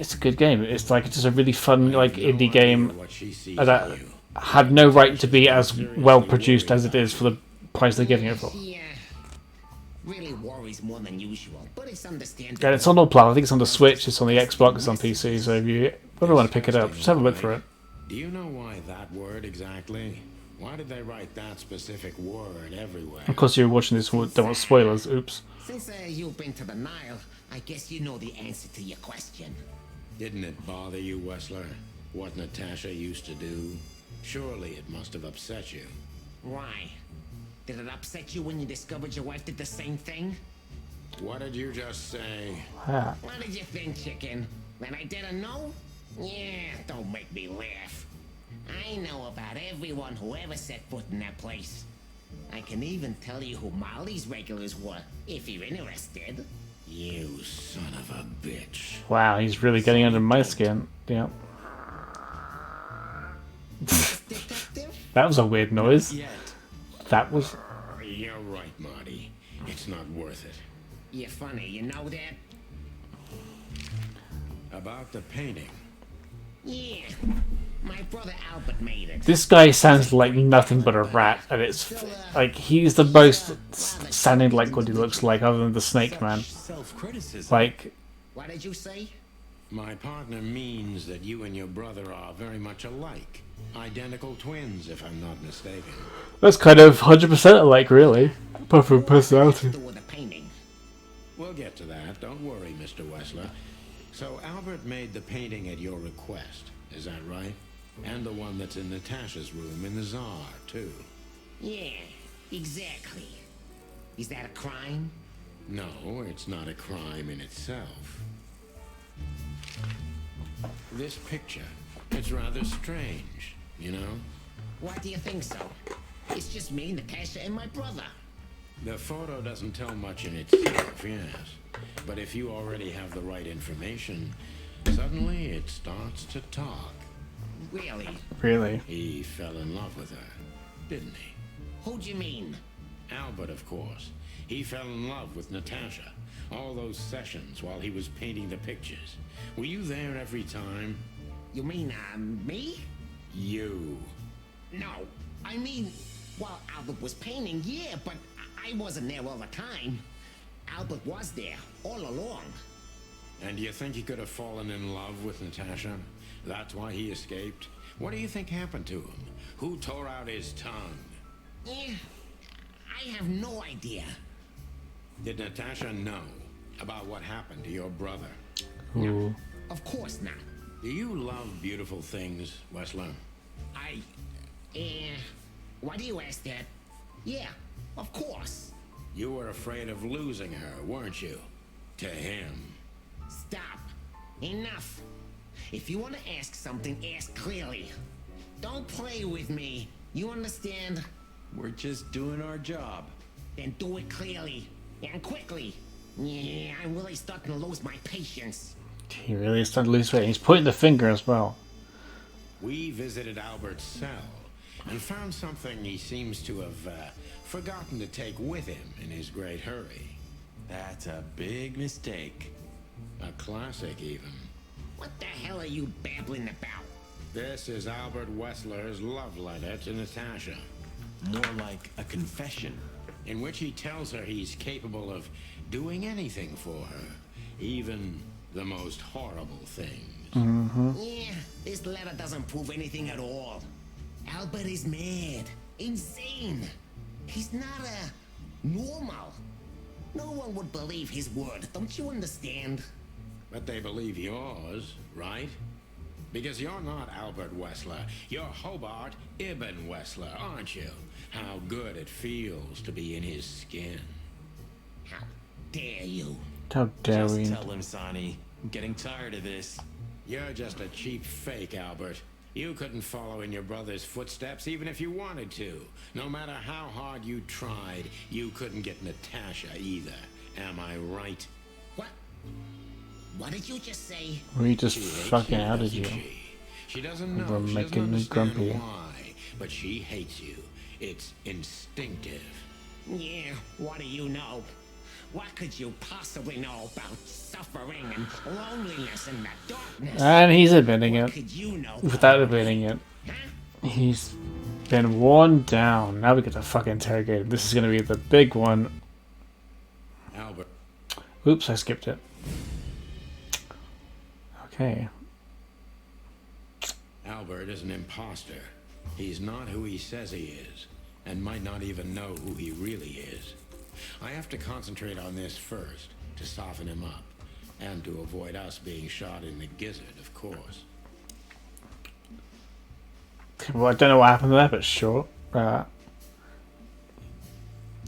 It's a good game. It's like just a really fun like indie game that had no right to be as well produced as it is for the price they're giving it for. Yeah. Really worries more than usual, but it's understandable. And it's on all platforms. I think it's on the Switch, it's on the Xbox, it's on PC. So if you ever want to pick it up, just have a look for it. Do you know why that word exactly? Why did they write that specific word everywhere? Of course, you're watching this. Don't want spoilers. Oops. Since you've been to the Nile, I guess you know the answer to your question. Didn't it bother you, Wessler? What Natasha used to do? Surely it must have upset you. Why? Did it upset you when you discovered your wife did the same thing? What did you just say? What did you think, chicken? That I didn't know? Yeah, don't make me laugh. I know about everyone who ever set foot in that place. I can even tell you who Molly's regulars were, if you're interested. You son of a bitch. Wow, he's really getting under my skin. Yeah. That was a weird noise. Yet. That was... You're right, Marty. It's not worth it. You're funny, you know that? About the painting. Yeah. My brother Albert made it. This guy sounds like nothing but a rat, and it's like he's the most sounding like what he looks like, other than the Snake Man. Like, What did you say? My partner means that you and your brother are very much alike. Identical twins, if I'm not mistaken. that's kind of 100% alike, really, apart from personality. With the painting. We'll get to that. Don't worry, Mr. Wessler. So Albert made the painting at your request, is that right? And the one that's in Natasha's room in the Tsar, too. Yeah, exactly. Is that a crime? No, it's not a crime in itself. This picture, it's rather strange, you know? Why do you think so? It's just me, Natasha, and my brother. The photo doesn't tell much in itself, yes. But if you already have the right information, suddenly it starts to talk. Really? Really? He fell in love with her, didn't he? Who'd you mean? Albert, of course. He fell in love with Natasha. All those sessions while he was painting the pictures. Were you there every time? You mean, me? You. No. I mean, while Albert was painting, yeah, but I wasn't there all the time. Albert was there, all along. And do you think he could have fallen in love with Natasha? That's why he escaped? What do you think happened to him? Who tore out his tongue? Eh, I have no idea. Did Natasha know about what happened to your brother? Ooh. Of course not. Do you love beautiful things, Wessler? Why do you ask that? Yeah, of course. You were afraid of losing her, weren't you? To him. Stop. Enough. If you want to ask something, ask clearly. Don't play with me. You understand? We're just doing our job. Then do it clearly. And quickly. Yeah, I'm really starting to lose my patience. He really is starting to lose weight. He's pointing the finger as well. We visited Albert's cell and found something he seems to have forgotten to take with him in his great hurry. That's a big mistake. A classic, even. What the hell are you babbling about? This is Albert Wessler's love letter to Natasha. More like a confession. In which he tells her he's capable of doing anything for her. Even the most horrible things. Yeah, this letter doesn't prove anything at all. Albert is mad. Insane. He's not normal. No one would believe his word, don't you understand? But they believe yours, right? Because you're not Albert Wessler. You're Hobart Ibn Wessler, aren't you? How good it feels to be in his skin. How dare you? How dare we? Just tell him, Sonny. I'm getting tired of this. You're just a cheap fake, Albert. You couldn't follow in your brother's footsteps even if you wanted to. No matter how hard you tried, you couldn't get Natasha either. Am I right? What? What did you just say? We just fucking outed you. She doesn't know. We're She doesn't making me understand grumpy. why, but she hates you. It's instinctive. Yeah, what do you know? What could you possibly know about suffering and loneliness and the darkness? And he's admitting What it. could you know? Without admitting it. He's been worn down. Now we get to fucking interrogate him. This is going to be the big one. Albert. Oops, I skipped it. Okay. Albert is an imposter. He's not who he says he is, and might not even know who he really is. I have to concentrate on this first, to soften him up, and to avoid us being shot in the gizzard, of course. Well, I don't know what happened there, but sure. What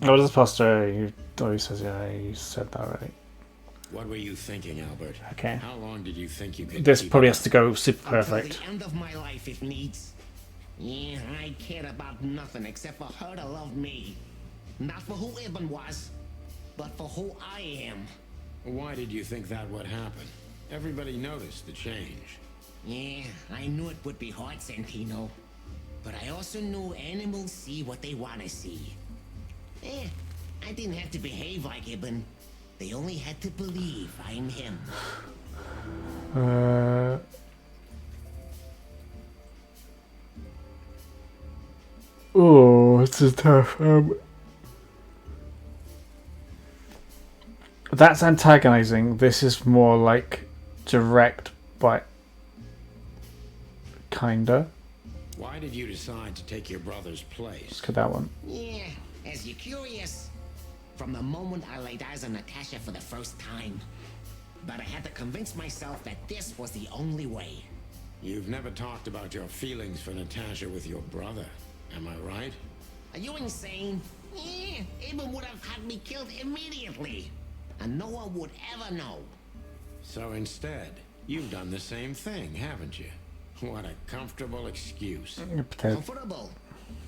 was the poster? You always says, yeah, you said that already. What were you thinking, Albert? Okay. How long did you think you could This keep probably up? has to go super Until perfect. the end of my life, if needs. Yeah, I cared about nothing except for her to love me. Not for who Ibn was, but for who I am. Why did you think that would happen? Everybody noticed the change. Yeah, I knew it would be hard, Santino. But I also know animals see what they want to see. I didn't have to behave like Ibn. They only had to believe I'm him. Oh, this is tough. That's antagonizing. This is more like direct, but kinda. Why did you decide to take your brother's place? Let's get that one. Yeah, as you're curious, from the moment I laid eyes on Natasha for the first time. But I had to convince myself that this was the only way. You've never talked about your feelings for Natasha with your brother, am I right? Are you insane? Yeah, Ibn would have had me killed immediately. And no one would ever know. So instead, you've done the same thing, haven't you? What a comfortable excuse. Comfortable?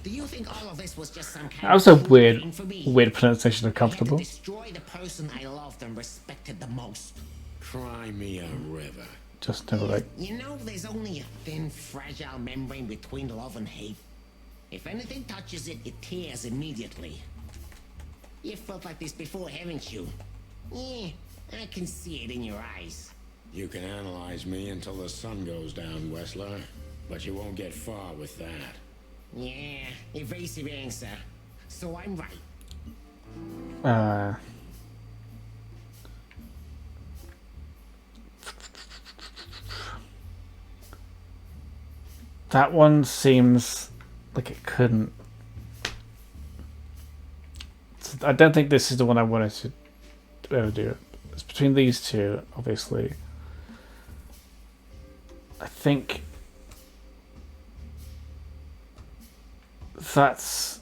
Do you think all of this was just some kind That was a of thing for me? weird pronunciation of comfortable. I had to destroy the person I loved and respected the most. Cry me a river. Just never like. You know, there's only a thin, fragile membrane between love and hate. If anything touches it, it tears immediately. You've felt like this before, haven't you? Yeah, I can see it in your eyes. You can analyze me until the sun goes down, Wessler, but you won't get far with that. Yeah, evasive answer. So I'm right. That one seems like it couldn't. I don't think this is the one I wanted to ever do. It's between these two, obviously. I think that's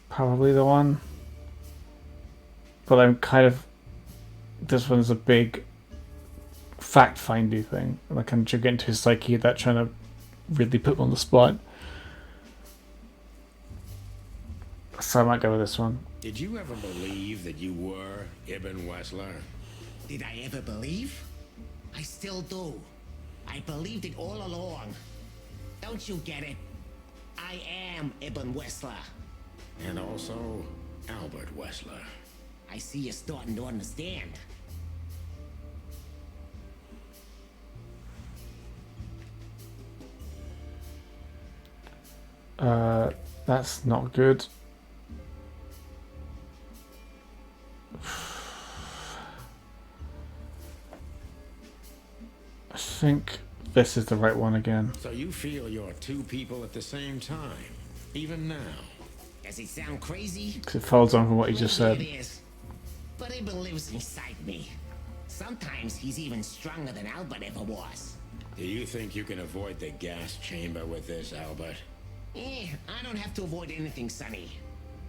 probably the one. But I'm kind of... This one's a big fact-findy thing. And I can get into his psyche, that trying to really put him on the spot. So I might go with this one. Did you ever believe that you were Ibn Wessler? Did I ever believe? I still do. I believed it all along. Don't you get it? I am Ibn Wessler. And also Albert Wessler. I see you're starting to understand. That's not good. I think this is the right one again. So you feel you're two people at the same time, even now? Does it sound crazy? Because it follows on from what you just said. Maybe it is. But Ibn lives inside me. Sometimes he's even stronger than Albert ever was. Do you think you can avoid the gas chamber with this, Albert? I don't have to avoid anything, Sonny.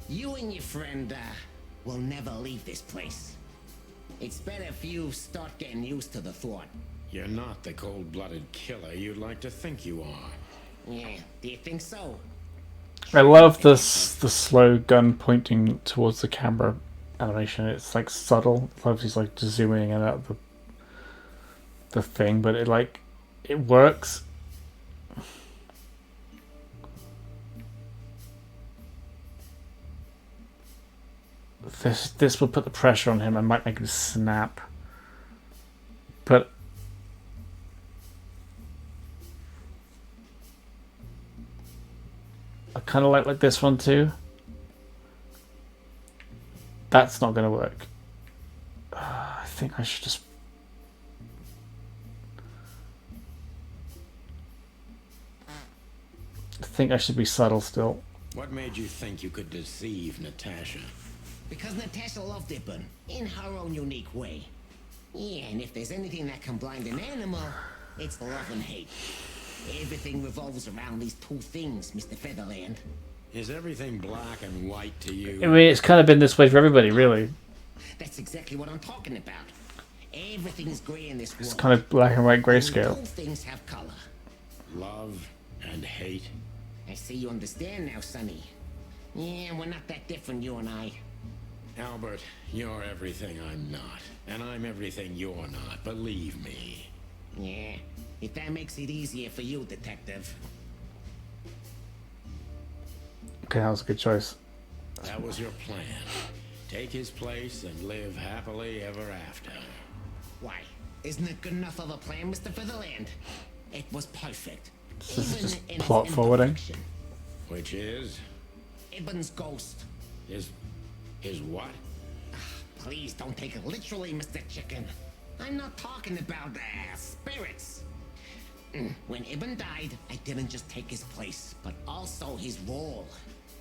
You and your friend, will never leave this place. It's better if you start getting used to the thought. You're not the cold-blooded killer you'd like to think you are. Yeah, do you think so? I love this, the slow gun pointing towards the camera animation. It's like subtle. I love he's like just zooming in out the thing, but it works. This will put the pressure on him and might make him snap. But I kind of like this one too. That's not going to work. I think I should just... I think I should be subtle still. What made you think you could deceive Natasha? Because Natasha loved Ibn, in her own unique way. Yeah, and if there's anything that can blind an animal, it's love and hate. Everything revolves around these two things, Mr. Featherland. Is everything black and white to you? I mean, it's kind of been this way for everybody, really. That's exactly what I'm talking about. Everything's gray in this world. It's kind of black and white grayscale. Two things have color. Love and hate. I see you understand now, Sonny. Yeah, we're not that different, you and I. Albert, you're everything I'm not. And I'm everything you're not, believe me. Yeah, If that makes it easier for you, Detective. Okay, that was a good choice. That was your plan. Take his place and live happily ever after. Why? Isn't it good enough of a plan, Mr. Featherland? It was perfect. This is Even just in plot its forwarding. imperfection. Which is? Ibn's ghost. His what? Please don't take it literally, Mr. Chicken. I'm not talking about spirits. When Ibn died, I didn't just take his place, but also his role.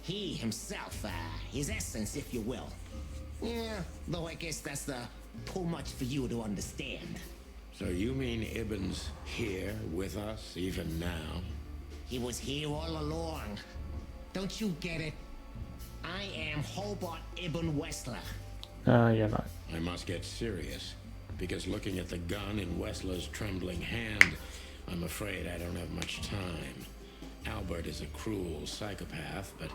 He himself, his essence, if you will. Yeah, though I guess that's too much for you to understand. So you mean Ibn's here with us even now? He was here all along. Don't you get it? I am Hobart Ibn Wessler. Yeah, no. I must get serious, because looking at the gun in Wessler's trembling hand, I'm afraid I don't have much time. Albert is a cruel psychopath, but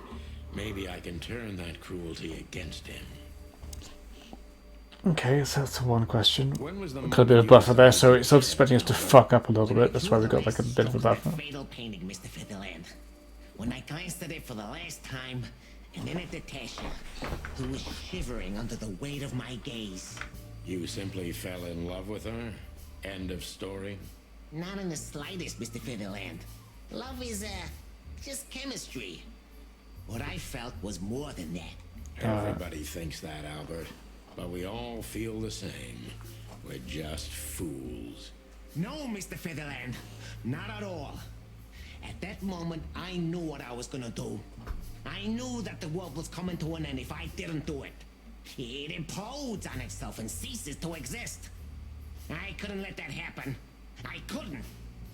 maybe I can turn that cruelty against him. Okay, so that's one question. When was the Could have been a buffer there, so it's obviously expecting us to fuck up a little bit. That's why we got like a bit of a buffer. Fatal painting, Mr. Featherland. When I glanced at it for the last time, and then at Natasha, who was shivering under the weight of my gaze. You simply fell in love with her? End of story? Not in the slightest, Mr. Featherland. Love is, just chemistry. What I felt was more than that. Everybody thinks that, Albert. But we all feel the same. We're just fools. No, Mr. Featherland. Not at all. At that moment, I knew what I was gonna do. I knew that the world was coming to an end if I didn't do it. It implodes on itself and ceases to exist. I couldn't let that happen. I couldn't.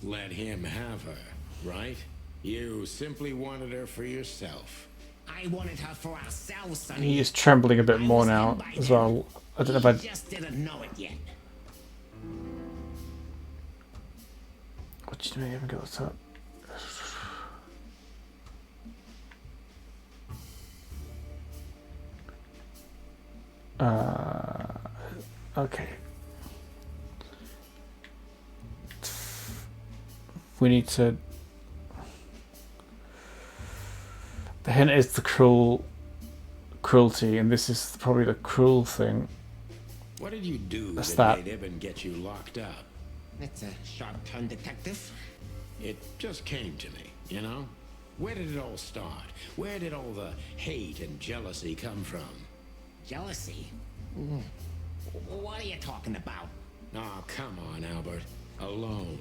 Let him have her, right? You simply wanted her for yourself. I wanted her for ourselves, Sonny. He is trembling a bit more now as well. I don't know if I just didn't know it yet. What do you mean? I haven't got this up. Okay. We need to. The hint is the cruelty, and this is probably the cruel thing. What did you do That's that that. made Ibn get you locked up? That's a sharp turn, Detective. It just came to me, you know? Where did it all start? Where did all the hate and jealousy come from? Jealousy? What are you talking about? Oh, come on, Albert. Alone,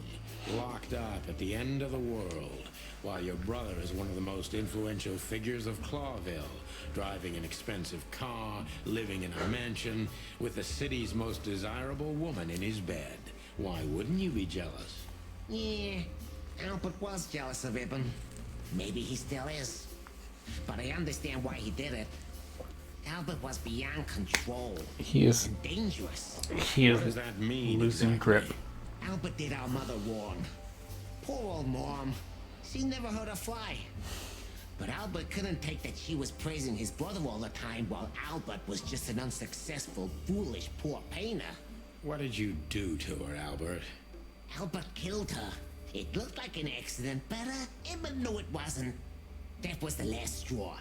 locked up at the end of the world, while your brother is one of the most influential figures of Clawville, driving an expensive car, living in a mansion, with the city's most desirable woman in his bed. Why wouldn't you be jealous? Yeah, Albert was jealous of Ibn. Maybe he still is. But I understand why he did it. Albert was beyond control. He is. And dangerous. He is What does that mean losing exactly? grip. Albert did our mother wrong. Poor old Mom. She never heard her fly. But Albert couldn't take that she was praising his brother all the time while Albert was just an unsuccessful, foolish, poor painter. What did you do to her, Albert? Albert killed her. It looked like an accident, but Ibn knew it wasn't. That was the last straw.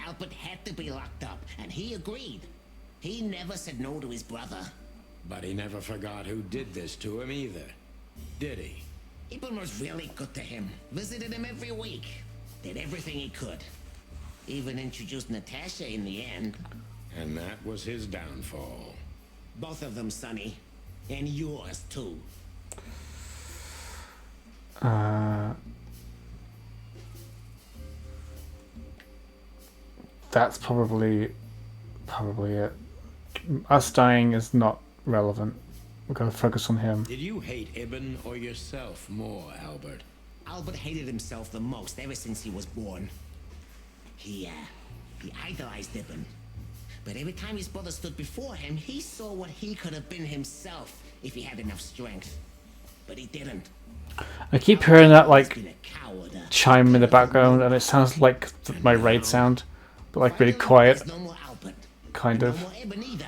Albert had to be locked up, and he agreed. He never said no to his brother. But he never forgot who did this to him either, did he? Ibn was really good to him. Visited him every week. Did everything he could. Even introduced Natasha in the end. And that was his downfall. Both of them, Sonny. And yours, too. That's probably it. Us dying is not relevant. We're going to focus on him. Did you hate Ibn or yourself more, Albert? Albert hated himself the most ever since he was born. He idolized Ibn. But every time his brother stood before him, he saw what he could have been himself if he had enough strength. But he didn't. I keep hearing that like chime in the background, and it sounds like my raid sound, but like really quiet, No more Albert. kind No of. more Ibn either.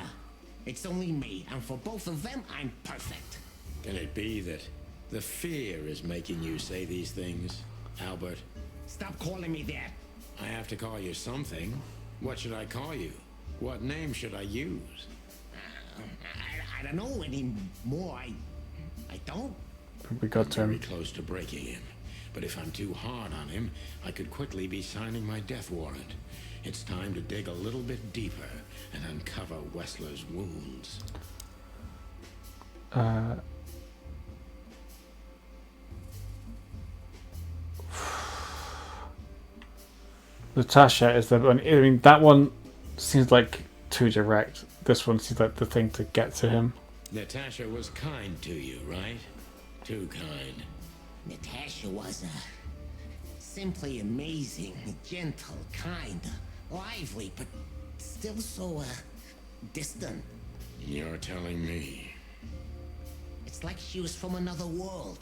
It's only me, and for both of them, I'm perfect. Can it be that The fear is making you say these things, Albert. Stop calling me that. I have to call you something. What should I call you? What name should I use? I don't know anymore. I don't. We got to Very him. close to breaking him. But if I'm too hard on him, I could quickly be signing my death warrant. It's time to dig a little bit deeper and uncover Wessler's wounds. Natasha is the one. I mean, that one seems like too direct. This one seems like the thing to get to him. Natasha was kind to you, right? Too kind. Natasha was simply amazing, gentle, kind, lively, but still so distant. You're telling me. It's like she was from another world.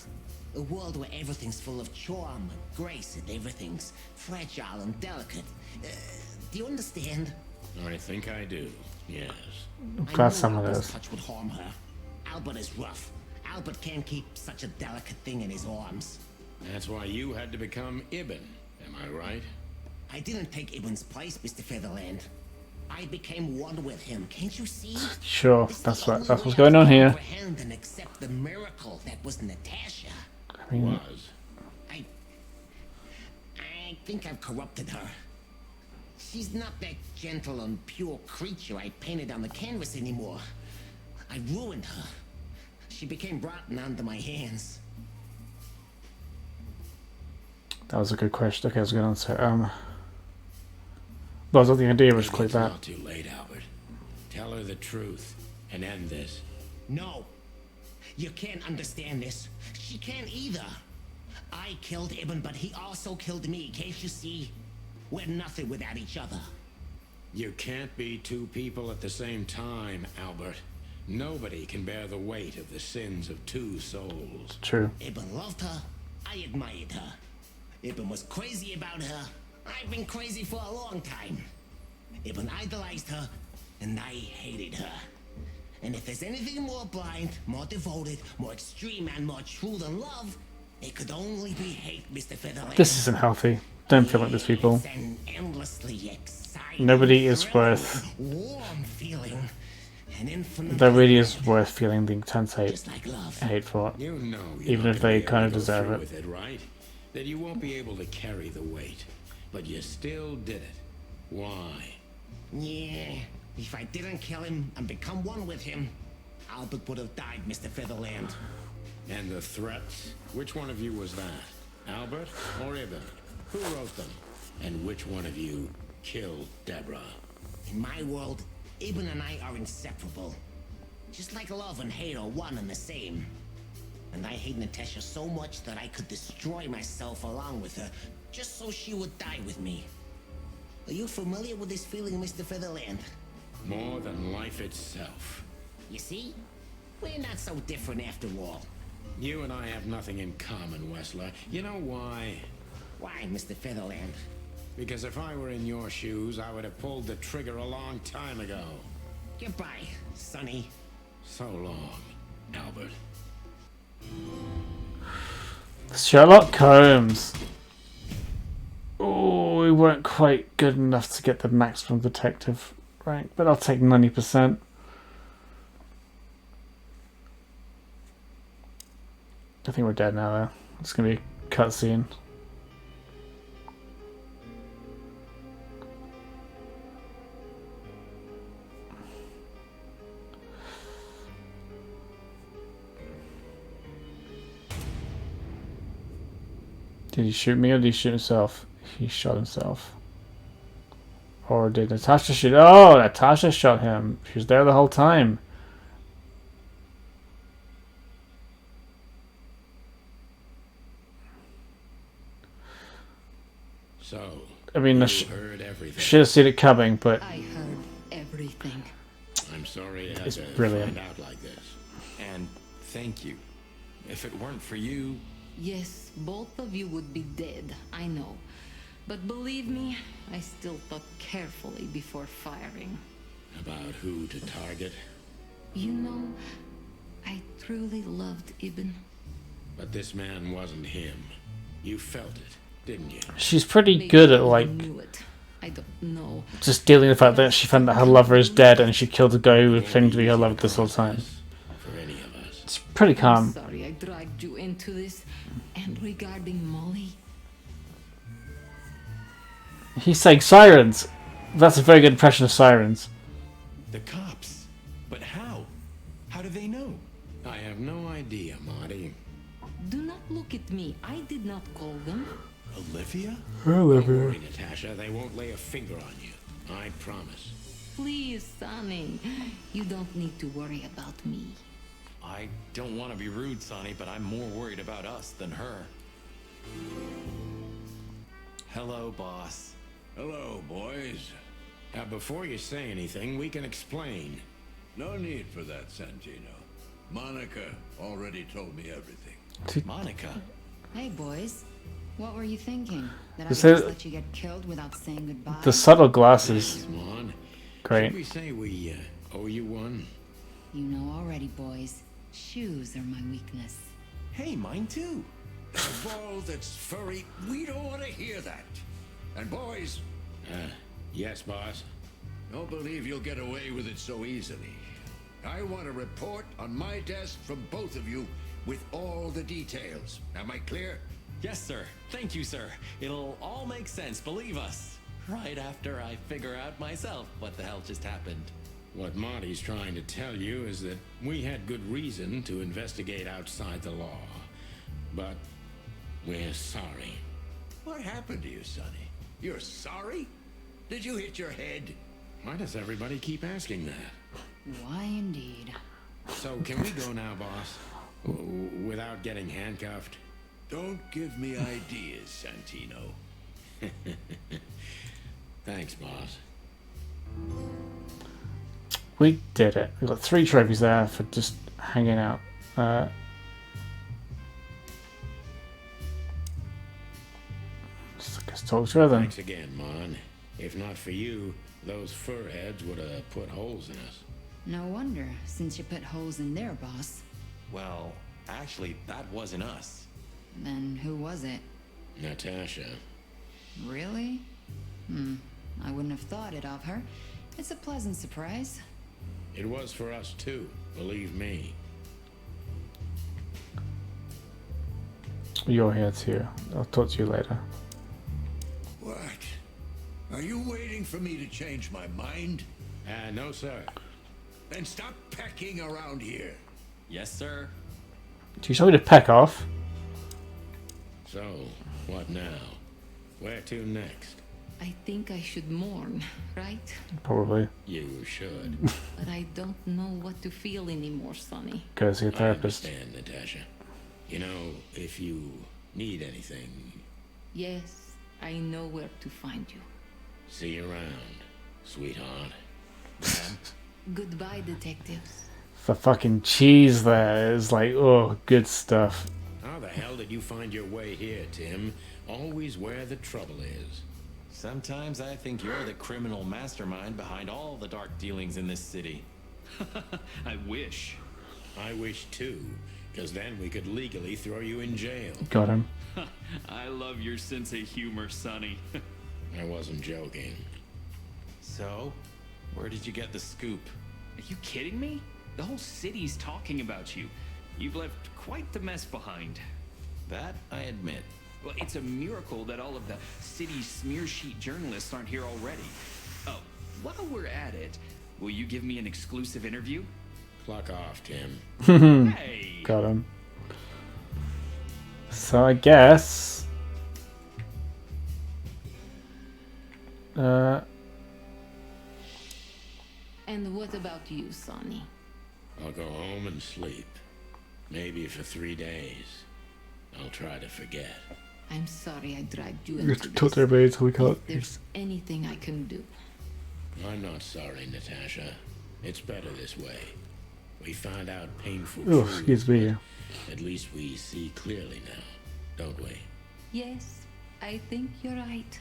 A world where everything's full of charm, grace, and everything's fragile and delicate. Do you understand? I think I do, yes. I'm glad someone Albert's does. touch would harm her. Albert is rough. Albert can't keep such a delicate thing in his arms. That's why you had to become Ibn, am I right? I didn't take Ibn's place, Mr. Featherland. I became one with him, can't you see? Sure, that's what's going on here. Comprehend and accept the miracle that was Natasha. I mean, I think I've corrupted her. She's not that gentle and pure creature I painted on the canvas anymore. I ruined her. She became rotten under my hands. that was a good question. Okay, I was going to answer. Well, I thought the idea was click It's that. not too late, Albert. Tell her the truth and end this. No. You can't understand this. She can't either. I killed Ibn, but he also killed me. Can't you see? We're nothing without each other. You can't be two people at the same time, Albert. Nobody can bear the weight of the sins of two souls. True. Ibn loved her. I admired her. Ibn was crazy about her. I've been crazy for a long time. Ibn idolized her, and I hated her. And if there's anything more blind, more devoted, more extreme, and more true than love, it could only be hate, Mr. Featherland. This isn't healthy. Don't feel like this, people. It's an endlessly exciting, Nobody is worth. warm feeling. An infinite That really is worth feeling the intense just like love. hate for. You know you're Even not if gonna they be kind of able to go deserve through it. with it, right? That you won't be able to carry the weight. But you still did it. Why? Yeah, if I didn't kill him and become one with him, Albert would have died, Mr. Featherland. And the threats? Which one of you was that? Albert or Ibn? Who wrote them? And which one of you killed Deborah? In my world, Ibn and I are inseparable. Just like love and hate are one and the same. And I hate Natasha so much that I could destroy myself along with her, just so she would die with me. Are you familiar with this feeling, Mr. Featherland? More than life itself. You see? We're not so different after all. You and I have nothing in common, Wessler. You know why? Why, Mr. Featherland? Because if I were in your shoes, I would have pulled the trigger a long time ago. Goodbye, Sonny. So long, Albert. Sherlock Holmes. Oh, we weren't quite good enough to get the maximum detective rank, but I'll take 90%. I think we're dead now, though. It's gonna be a cutscene. Did he shoot me or did he shoot himself? He shot himself. Or did Natasha shoot? Oh, Natasha shot him. She was there the whole time. So, I mean, you she heard everything. should have seen it coming, but I heard everything. I'm sorry you had It's to brilliant. find out like this. And thank you. If it weren't for you, Yes, both of you would be dead, I know. But believe me, I still thought carefully before firing. About who to target? You know, I truly loved Ibn. But this man wasn't him. You felt it, didn't you? She's pretty good at, like, I don't know. just dealing with the fact that she found that her lover is dead and she killed the guy who was claiming to be her lover this whole time. For any of us. It's pretty I'm calm. sorry I dragged you into this. And regarding Molly, He's saying sirens. That's a very good impression of sirens. The cops. But how? How do they know? I have no idea, Marty. do not look at me. I did not call them. Olivia? Don't worry, Natasha. They won't lay a finger on you. I promise. Please, Sonny. You don't need to worry about me. I don't want to be rude, Sonny, but I'm more worried about us than her. Hello, boss. Hello, boys. Now, before you say anything, we can explain. No need for that, Santino. Monica already told me everything. Monica? Hey, boys. What were you thinking? That I would Is just it- let you get killed without saying goodbye? The subtle glasses. Come on. Great. Should we say we owe you one? You know already, boys. Shoes are my weakness. Hey, mine too. A ball that's furry, we don't want to hear that. And boys, Yes, boss. don't believe you'll get away with it so easily. I want a report on my desk from both of you with all the details. Am I clear? Yes, sir. Thank you, sir. It'll all make sense, believe us. Right after I figure out myself what the hell just happened. What Marty's trying to tell you is that we had good reason to investigate outside the law. But we're sorry. What happened to you, Sonny? You're sorry? Did you hit your head? Why does everybody keep asking that? Why indeed? So, can we go now, boss? Without getting handcuffed? Don't give me ideas, Santino. Thanks, boss. We did it. We got 3 trophies there for just hanging out. Let's talk to her then. Thanks again, Mon. If not for you, those fur heads would have put holes in us. No wonder, since you put holes in their boss. Well, actually, that wasn't us. Then who was it? Natasha. Really? I wouldn't have thought it of her. It's a pleasant surprise. It was for us too, believe me. You're here too. I'll talk to you later. What? Are you waiting for me to change my mind? No, sir. Then stop pecking around here. Yes, sir. Do you tell me to peck off? So, what now? Where to next? I think I should mourn, right? Probably. You should. But I don't know what to feel anymore, Sonny. Go see a I therapist. understand, Natasha. You know, if you need anything, Yes, I know where to find you. see you around, sweetheart. Goodbye, detectives. The fucking cheese there is like, oh, good stuff. How the hell did you find your way here, Tim? Always where the trouble is. Sometimes I think you're the criminal mastermind behind all the dark dealings in this city. I wish. I wish too, because then we could legally throw you in jail. Got him. I love your sense of humor, Sonny. I wasn't joking. So, where did you get the scoop? Are you kidding me? The whole city's talking about you. You've left quite the mess behind. That I admit. Well, it's a miracle that all of the city's smear sheet journalists aren't here already. Oh, while we're at it, will you give me an exclusive interview? Cluck off, Tim. Hey! Got him. So I guess... And what about you, Sonny? I'll go home and sleep. Maybe for 3 days. I'll try to forget. I'm sorry I dragged you You have into to talk this. to everybody until we can't. If there's anything I can do. I'm not sorry, Natasha. It's better this way. We find out painful Oh, truths, excuse me. but at least we see clearly now, don't we? Yes, I think you're right.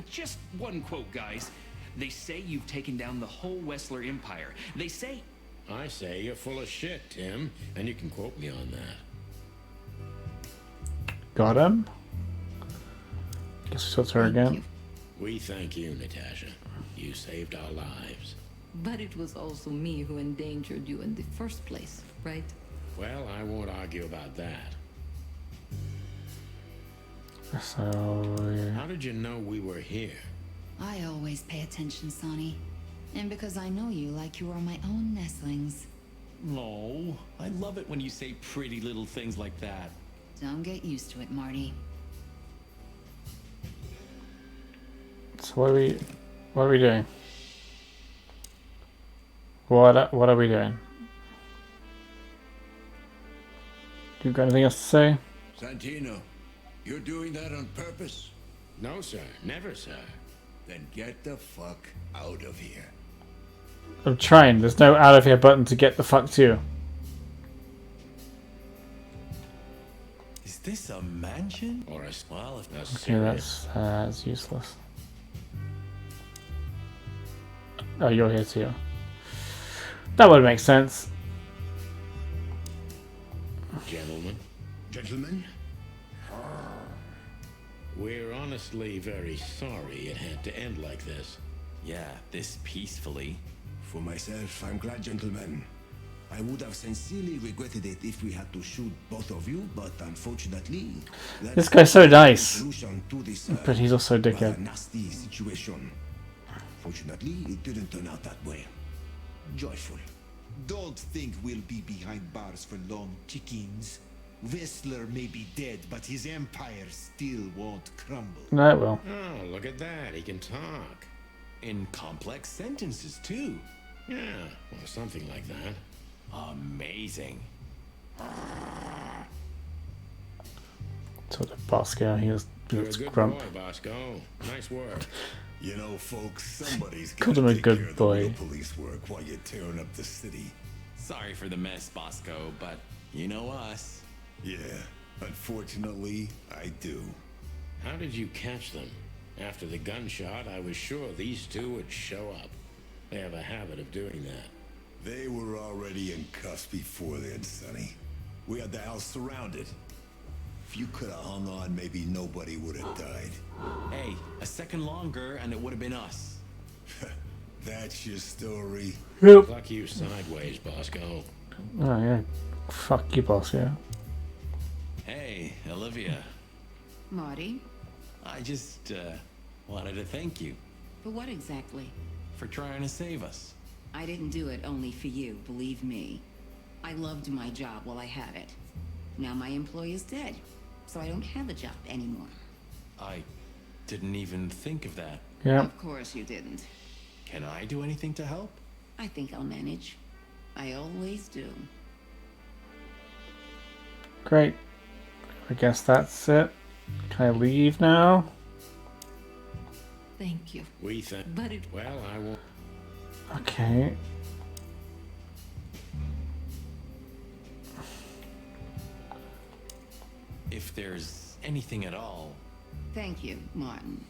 Just one quote, guys. They say you've taken down the whole Wessler Empire. They say... I say you're full of shit, Tim, and you can quote me on that. Got him. Guess we'll her again. We thank you, Natasha. You saved our lives. But it was also me who endangered you in the first place, right? Well, I won't argue about that. So... How did you know we were here? I always pay attention, Sonny. And because I know you like you are my own nestlings. No, I love it when you say pretty little things like that. Don't get used to it, Marty. So what are we doing? What are we doing? You got anything else to say? Santino, you're doing that on purpose? No, sir. Never, sir. Then get the fuck out of here. I'm trying. There's no out of here button to get the fuck to. Is this a mansion? Or a... Well, if that's Okay, that's useless. Oh, you're here too. That would make sense. Gentlemen. Gentlemen? We're honestly very sorry it had to end like this. Yeah, this peacefully. For myself, I'm glad, gentlemen. I would have sincerely regretted it if we had to shoot both of you, but unfortunately... This guy's so nice. Solution to this, but he's also a dickhead. Nasty situation. Fortunately, it didn't turn out that way. Joyful. Don't think we'll be behind bars for long, chickens. Whistler may be dead, but his empire still won't crumble. No, it will. Oh, look at that. He can talk. In complex sentences, too. Yeah, well, something like that. Amazing. So the Bosco, he was You're a good grump. boy, Bosco. Nice work. You know, folks, somebody's Called got him to a take good care of the boy. real police work while you're tearing up the city. Sorry for the mess, Bosco, but you know us. Yeah, unfortunately, I do. How did you catch them? After the gunshot, I was sure these two would show up. They have a habit of doing that. They were already in cuffs before then, Sonny. We had the house surrounded. If you could have hung on, maybe nobody would have died. Hey, a second longer and it would have been us. That's your story? Yep. Cluck you sideways, Bosco. Oh yeah. Fuck you, Bosco. Hey, Olivia. Marty? I just wanted to thank you For what exactly? for trying to save us. I didn't do it only for you, believe me. I loved my job while I had it. Now my employee is dead, so I don't have a job anymore. I didn't even think of that. Yeah. Of course you didn't. Can I do anything to help? I think I'll manage. I always do. Great. I guess that's it. Can I leave now? Thank you. We think. But it... Well, I won't. Okay. If there's anything at all. Thank you, Martin.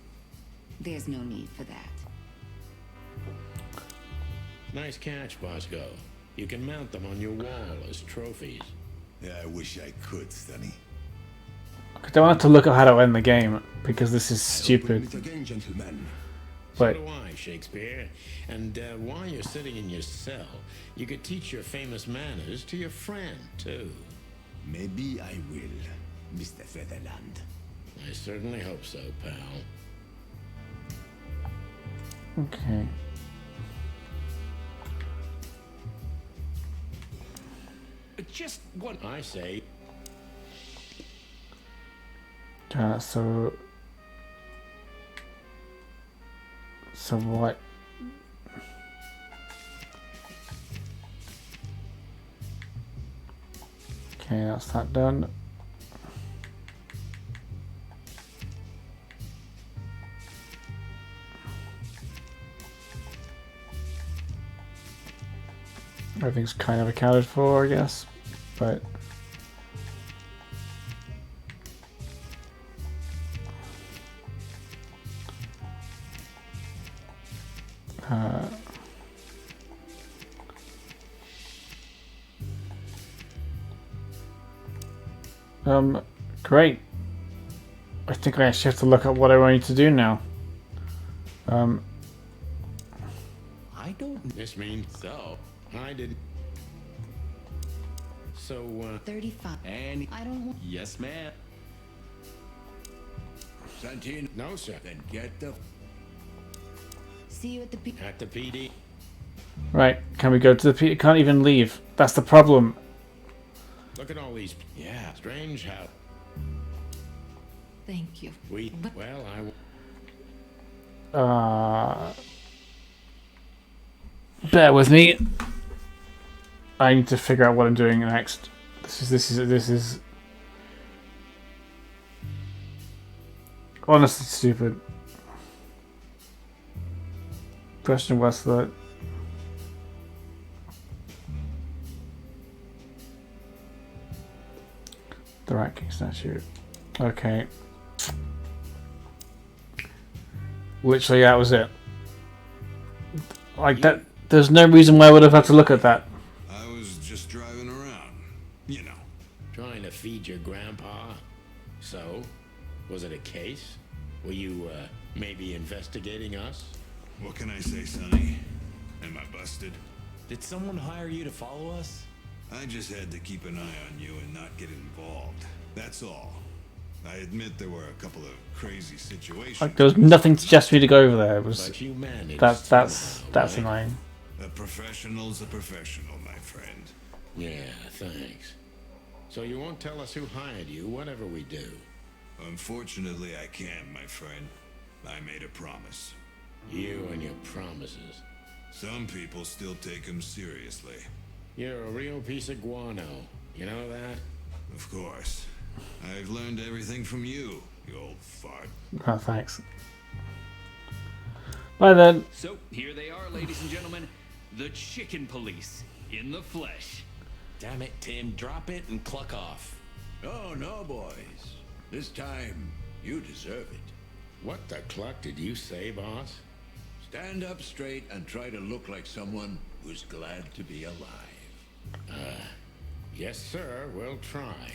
There's no need for that. Nice catch, Bosco. You can mount them on your wall as trophies. Yeah, I wish I could, Sonny. I don't want to look at how to end the game because this is stupid. Open it again, gentlemen. But So do I, Shakespeare. And while you're sitting in your cell, you could teach your famous manners to your friend, too. Maybe I will, Mr. Featherland. I certainly hope so, pal. okay. Just what I say. So what? Okay, that's that done. Everything's kind of accounted for, I guess, but Great. I think I actually have to look up what I need to do now. I don't. This means so. I didn't. So, 35. And I don't want. yes, ma'am. Santino? No, sir. Then get the... See you at the At the PD. Right, can we go to the P? Can't even leave. That's the problem. Look at all these. Yeah. Strange how Thank you. we. Well, Bear with me. I need to figure out what I'm doing next. This is honestly stupid. Question Westler. The Rat King statue. Okay. Literally, that was it. Like that. There's no reason why I would have had to look at that. I was just driving around, you know. trying to feed your grandpa. So, was it a case? Were you, maybe investigating us? What can I say, Sonny? Am I busted? Did someone hire you to follow us? I just had to keep an eye on you and not get involved. That's all. I admit there were a couple of crazy situations. Like there was nothing to suggest me to go over there. It was But you managed that's right? annoying. A professional's a professional, my friend. Yeah, thanks. So you won't tell us who hired you, whatever we do? Unfortunately, I can't, my friend. I made a promise. You and your promises. Some people still take them seriously. You're a real piece of guano. You know that? Of course. I've learned everything from you, you old fart. Oh, thanks. Bye then. So, here they are, ladies and gentlemen. The Chicken Police. In the flesh. Damn it, Tim. Drop it and cluck off. Oh, no, boys. This time, you deserve it. What the cluck did you say, boss? Stand up straight and try to look like someone who's glad to be alive. Yes, sir, we'll try.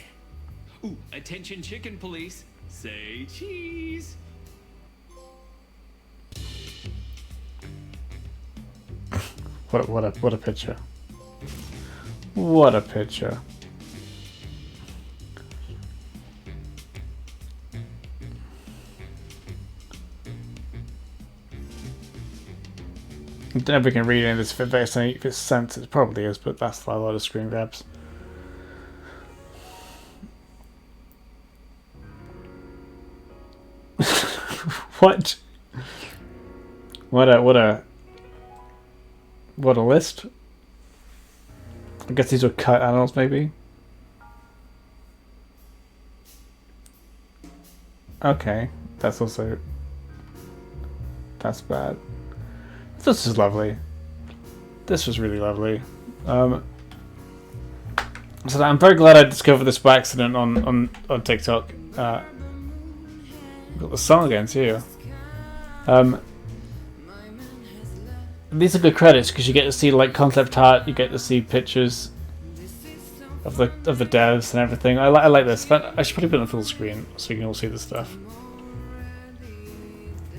Ooh, attention Chicken Police. Say cheese. What a picture. What a picture. I don't know if we can read any of this if it's sent. It probably is, but that's a lot of screen grabs. What? What a list. I guess these were cut animals, maybe. Okay, that's bad. This is lovely. This was really lovely. So I'm very glad I discovered this by accident on TikTok. Got the song again too. These are good credits because you get to see like concept art, you get to see pictures of the devs and everything. I like this. But I should probably put it on full screen so you can all see the stuff.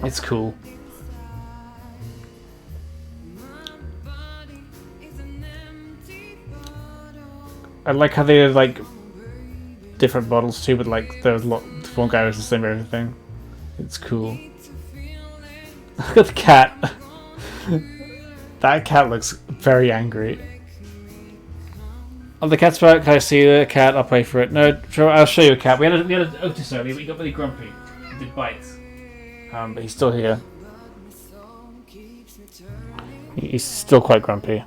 It's cool. I like how they had like different models too, but like there was one guy was the same everything. It's cool. Look at the cat. That cat looks very angry. Oh, the cat's back. Can I see the cat? I'll pay for it. No, I'll show you a cat. We had an Otis earlier, but he got really grumpy. He did bites. But he's still here. He's still quite grumpy.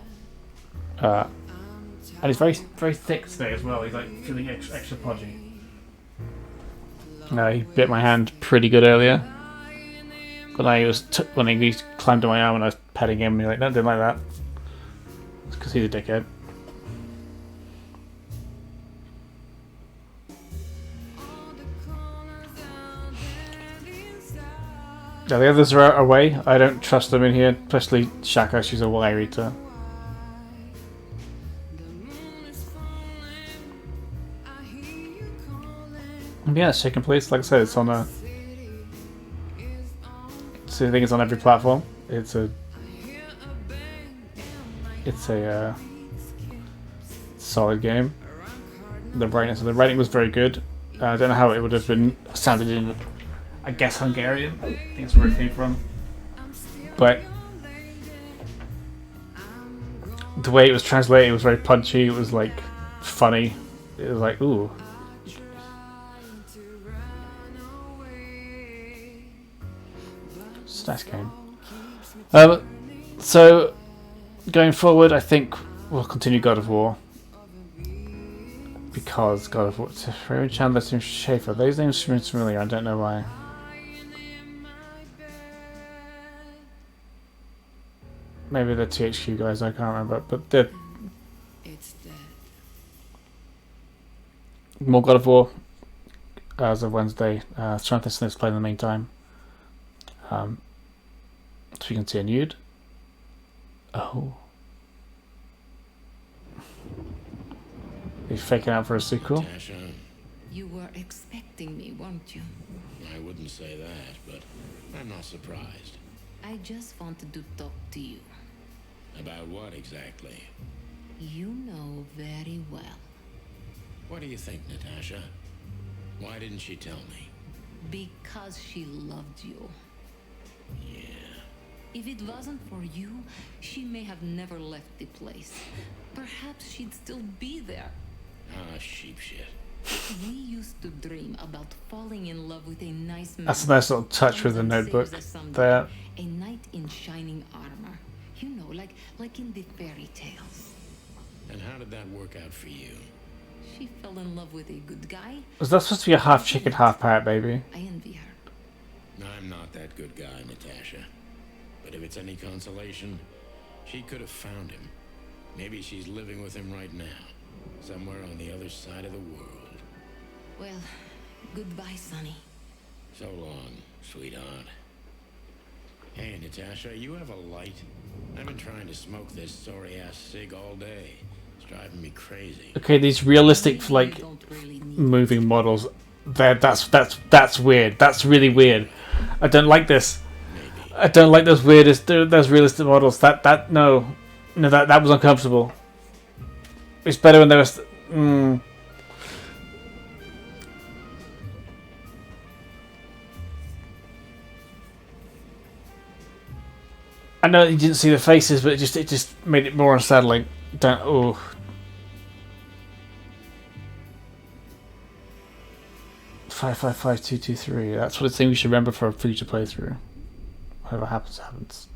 And he's very, very thick today as well. He's like feeling extra podgy. He bit my hand pretty good earlier. When he climbed on my arm and I was petting him, and he's like, no, didn't like that. It's because he's a dickhead. Yeah, the others are away. I don't trust them in here, especially Shaka. She's a wire eater. Yeah, it's taking place. Like I said, it's on a. So I think it's on every platform. It's a solid game. The writing was very good. I don't know how it would have been sounded in, I guess, Hungarian. I think that's where it came from. But the way it was translated, it was very punchy. It was like funny. It was like, ooh. It's a nice game. So going forward, I think we'll continue God of War. Because God of War, Raymond Chandler, Tim Schafer, those names seem familiar. I don't know why. Maybe they're THQ guys. I can't remember, but they're more God of War as of Wednesday. Jonathan Smith's playing in the meantime. So you can see a nude. Oh. Are you faking out for a sequel? Natasha, You were expecting me, weren't you? I wouldn't say that, but I'm not surprised. I just wanted to talk to you. About what exactly? You know very well. What do you think, Natasha? Why didn't she tell me? Because she loved you. Yeah. If it wasn't for you, she may have never left the place. Perhaps she'd still be there. Ah, sheep shit. We used to dream about falling in love with a nice man. That's a nice little touch with the notebook there. A knight in shining armor. You know, like in the fairy tales. And how did that work out for you? She fell in love with a good guy. Was that supposed to be a half chicken, half parrot baby? I envy her. I'm not that good guy, Natasha. But if it's any consolation, she could have found him. Maybe she's living with him right now. Somewhere on the other side of the world. Well, goodbye, Sonny. So long, sweetheart. Hey, Natasha, you have a light? I've been trying to smoke this sorry-ass cig all day. It's driving me crazy. Okay, these realistic, like, moving models. That's weird. That's really weird. I don't like this. I don't like those those realistic models. No, that was uncomfortable. It's better when there was. I know you didn't see the faces, but it just made it more unsettling. Don't. Oh. $555-223. That's what I think we should remember for a future playthrough. Whatever happens, happens.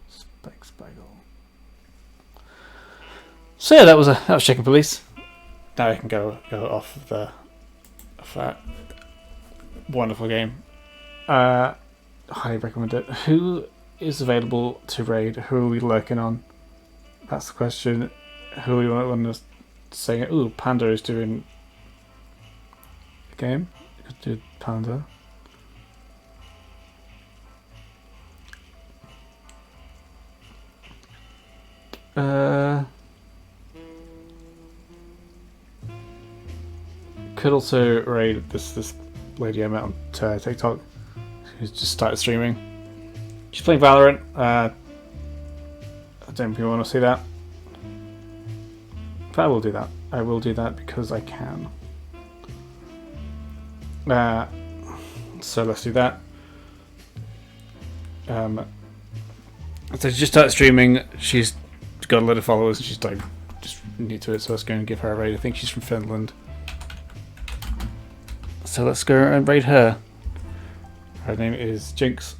Spaggle. So yeah, that was Chicken Police. Now I can go off of that wonderful game. Highly recommend it. Who is available to raid? Who are we lurking on? That's the question. Who we want to say? Ooh, Panda is doing a game. Let's do Panda. Could also raid this lady I met on TikTok who's just started streaming. She's playing Valorant. I don't really want to see that. But I will do that. I will do that because I can. So let's do that. So she just started streaming. She's got a lot of followers and she's like just new to it, so let's go and give her a raid. I think she's from Finland. So let's go and raid her. Her name is Jinx.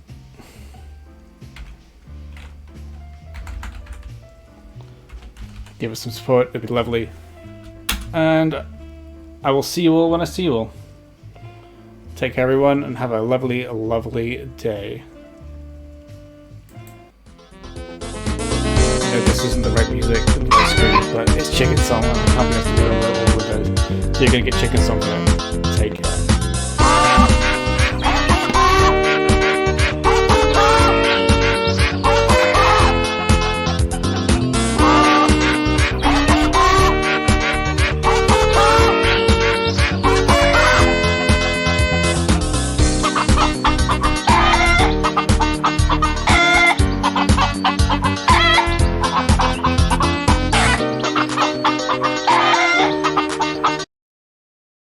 Give us some support, it'd be lovely. And I will see you all when I see you all. Take care everyone and have a lovely, lovely day. No, this isn't the right music in the screen, but it's Chicken Song. I'm happy enough to remember all of those. So you're going to get Chicken Song for them. Take care.